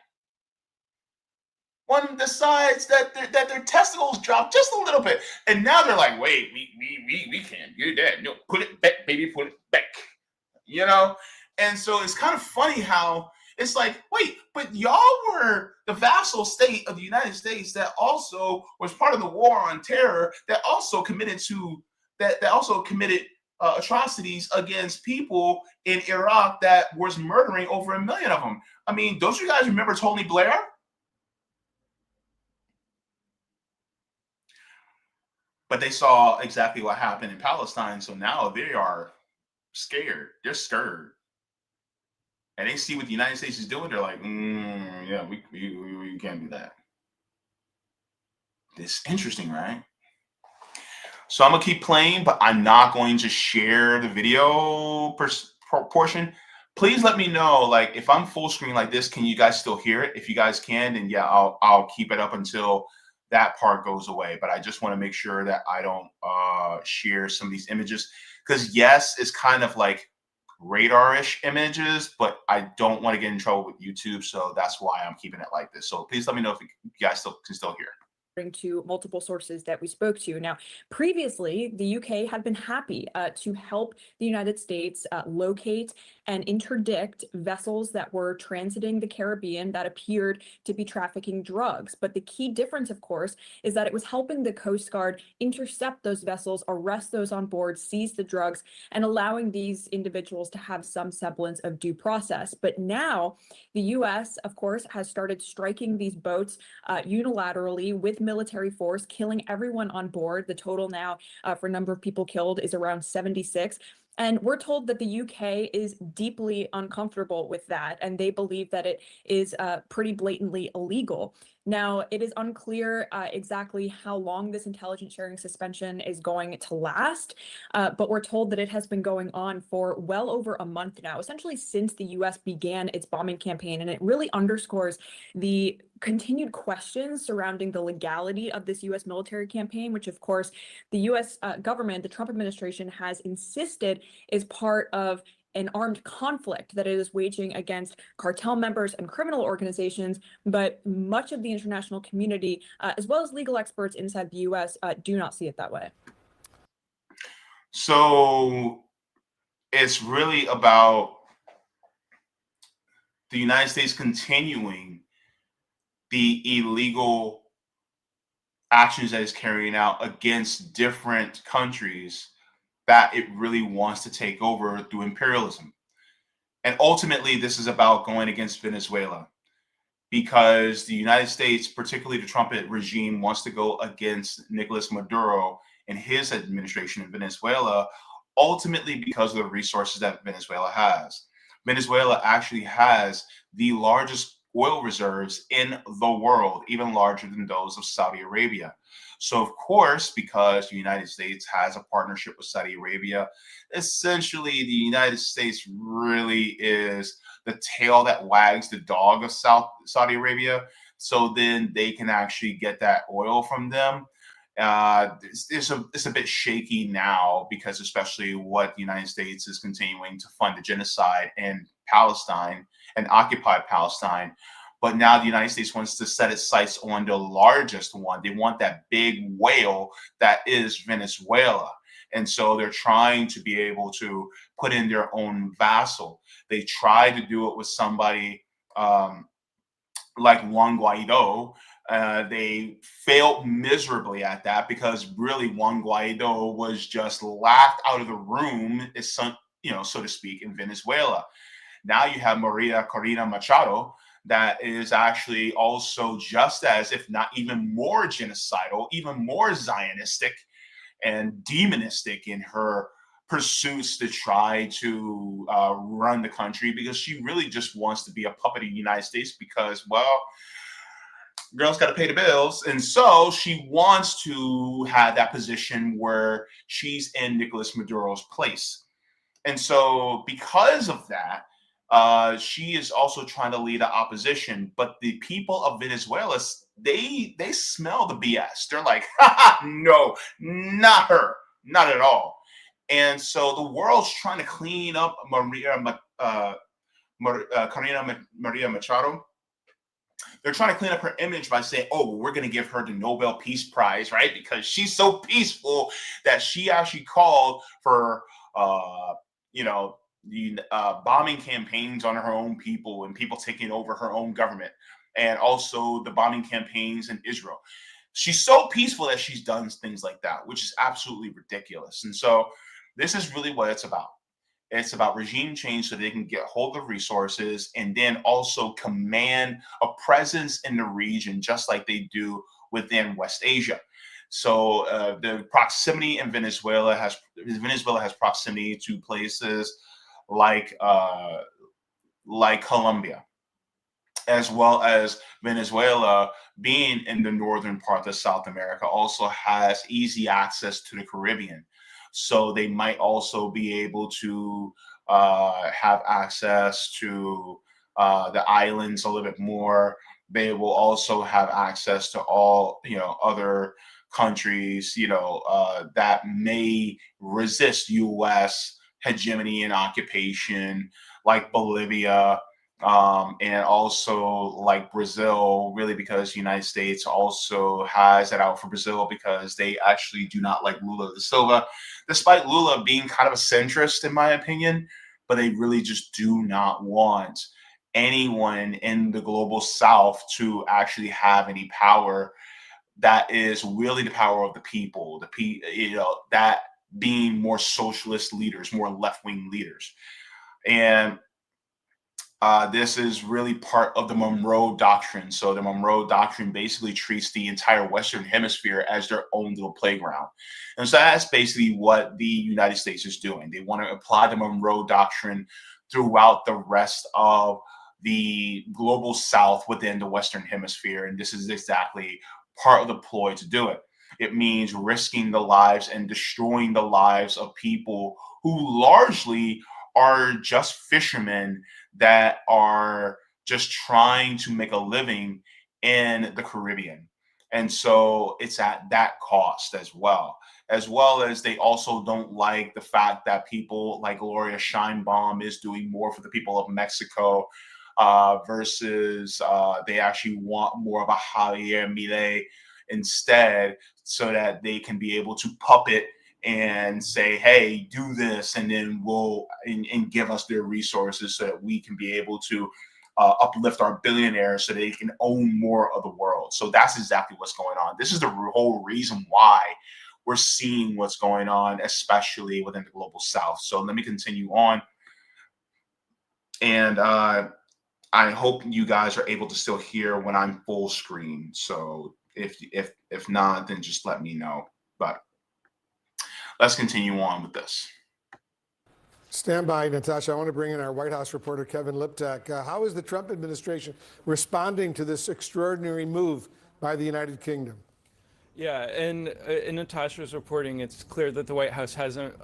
[SPEAKER 1] One decides that their testicles drop just a little bit, and now they're like, "Wait, we can't do that. No, put it back, baby, put it back." You know, and so it's kind of funny how it's like, wait, but y'all were the vassal state of the United States that also was part of the war on terror, that also committed atrocities against people in Iraq that was murdering over 1 million of them. I mean, don't you guys remember Tony Blair? But they saw exactly what happened in Palestine, so now they are scared. They're scared. And they see what the United States is doing. They're like, yeah, we can't do that. It's interesting, right? So I'm going to keep playing, but I'm not going to share the video portion. Please let me know, like, if I'm full screen like this, can you guys still hear it? If you guys can, then yeah, I'll keep it up until that part goes away. But I just want to make sure that I don't share some of these images. Because yes, it's kind of like radar-ish images, but I don't want to get in trouble with YouTube, so that's why I'm keeping it like this. So please let me know if you guys can still hear.
[SPEAKER 6] To multiple sources that we spoke to. Now, previously, the UK had been happy to help the United States locate and interdict vessels that were transiting the Caribbean that appeared to be trafficking drugs. But the key difference, of course, is that it was helping the Coast Guard intercept those vessels, arrest those on board, seize the drugs, and allowing these individuals to have some semblance of due process. But now, the US, of course, has started striking these boats unilaterally with military force, killing everyone on board. The total now for number of people killed is around 76. And we're told that the UK is deeply uncomfortable with that, and they believe that it is pretty blatantly illegal. Now, it is unclear exactly how long this intelligence sharing suspension is going to last, but we're told that it has been going on for well over a month now, essentially since the US began its bombing campaign, and it really underscores the continued questions surrounding the legality of this US military campaign, which of course the US government, the Trump administration, has insisted is part of an armed conflict that it is waging against cartel members and criminal organizations, but much of the international community, as well as legal experts inside the US, do not see it that way.
[SPEAKER 1] So it's really about the United States continuing the illegal actions that it's carrying out against different countries that it really wants to take over through imperialism. And ultimately, this is about going against Venezuela, because the United States, particularly the Trump regime, wants to go against Nicolas Maduro and his administration in Venezuela, ultimately because of the resources that Venezuela has. Venezuela actually has the largest oil reserves in the world, even larger than those of Saudi Arabia. So, of course, because the United States has a partnership with Saudi Arabia, essentially the United States really is the tail that wags the dog of Saudi Arabia. So then they can actually get that oil from them. It's a bit shaky now, because especially what the United States is continuing to fund the genocide in Palestine and occupied Palestine. But now the United States wants to set its sights on the largest one. They want that big whale that is Venezuela. And so they're trying to be able to put in their own vassal. They tried to do it with somebody like Juan Guaido. They failed miserably at that, because really Juan Guaido was just laughed out of the room, so to speak, in Venezuela. Now you have Maria Corina Machado, that is actually also just as, if not even more genocidal, even more Zionistic and demonistic in her pursuits to try to run the country, because she really just wants to be a puppet of the United States, because, well, girl's got to pay the bills. And so she wants to have that position where she's in Nicolas Maduro's place. And so because of that, she is also trying to lead the opposition. But the people of Venezuela, they smell the BS. They're like, no, not her, not at all. And so the world's trying to clean up Corina Maria Machado. They're trying to clean up her image by saying, oh, we're going to give her the Nobel Peace Prize, right? Because she's so peaceful that she actually called for, the bombing campaigns on her own people and people taking over her own government, and also the bombing campaigns in Israel. She's so peaceful that she's done things like that, which is absolutely ridiculous. And so this is really what it's about. It's about regime change so they can get hold of resources and then also command a presence in the region, just like they do within West Asia. So the proximity in Venezuela has proximity to places like Colombia, as well as Venezuela being in the northern part of South America also has easy access to the Caribbean. So they might also be able to have access to the islands a little bit more. They will also have access to all, other countries, that may resist U.S. hegemony and occupation, like Bolivia, and also like Brazil, really, because the United States also has it out for Brazil, because they actually do not like Lula da Silva, despite Lula being kind of a centrist, in my opinion. But they really just do not want anyone in the global South to actually have any power that is really the power of the people, that being more socialist leaders, more left-wing leaders. And this is really part of the Monroe Doctrine. So the Monroe Doctrine basically treats the entire Western Hemisphere as their own little playground. And so that's basically what the United States is doing. They want to apply the Monroe Doctrine throughout the rest of the global South within the Western Hemisphere. And this is exactly part of the ploy to do it. It means risking the lives and destroying the lives of people who largely are just fishermen that are just trying to make a living in the Caribbean. And so it's at that cost as well as they also don't like the fact that people like Gloria Steinbaum is doing more for the people of Mexico, versus they actually want more of a Javier Milei instead, so that they can be able to puppet and say, hey, do this, and then and give us their resources so that we can be able to uplift our billionaires so they can own more of the world. So that's exactly what's going on. This is the whole reason why we're seeing what's going on, especially within the global south. So let me continue on. And I hope you guys are able to still hear when I'm full screen. So if not, then just let me know. But let's continue on with this.
[SPEAKER 4] Stand by, Natasha. I want to bring in our White House reporter, Kevin Liptak. How is the Trump administration responding to this extraordinary move by the United Kingdom?
[SPEAKER 7] Yeah, and in Natasha's reporting, it's clear that the White House hasn't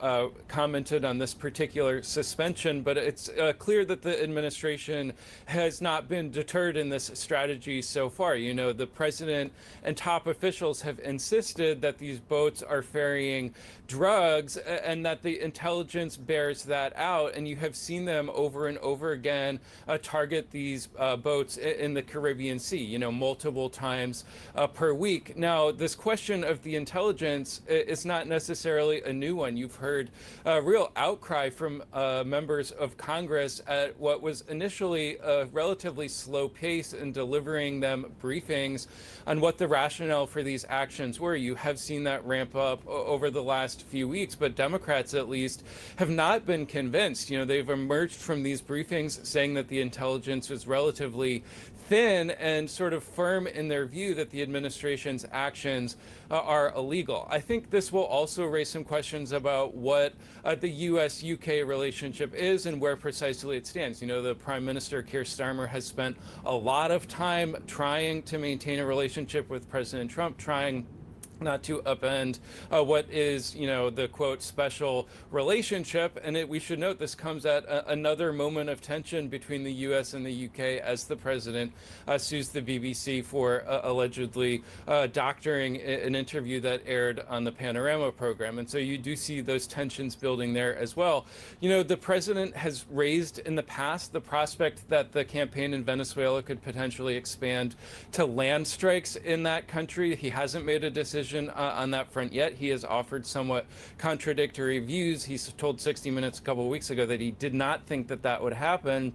[SPEAKER 7] commented on this particular suspension, but it's clear that the administration has not been deterred in this strategy so far. You know, the president and top officials have insisted that these boats are ferrying drugs and that the intelligence bears that out. And you have seen them over and over again target these boats in the Caribbean Sea, you know, multiple times per week. Now, this question of the intelligence is not necessarily a new one. You've heard a real outcry from members of Congress at what was initially a relatively slow pace in delivering them briefings on what the rationale for these actions were. You have seen that ramp up over the last few weeks, but Democrats at least have not been convinced. You know, they've emerged from these briefings saying that the intelligence was relatively thin and sort of firm in their view that the administration's actions are illegal. I think this will also raise some questions about what the U.S.-UK relationship is and where precisely it stands. You know, the Prime Minister, Keir Starmer, has spent a lot of time trying to maintain a relationship with President Trump, trying not to upend what is, you know, the quote special relationship. And we should note this comes at another moment of tension between the US and the UK as the president sues the BBC for allegedly doctoring an interview that aired on the Panorama program. And so you do see those tensions building there as well. You know, the president has raised in the past the prospect that the campaign in Venezuela could potentially expand to land strikes in that country. He hasn't made a decision on that front yet. He has offered somewhat contradictory views. He told 60 Minutes a couple of weeks ago that he did not think that that would happen.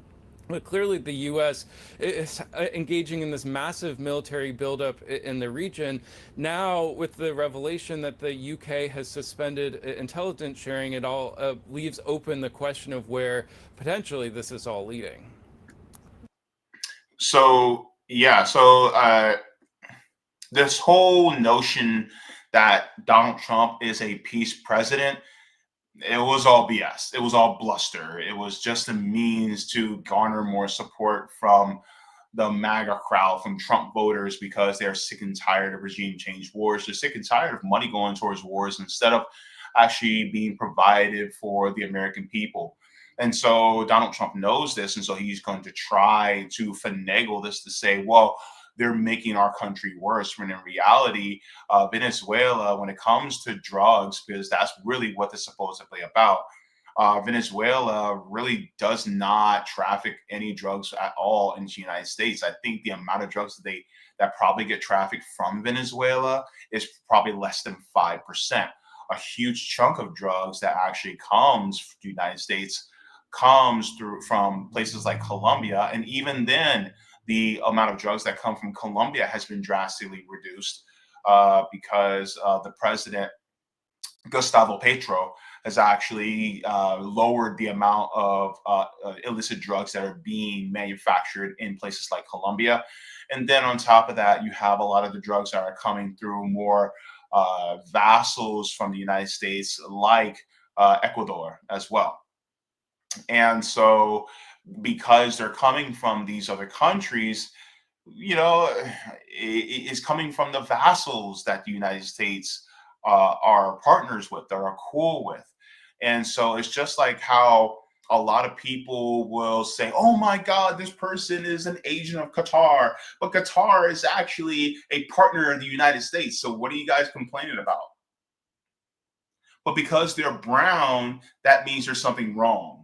[SPEAKER 7] But clearly the U.S. is engaging in this massive military buildup in the region. Now, with the revelation that the U.K. has suspended intelligence sharing, it all leaves open the question of where potentially this is all leading.
[SPEAKER 1] So, yeah, this whole notion that Donald Trump is a peace president, it was all BS. It was all bluster. It was just a means to garner more support from the MAGA crowd, from Trump voters, because they're sick and tired of regime change wars. They're sick and tired of money going towards wars instead of actually being provided for the American people. And so Donald Trump knows this, and so he's going to try to finagle this to say, well, they're making our country worse, when in reality, Venezuela, when it comes to drugs, because that's really what they're supposedly about, Venezuela really does not traffic any drugs at all into the United States. I think the amount of drugs that probably get trafficked from Venezuela is probably less than 5%. A huge chunk of drugs that actually comes to the United States comes through from places like Colombia, and even then, the amount of drugs that come from Colombia has been drastically reduced because the president, Gustavo Petro, has actually lowered the amount of illicit drugs that are being manufactured in places like Colombia. And then on top of that, you have a lot of the drugs that are coming through more vassals from the United States, like Ecuador as well. And so, because they're coming from these other countries, you know, it is coming from the vassals that the United States are partners with, that are cool with. And so it's just like how a lot of people will say, oh my God, this person is an agent of Qatar, but Qatar is actually a partner of the United States. So what are you guys complaining about? But because they're brown, that means there's something wrong.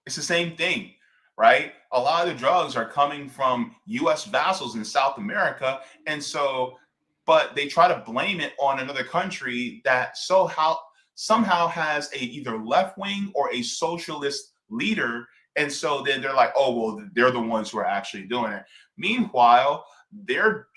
[SPEAKER 1] It's the same thing, right? A lot of the drugs are coming from U.S. vassals in South America. And so, but they try to blame it on another country that somehow has a either left wing or a socialist leader. And so then they're like, oh, well, they're the ones who are actually doing it. Meanwhile, their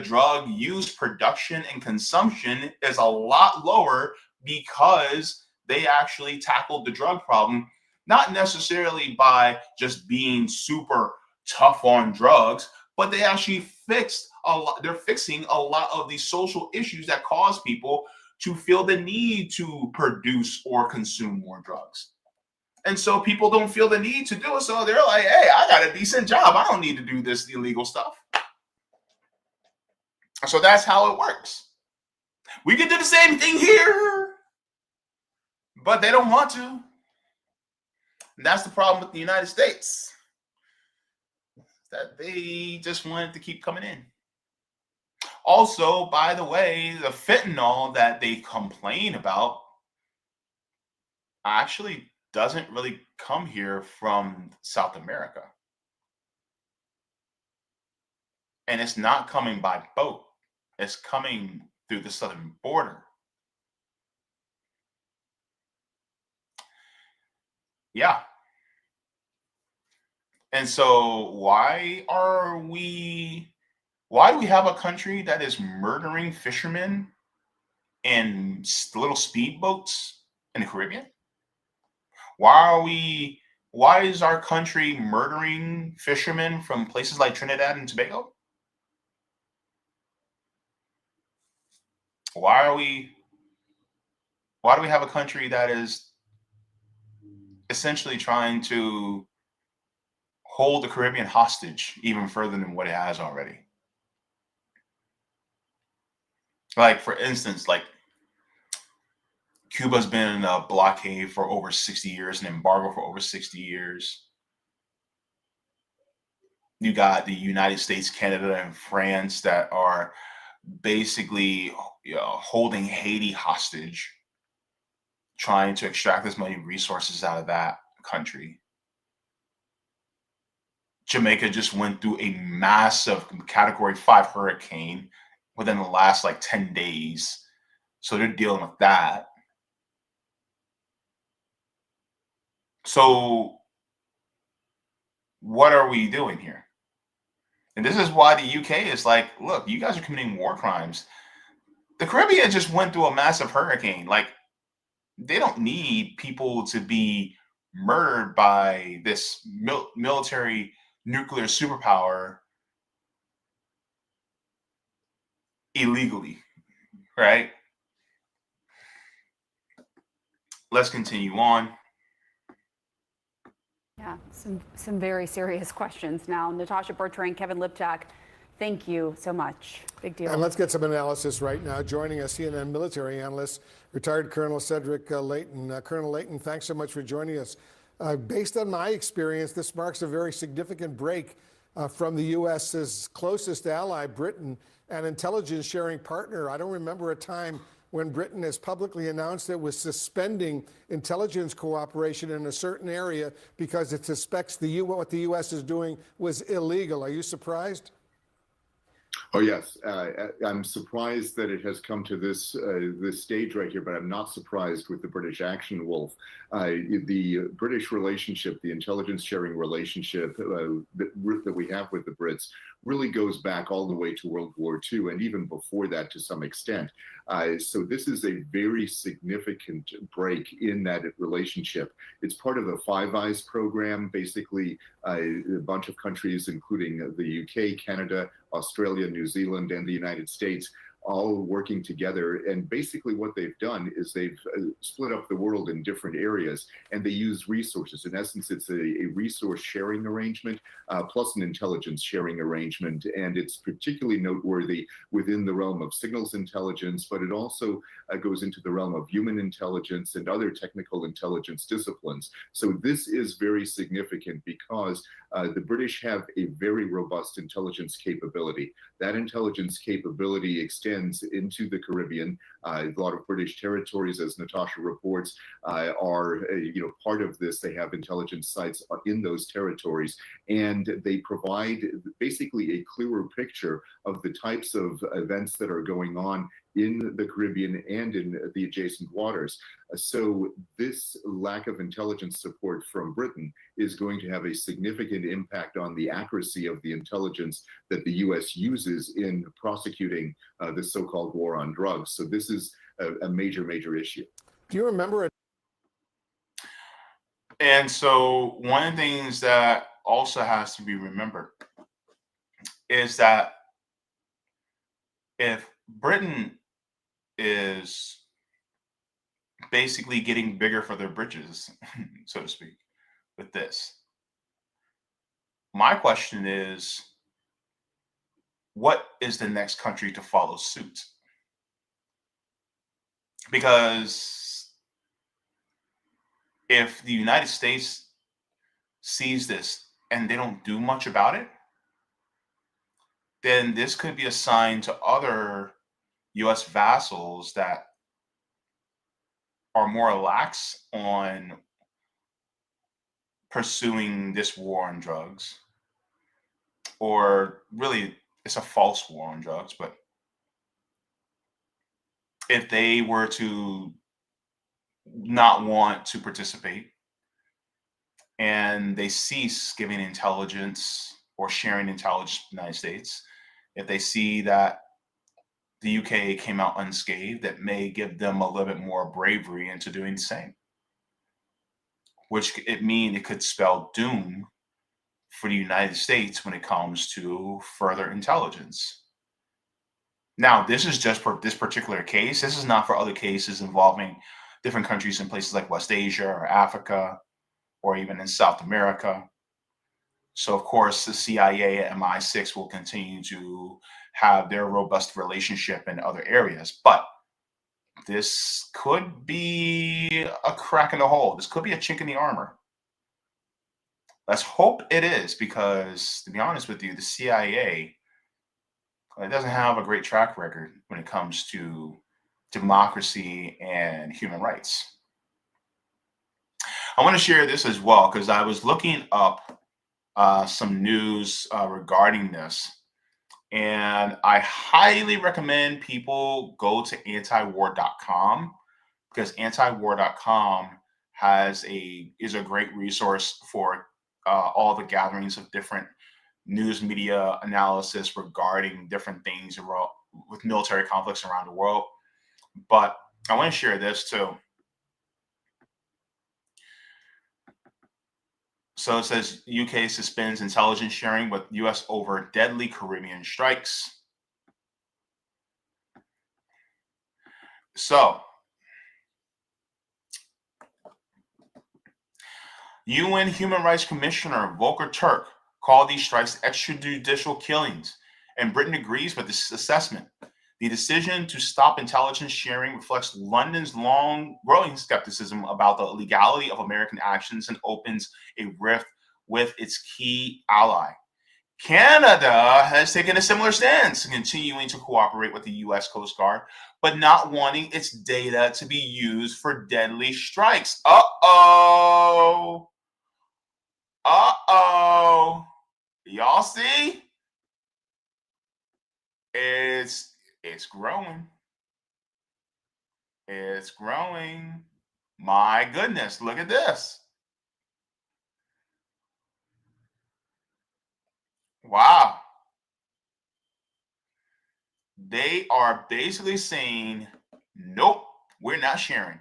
[SPEAKER 1] drug use, production, and consumption is a lot lower because they actually tackled the drug problem, not necessarily by just being super tough on drugs, but they actually fixed a lot. They're fixing a lot of these social issues that cause people to feel the need to produce or consume more drugs. And so people don't feel the need to do it. So they're like, hey, I got a decent job. I don't need to do this illegal stuff. So that's how it works. We can do the same thing here, but they don't want to. And that's the problem with the United States, that they just want it to keep coming in. Also, by the way, the fentanyl that they complain about actually doesn't really come here from South America. And it's not coming by boat. It's coming through the southern border. Yeah. And so why do we have a country that is murdering fishermen in little speedboats in the Caribbean? Why is our country murdering fishermen from places like Trinidad and Tobago? Why do we have a country that is essentially trying to hold the Caribbean hostage even further than what it has already? Like, for instance, like Cuba's been in a blockade for over 60 years, an embargo for over 60 years. You got the United States, Canada, and France that are basically holding Haiti hostage, trying to extract as many resources out of that country. Jamaica just went through a massive Category 5 hurricane within the last like 10 days. So they're dealing with that. So what are we doing here? And this is why the UK is like, look, you guys are committing war crimes. The Caribbean just went through a massive hurricane. Like, they don't need people to be murdered by this military nuclear superpower illegally, right? Let's continue on.
[SPEAKER 5] Yeah, some very serious questions now. Natasha Bertrand, Kevin Liptak, thank you so much. Big deal.
[SPEAKER 4] And let's get some analysis right now. Joining us, CNN military analyst, retired Colonel Cedric Leighton. Colonel Leighton, thanks so much for joining us. Based on my experience, this marks a very significant break from the U.S.'s closest ally, Britain, and intelligence sharing partner. I don't remember a time when Britain has publicly announced it was suspending intelligence cooperation in a certain area because it suspects what the U.S. is doing was illegal. Are you surprised?
[SPEAKER 8] Oh, yes. I'm surprised that it has come to this stage right here, but I'm not surprised with the British action, Wolf. The British relationship, the intelligence sharing relationship that we have with the Brits really goes back all the way to World War II and even before that to some extent. So this is a very significant break in that relationship. It's part of the Five Eyes program, basically a bunch of countries, including the UK, Canada, Australia, New Zealand, and the United States, all working together. And basically what they've done is they've split up the world in different areas, and they use resources. In essence, it's a resource sharing arrangement plus an intelligence sharing arrangement. And it's particularly noteworthy within the realm of signals intelligence, but it also goes into the realm of human intelligence and other technical intelligence disciplines. So this is very significant because the British have a very robust intelligence capability. That intelligence capability extends into the Caribbean. A lot of British territories, as Natasha reports, are part of this. They have intelligence sites in those territories, and they provide basically a clearer picture of the types of events that are going on in the Caribbean and in the adjacent waters. So this lack of intelligence support from Britain is going to have a significant impact on the accuracy of the intelligence that the US uses in prosecuting the so-called war on drugs. So this is a major, major issue.
[SPEAKER 4] Do you remember it?
[SPEAKER 1] And so one of the things that also has to be remembered is that if Britain is basically getting bigger for their britches, so to speak, with this, my question is, what is the next country to follow suit? Because if the United States sees this and they don't do much about it, then this could be a sign to other US vassals that are more lax on pursuing this war on drugs, or really it's a false war on drugs, but if they were to not want to participate and they cease giving intelligence or sharing intelligence with the United States, if they see that the UK came out unscathed, that may give them a little bit more bravery into doing the same, which it could spell doom for the United States when it comes to further intelligence. Now, this is just for this particular case. This is not for other cases involving different countries in places like West Asia or Africa, or even in South America. So, of course, the CIA and MI6 will continue to have their robust relationship in other areas. But this could be a crack in the hole. This could be a chink in the armor. Let's hope it is, because, to be honest with you, the CIA, it doesn't have a great track record when it comes to democracy and human rights. I want to share this as well, because I was looking up some news regarding this, and I highly recommend people go to antiwar.com, because antiwar.com is a great resource for all the gatherings of different news media analysis regarding different things with military conflicts around the world. But I want to share this too. So it says UK suspends intelligence sharing with US over deadly Caribbean strikes. So UN Human Rights Commissioner Volker Turk called these strikes extrajudicial killings, and Britain agrees with this assessment. The decision to stop intelligence sharing reflects London's long-growing skepticism about the legality of American actions and opens a rift with its key ally. Canada has taken a similar stance, continuing to cooperate with the U.S. Coast Guard, but not wanting its data to be used for deadly strikes. Uh-oh. Uh-oh. Y'all see? It's growing. It's growing. My goodness, look at this. Wow. They are basically saying, nope, we're not sharing.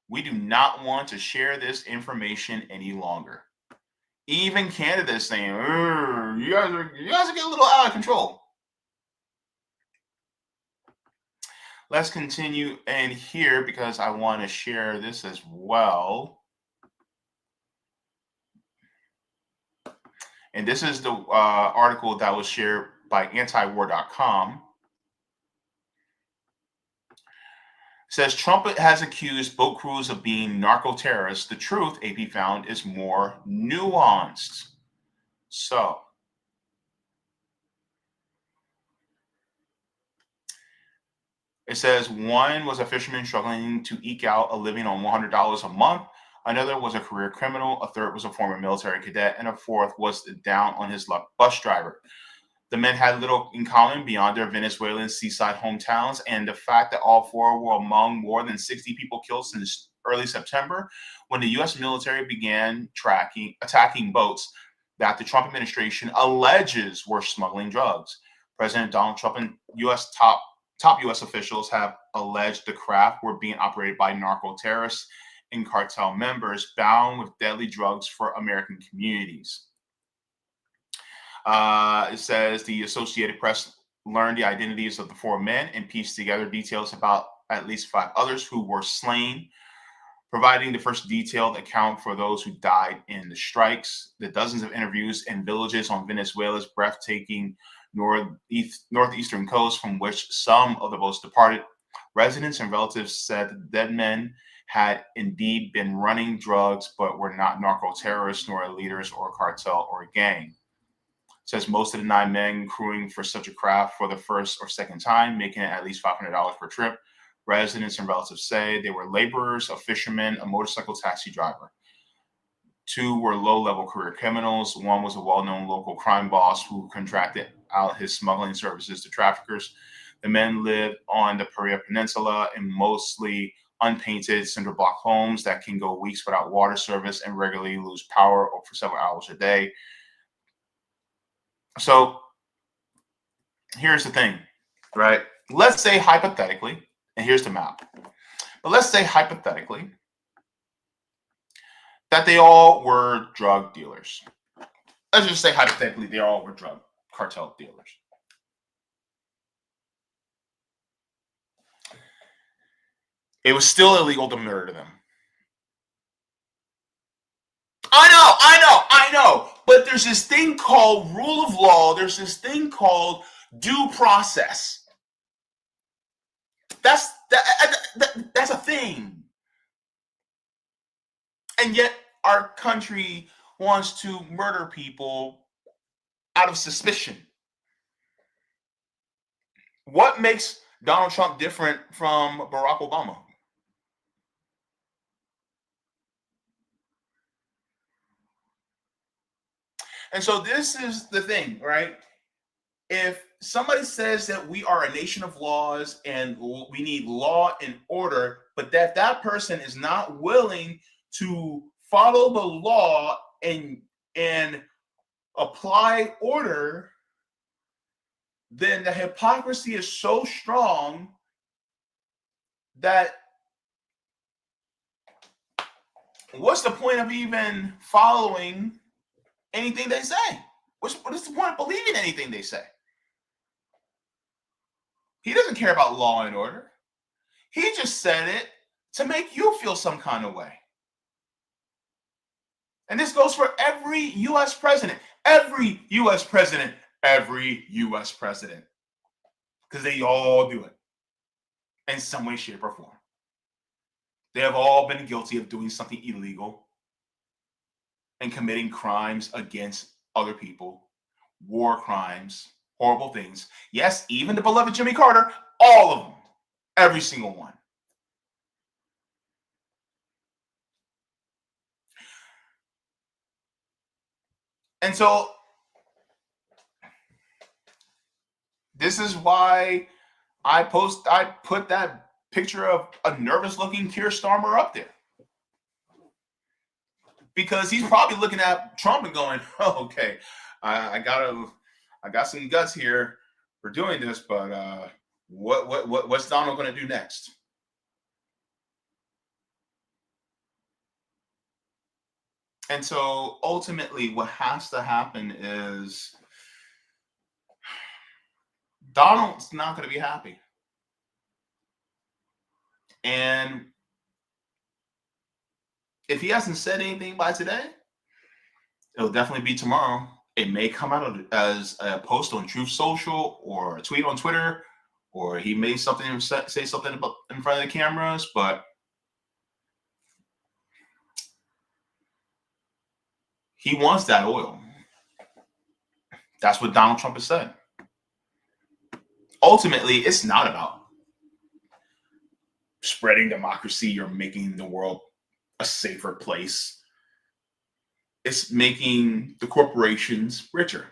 [SPEAKER 1] We do not want to share this information any longer. Even Canada is saying, you guys are getting a little out of control. Let's continue in here, because I want to share this as well. And this is the article that was shared by antiwar.com. It says Trump has accused boat crews of being narco-terrorists. The truth, AP found, is more nuanced. So, it says one was a fisherman struggling to eke out a living on $100 a month. Another was a career criminal. A third was a former military cadet. And a fourth was down on his luck bus driver. The men had little in common beyond their Venezuelan seaside hometowns, and the fact that all four were among more than 60 people killed since early September, when the U.S. military began attacking boats that the Trump administration alleges were smuggling drugs. President Donald Trump and top U.S. officials have alleged the craft were being operated by narco-terrorists and cartel members bound with deadly drugs for American communities. It says the Associated Press learned the identities of the four men and pieced together details about at least 5 others who were slain, providing the first detailed account for those who died in the strikes. The dozens of interviews in villages on Venezuela's breathtaking northeastern coast from which some of the boats departed, residents and relatives said the dead men had indeed been running drugs, but were not narco-terrorists, nor leaders or cartel or gang. Says most of the 9 men crewing for such a craft for the first or second time, making it at least $500 per trip. Residents and relatives say they were laborers, a fisherman, a motorcycle taxi driver. 2 were low-level career criminals. 1 was a well-known local crime boss who contracted out his smuggling services to traffickers. The men lived on the Paria Peninsula in mostly unpainted cinder block homes that can go weeks without water service and regularly lose power for several hours a day. So here's the thing, right? Let's say hypothetically, and here's the map, but let's say hypothetically that they all were drug dealers. Let's just say hypothetically they all were drug cartel dealers. It was still illegal to murder them. I know. But there's this thing called rule of law. There's this thing called due process. That's a thing. And yet our country wants to murder people out of suspicion. What makes Donald Trump different from Barack Obama? And so this is the thing, right? If somebody says that we are a nation of laws and we need law and order, but that person is not willing to follow the law and apply order, then the hypocrisy is so strong that what's the point of even following anything they say? What is the point of believing anything they say? He doesn't care about law and order. He just said it to make you feel some kind of way. And this goes for every U.S. president, every U.S. president, because they all do it in some way, shape, or form. They have all been guilty of doing something illegal and committing crimes against other people, war crimes, horrible things. Yes, even the beloved Jimmy Carter, all of them, every single one. And so this is why I put that picture of a nervous looking Keir Starmer up there. Because he's probably looking at Trump and going, oh, okay, I got some guts here for doing this, but what's Donald going to do next? And so ultimately what has to happen is Donald's not going to be happy. And if he hasn't said anything by today, it'll definitely be tomorrow. It may come out as a post on Truth Social or a tweet on Twitter, or he may say something about in front of the cameras, but he wants that oil. That's what Donald Trump has said. Ultimately, it's not about spreading democracy or making the world a safer place. It's making the corporations richer.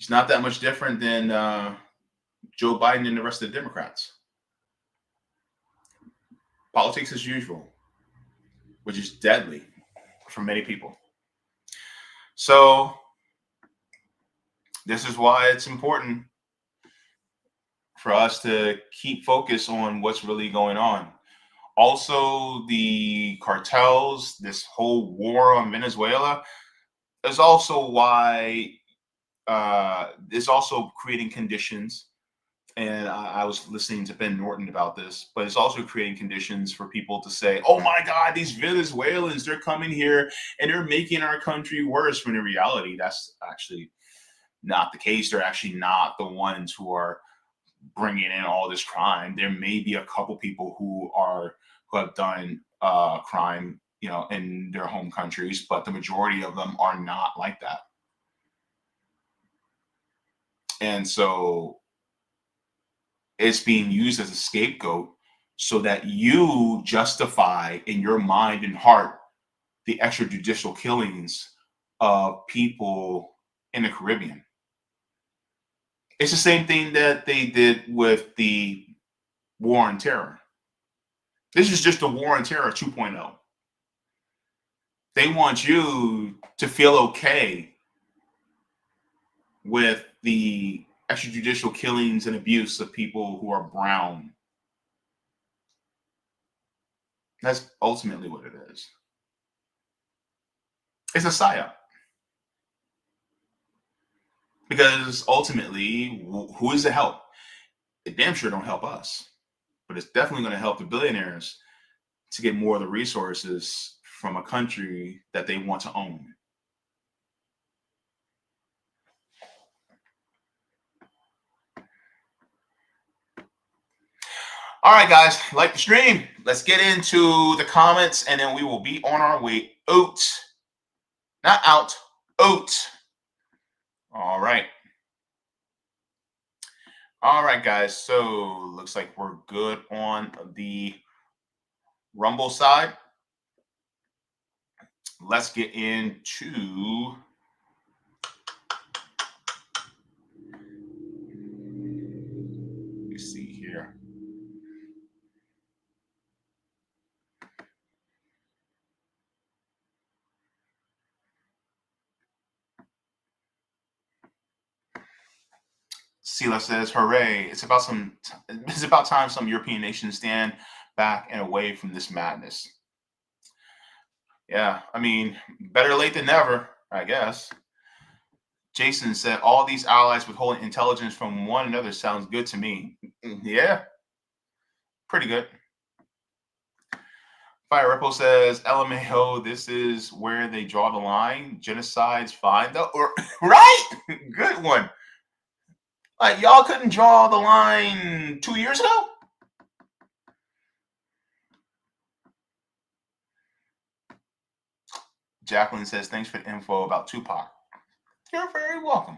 [SPEAKER 1] He's not that much different than Joe Biden and the rest of the Democrats. Politics as usual, which is deadly for many people. So this is why it's important for us to keep focus on what's really going on. Also, the cartels, this whole war on Venezuela, is also why it's also creating conditions. And I was listening to Ben Norton about this, but it's also creating conditions for people to say, oh my God, these Venezuelans, they're coming here and they're making our country worse. When in reality, that's actually not the case. They're actually not the ones who are bringing in all this crime. There may be a couple people who have done crime, in their home countries, but the majority of them are not like that. And so it's being used as a scapegoat so that you justify in your mind and heart the extrajudicial killings of people in the Caribbean. It's the same thing that they did with the war on terror. This is just the war on terror 2.0. They want you to feel okay with the extrajudicial killings and abuse of people who are brown. That's ultimately what it is. It's a psyop. Because ultimately, who is to help? It damn sure don't help us. But it's definitely going to help the billionaires to get more of the resources from a country that they want to own. All right, guys, like the stream. Let's get into the comments, and then we will be on our way out. Not out, out. All right. All right, guys. So looks like we're good on the Rumble side. Let's get into let me see here. Sila says, hooray, it's about time some European nations stand back and away from this madness. Yeah, I mean, better late than never, I guess. Jason said, all these allies withholding intelligence from one another sounds good to me. Yeah, pretty good. Fire Ripple says, LMAO, this is where they draw the line. Genocide's fine, though. Right? Good one. Like, y'all couldn't draw the line 2 years ago? Jacqueline says, thanks for the info about Tupac. You're very welcome.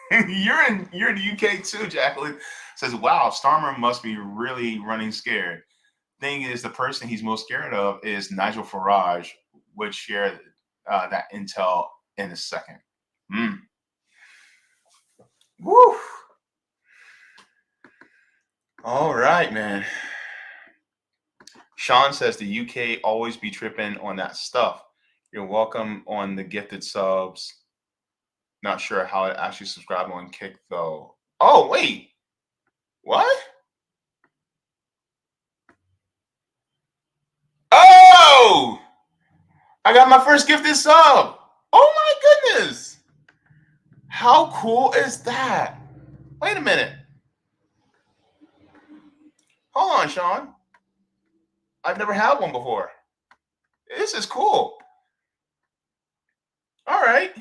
[SPEAKER 1] You're in the UK too, Jacqueline. Says, wow, Starmer must be really running scared. Thing is, the person he's most scared of is Nigel Farage, would share that intel in a second. Woo! All right, man. Sean says the UK always be tripping on that stuff. You're welcome on the gifted subs. Not sure how to actually subscribe on Kick though. Oh, wait. What? Oh! I got my first gifted sub. Oh my goodness. How cool is that? Wait a minute. Hold on, Sean. I've never had one before. This is cool. All right.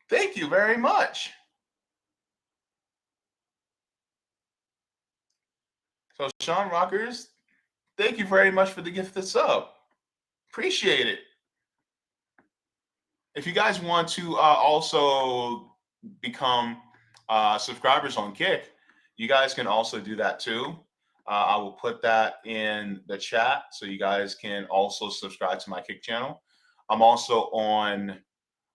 [SPEAKER 1] Thank you very much. So, Sean Rockers, thank you very much for the gifted sub. Appreciate it. If you guys want to also become subscribers on Kick, you guys can also do that too. I will put that in the chat so you guys can also subscribe to my Kick channel. I'm also on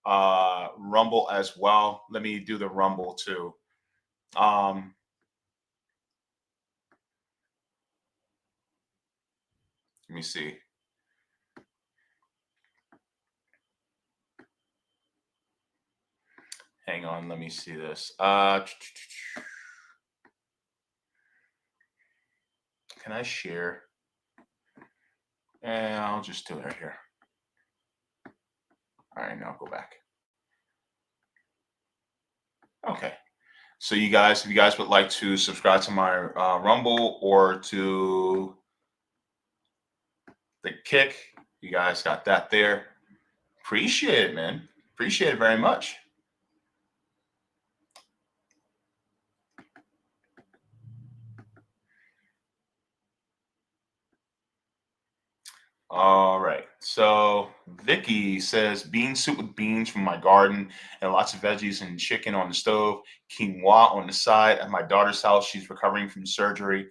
[SPEAKER 1] Rumble as well. Let me do the Rumble too. Let me see. Hang on, let me see this. Can I share? And I'll just do it right here. All right, now go back. Okay. So you guys, if you guys would like to subscribe to my Rumble or to the Kick, you guys got that there. Appreciate it, man. Appreciate it very much. All right. So Vicky says bean soup with beans from my garden and lots of veggies and chicken on the stove, quinoa on the side. At my daughter's house, she's recovering from surgery.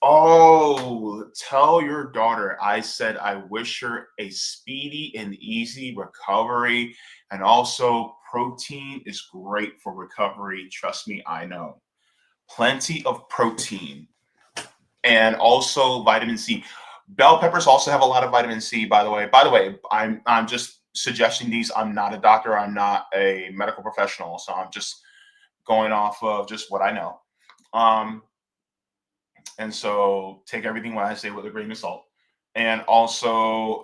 [SPEAKER 1] Oh, tell your daughter I said I wish her a speedy and easy recovery. And also, protein is great for recovery. Trust me, I know. Plenty of protein and also vitamin C. Bell peppers also have a lot of vitamin C, by the way. By the way, I'm just suggesting these. I'm not a doctor. I'm not a medical professional. So I'm just going off of just what I know. And so take everything when I say with a grain of salt. And also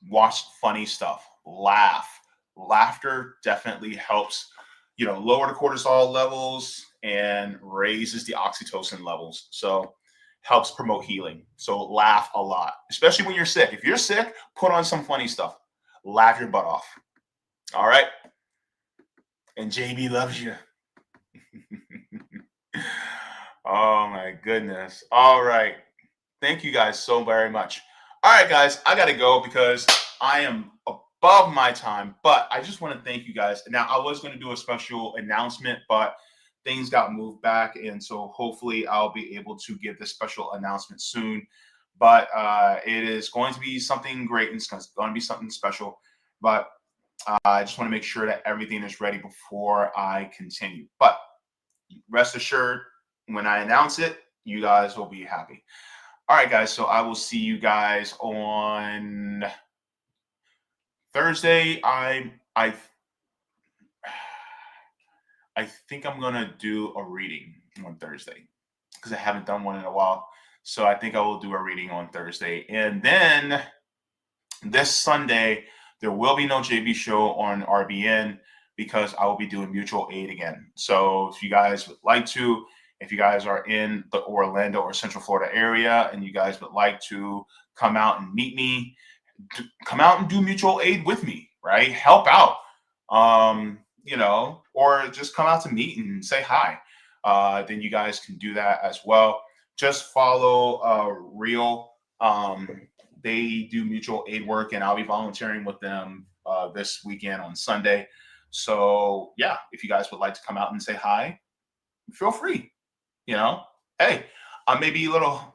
[SPEAKER 1] watch funny stuff. Laugh. Laughter definitely helps, lower the cortisol levels and raises the oxytocin levels. So helps promote healing. So laugh a lot, especially when you're sick. If you're sick, put on some funny stuff. Laugh your butt off. All right. And JB loves you. Oh my goodness. All right. Thank you guys so very much. All right, guys, I got to go because I am above my time, but I just want to thank you guys. Now, I was going to do a special announcement, but things got moved back. And so hopefully I'll be able to give this special announcement soon. But it is going to be something great. And it's going to be something special. But I just want to make sure that everything is ready before I continue. But rest assured, when I announce it, you guys will be happy. All right, guys. So I will see you guys on Thursday. I think I'm going to do a reading on Thursday because I haven't done one in a while. So I think I will do a reading on Thursday. And then this Sunday, there will be no JB show on RBN because I will be doing mutual aid again. So if you guys would like to, if you guys are in the Orlando or Central Florida area and you guys would like to come out and meet me, come out and do mutual aid with me, right? Help out, or just come out to meet and say hi. Then you guys can do that as well. Just follow Real. They do mutual aid work and I'll be volunteering with them this weekend on Sunday. So yeah, if you guys would like to come out and say hi, feel free. Hey, I may be a little,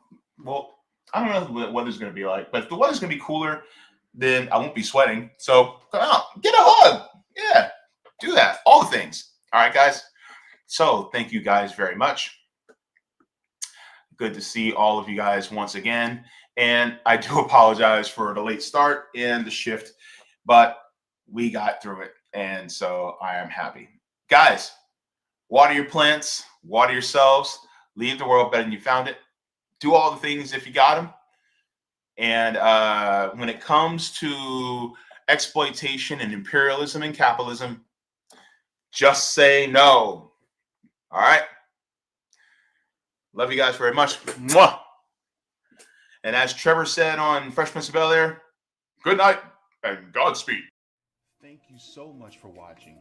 [SPEAKER 1] I don't know what the weather's going to be like, but if the weather's going to be cooler, then I won't be sweating. So come out, get a hug. Yeah, do that. All the things. All right, guys. So thank you guys very much. Good to see all of you guys once again. And I do apologize for the late start and the shift, but we got through it. And so I am happy. Guys, water your plants, water yourselves, leave the world better than you found it. Do all the things if you got them. And when it comes to exploitation and imperialism and capitalism, just say no. All right. Love you guys very much. Mwah. And as Trevor said on Fresh Prince of Bel-Air, good night and Godspeed. Thank you so much for watching,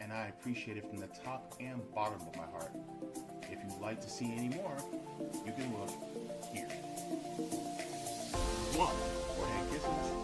[SPEAKER 1] and I appreciate it from the top and bottom of my heart. If you'd like to see any more, you can look here. Mwah. Forehead kisses.